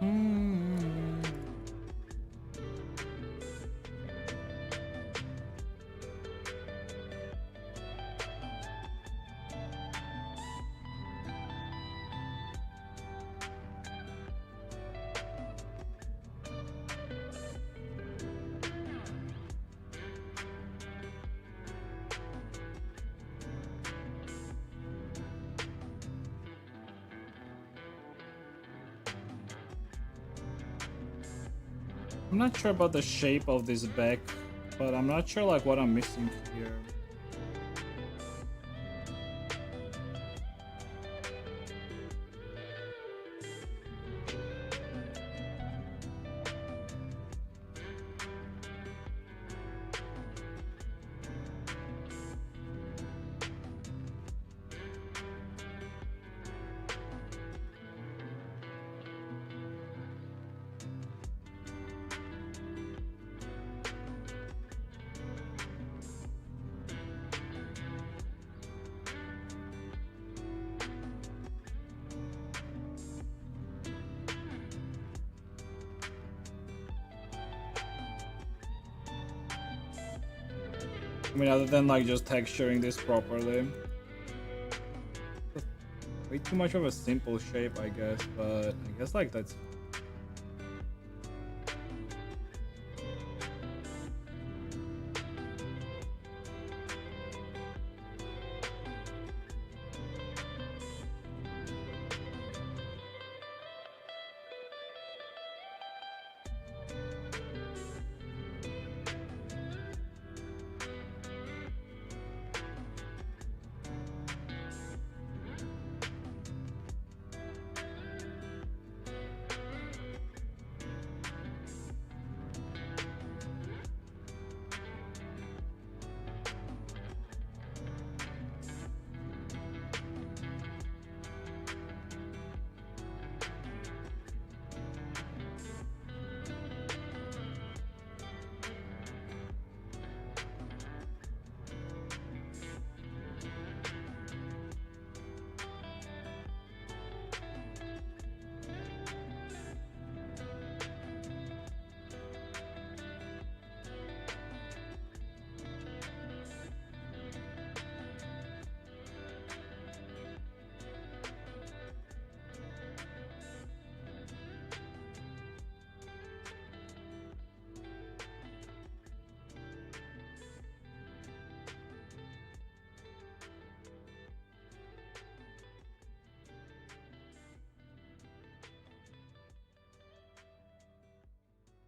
I'm not sure about the shape of this back, but I'm not sure like what I'm missing here. I mean, other than like just texturing this properly. Way too much of a simple shape, I guess, but I guess like that's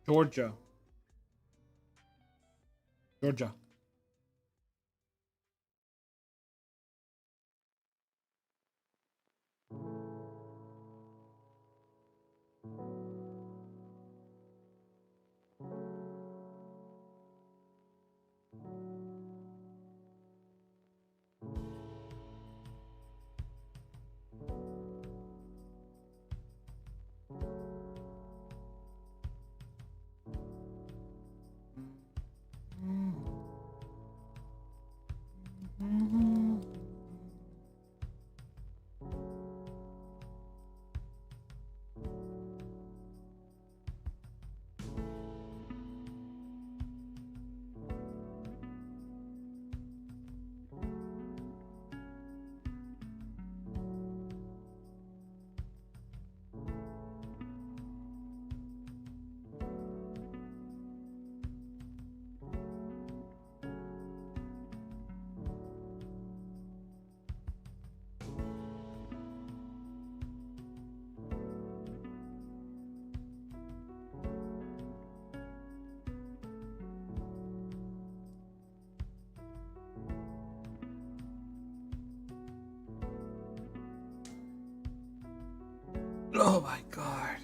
Georgia. Georgia. Oh my god.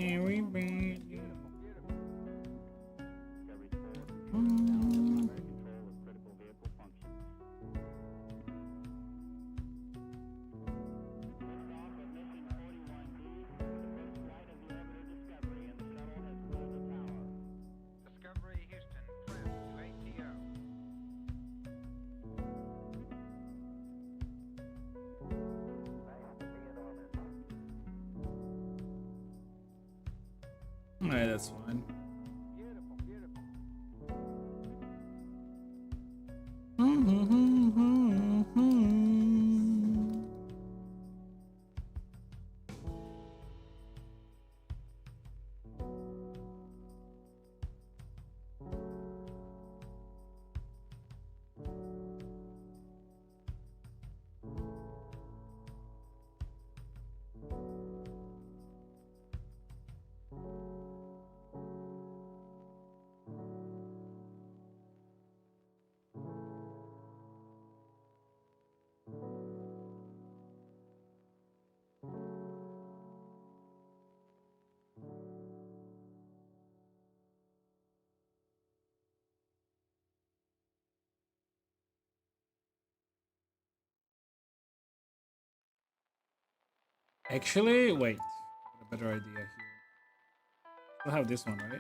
Everybody. Discovery Houston, press to ATO. Alright, that's fine. Beautiful, beautiful. Actually, wait. I got a better idea here. We'll have this one, right?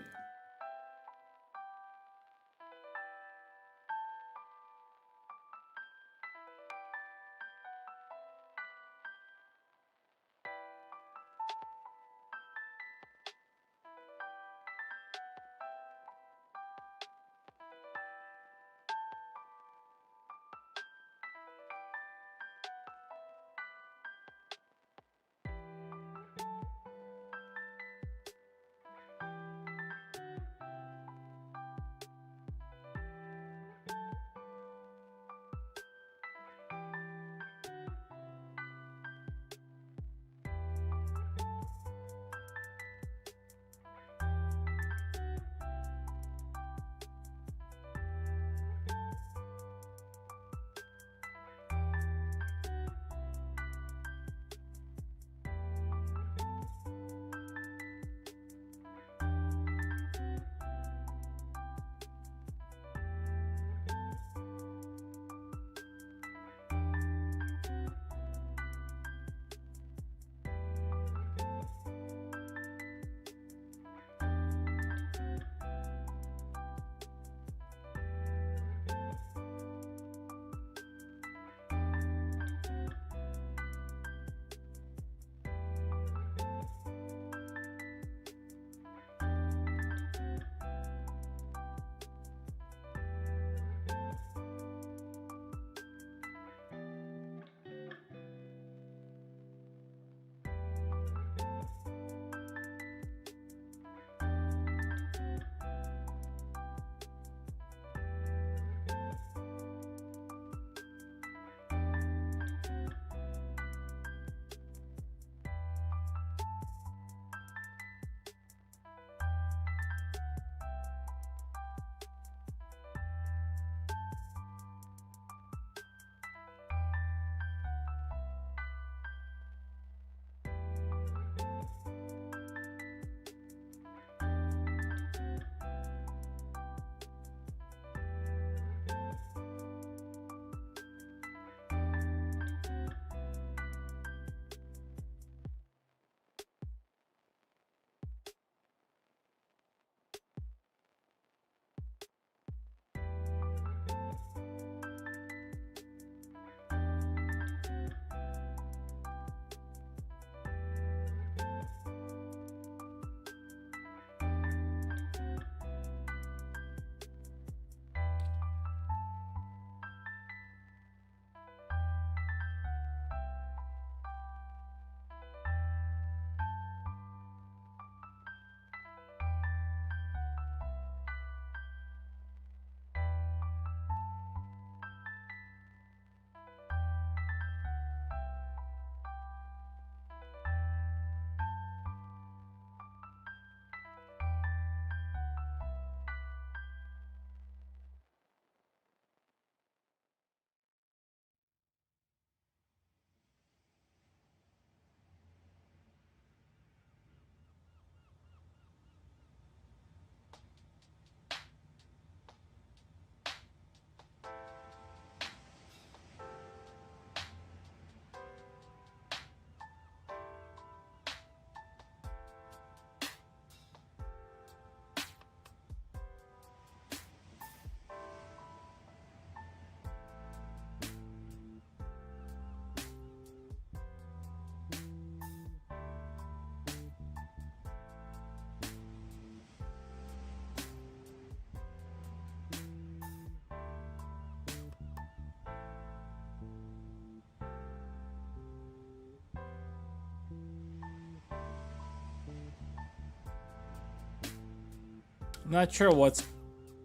Not sure what's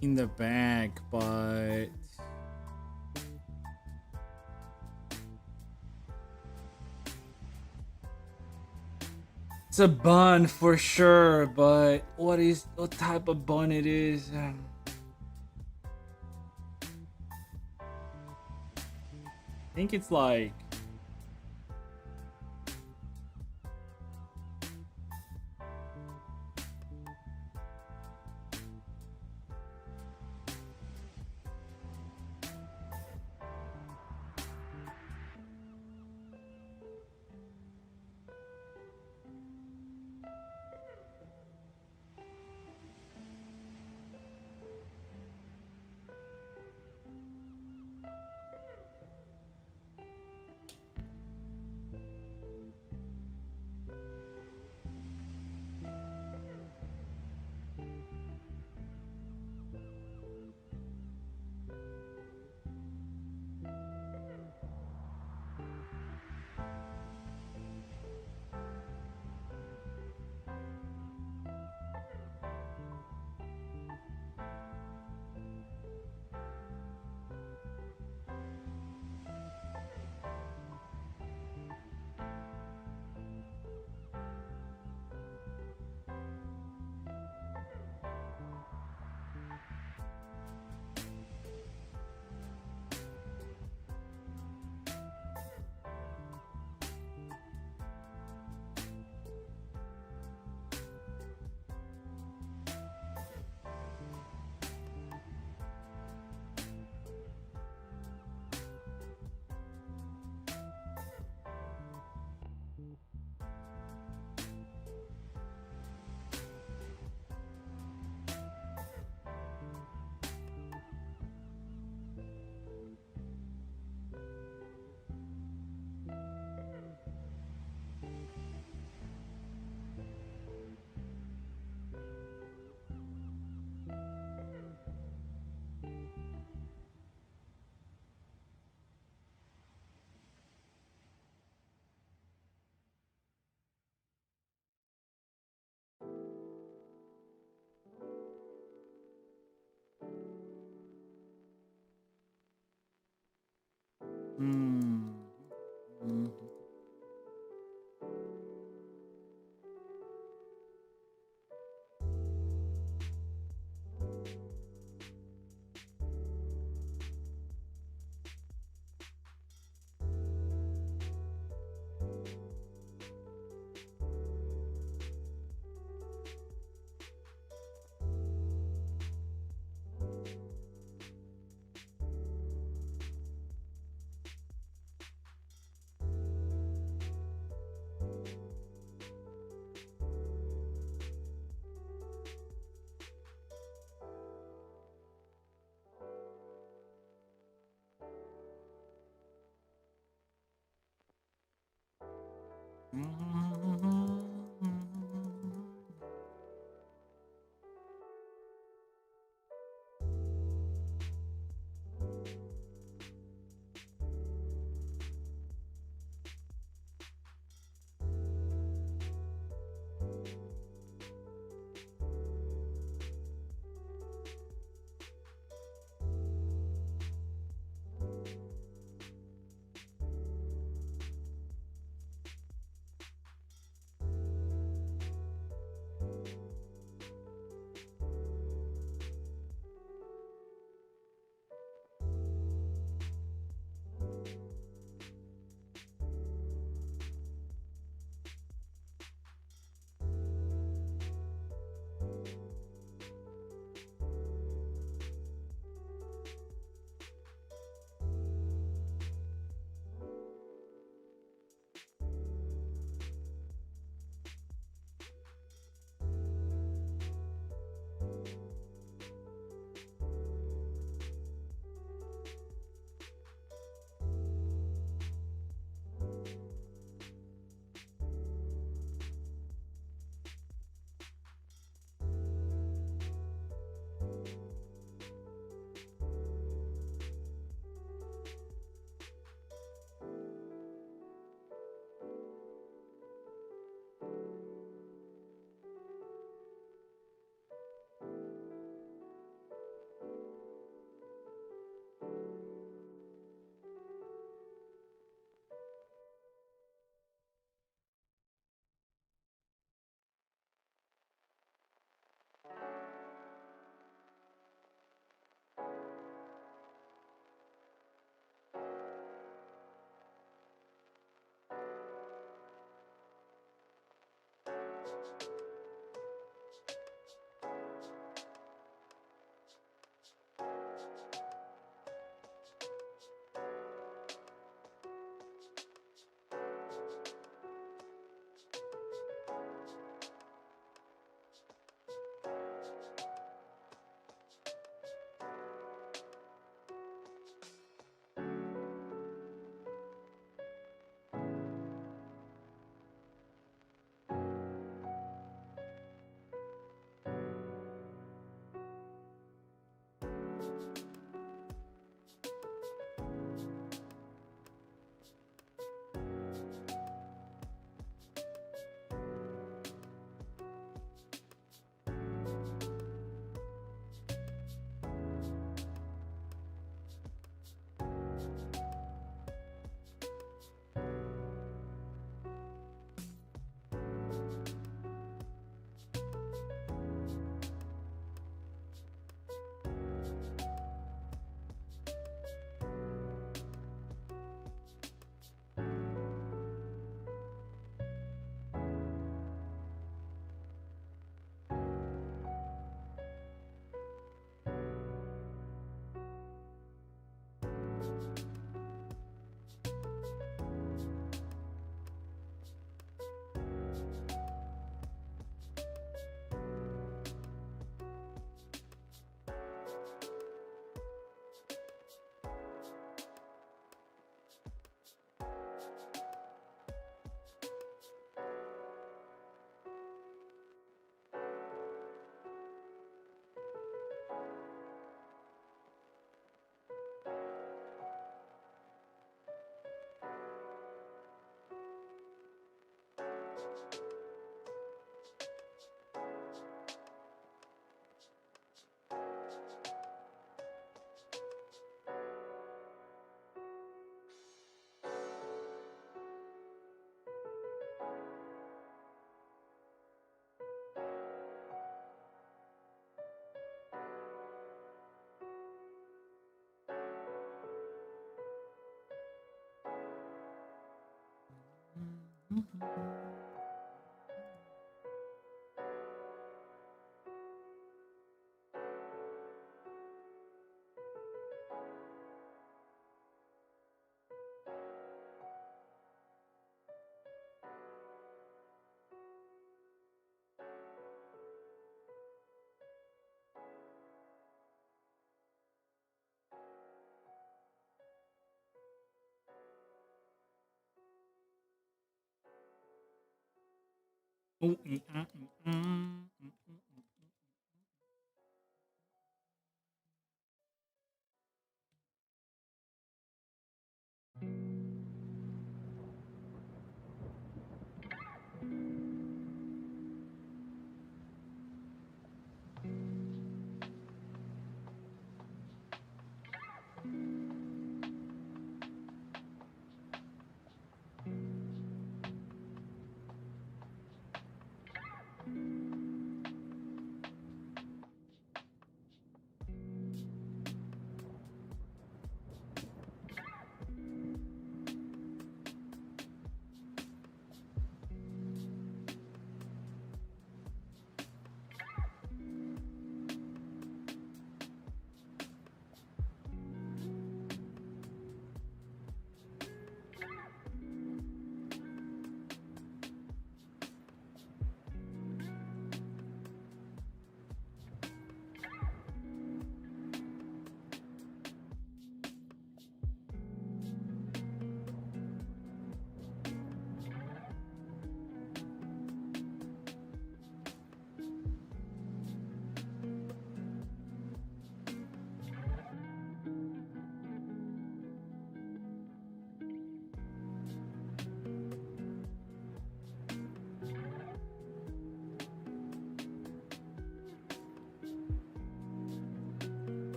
in the bag, but it's a bun for sure. But what type of bun it is? I think it's like hmm. Hmm.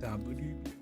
W.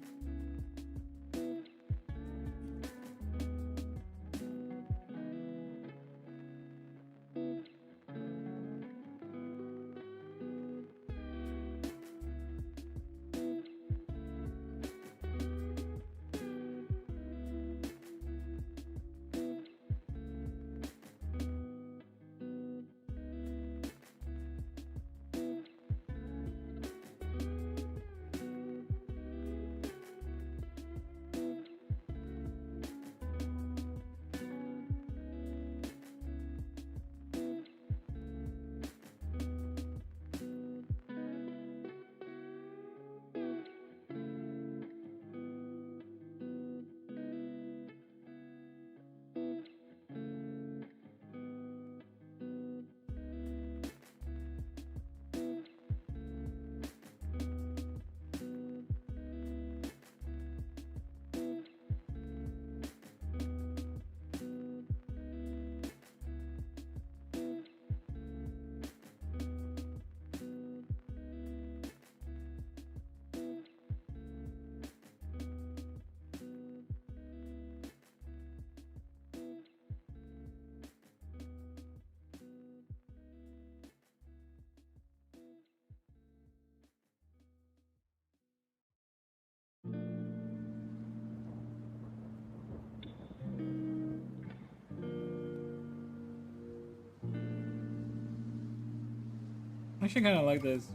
Actually, kind of like this.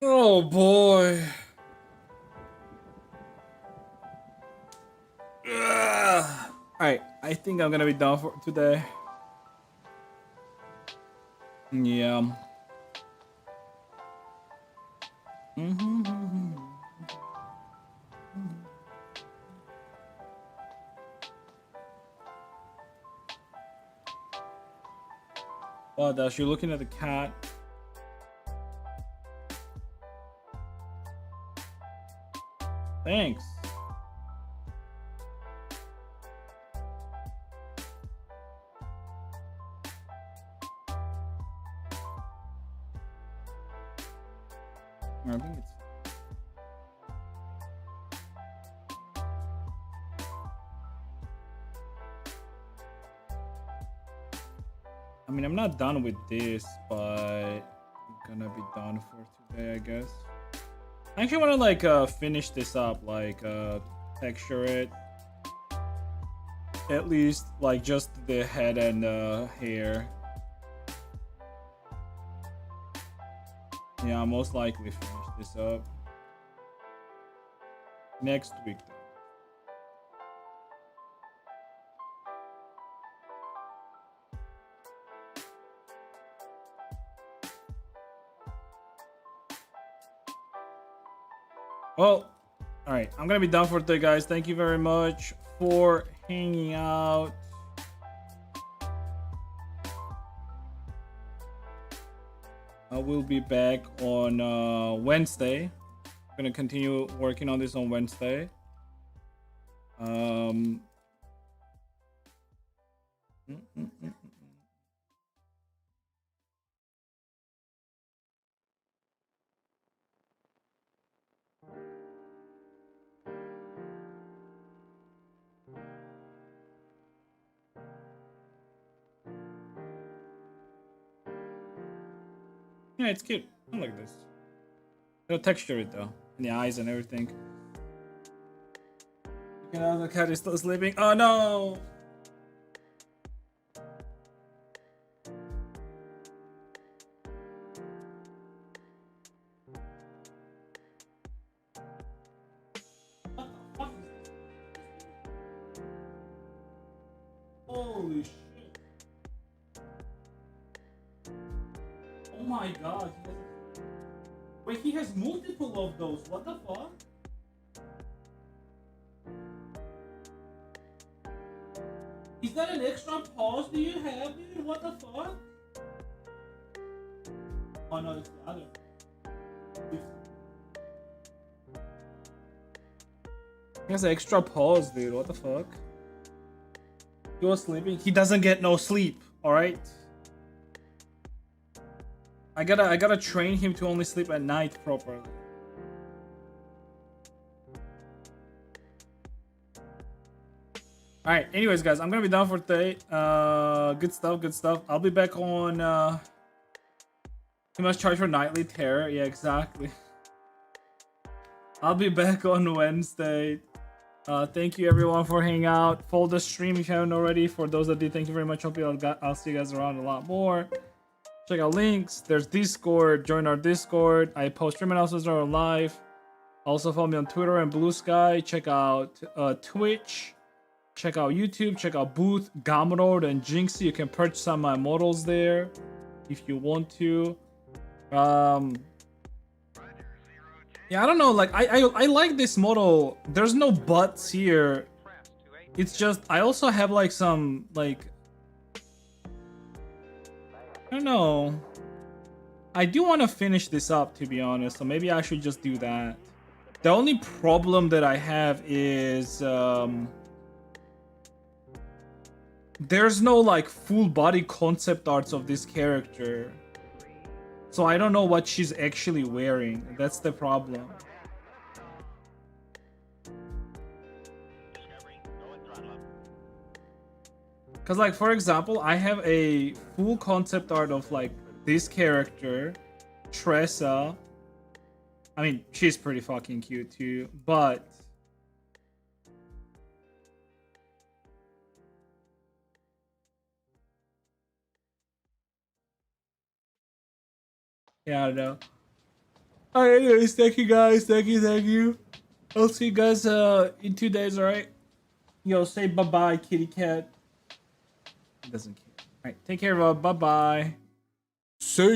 Oh boy. Alright, I think I'm gonna be done for today. Yeah. Oh, Dash, you're looking at the cat. Thanks. I think it's. I mean, I'm not done with this, but I'm gonna be done for today, I guess. I actually want to like finish this up, like texture it. At least like just the head and hair. Yeah, I'll most likely finish this up next week. Well, all right, I'm gonna be done for today, guys. Thank you very much for hanging out. I will be back on Wednesday. I'm gonna continue working on this on Wednesday. Mm, mm, mm, mm. Yeah, it's cute. I like this. It'll texture it though, in the eyes and everything. You know, the cat is still sleeping. Oh no! Holy shit. Oh my god. Wait, he has multiple of those. What the fuck? Is that an extra pause do you have, dude? What the fuck? Oh no, it's the other. He has an extra pause, dude. What the fuck? He was sleeping. He doesn't get no sleep. All right. I gotta train him to only sleep at night properly. All right. Anyways, guys, I'm gonna be done for today. Good stuff. Good stuff. I'll be back on. He must charge for nightly terror. Yeah, exactly. I'll be back on Wednesday. Thank you everyone for hanging out. Follow the stream if you haven't already. For those that did, thank you very much. Hope I'll see you guys around a lot more. Check out links. There's Discord. Join our Discord. I post stream announcements on live. Also follow me on Twitter and Blue Sky. Check out Twitch. Check out YouTube. Check out Booth, Gamarod, and Jinxie. You can purchase some of my models there if you want to. Yeah, I don't know. Like I like this model. There's no butts here. It's just I also have like some like. I don't know. I do want to finish this up, to be honest, so maybe I should just do that. The only problem that I have is there's no like full body concept arts of this character, so I don't know what she's actually wearing. That's the problem. Because, like, for example, I have a full concept art of, like, this character, Tressa. I mean, she's pretty fucking cute, too, but... yeah, I don't know. Alright, anyways, thank you, guys. Thank you. I'll see you guys in 2 days, alright? Yo, say bye-bye, kitty cat. Doesn't care. All right, take care, everyone. Bye bye. See ya.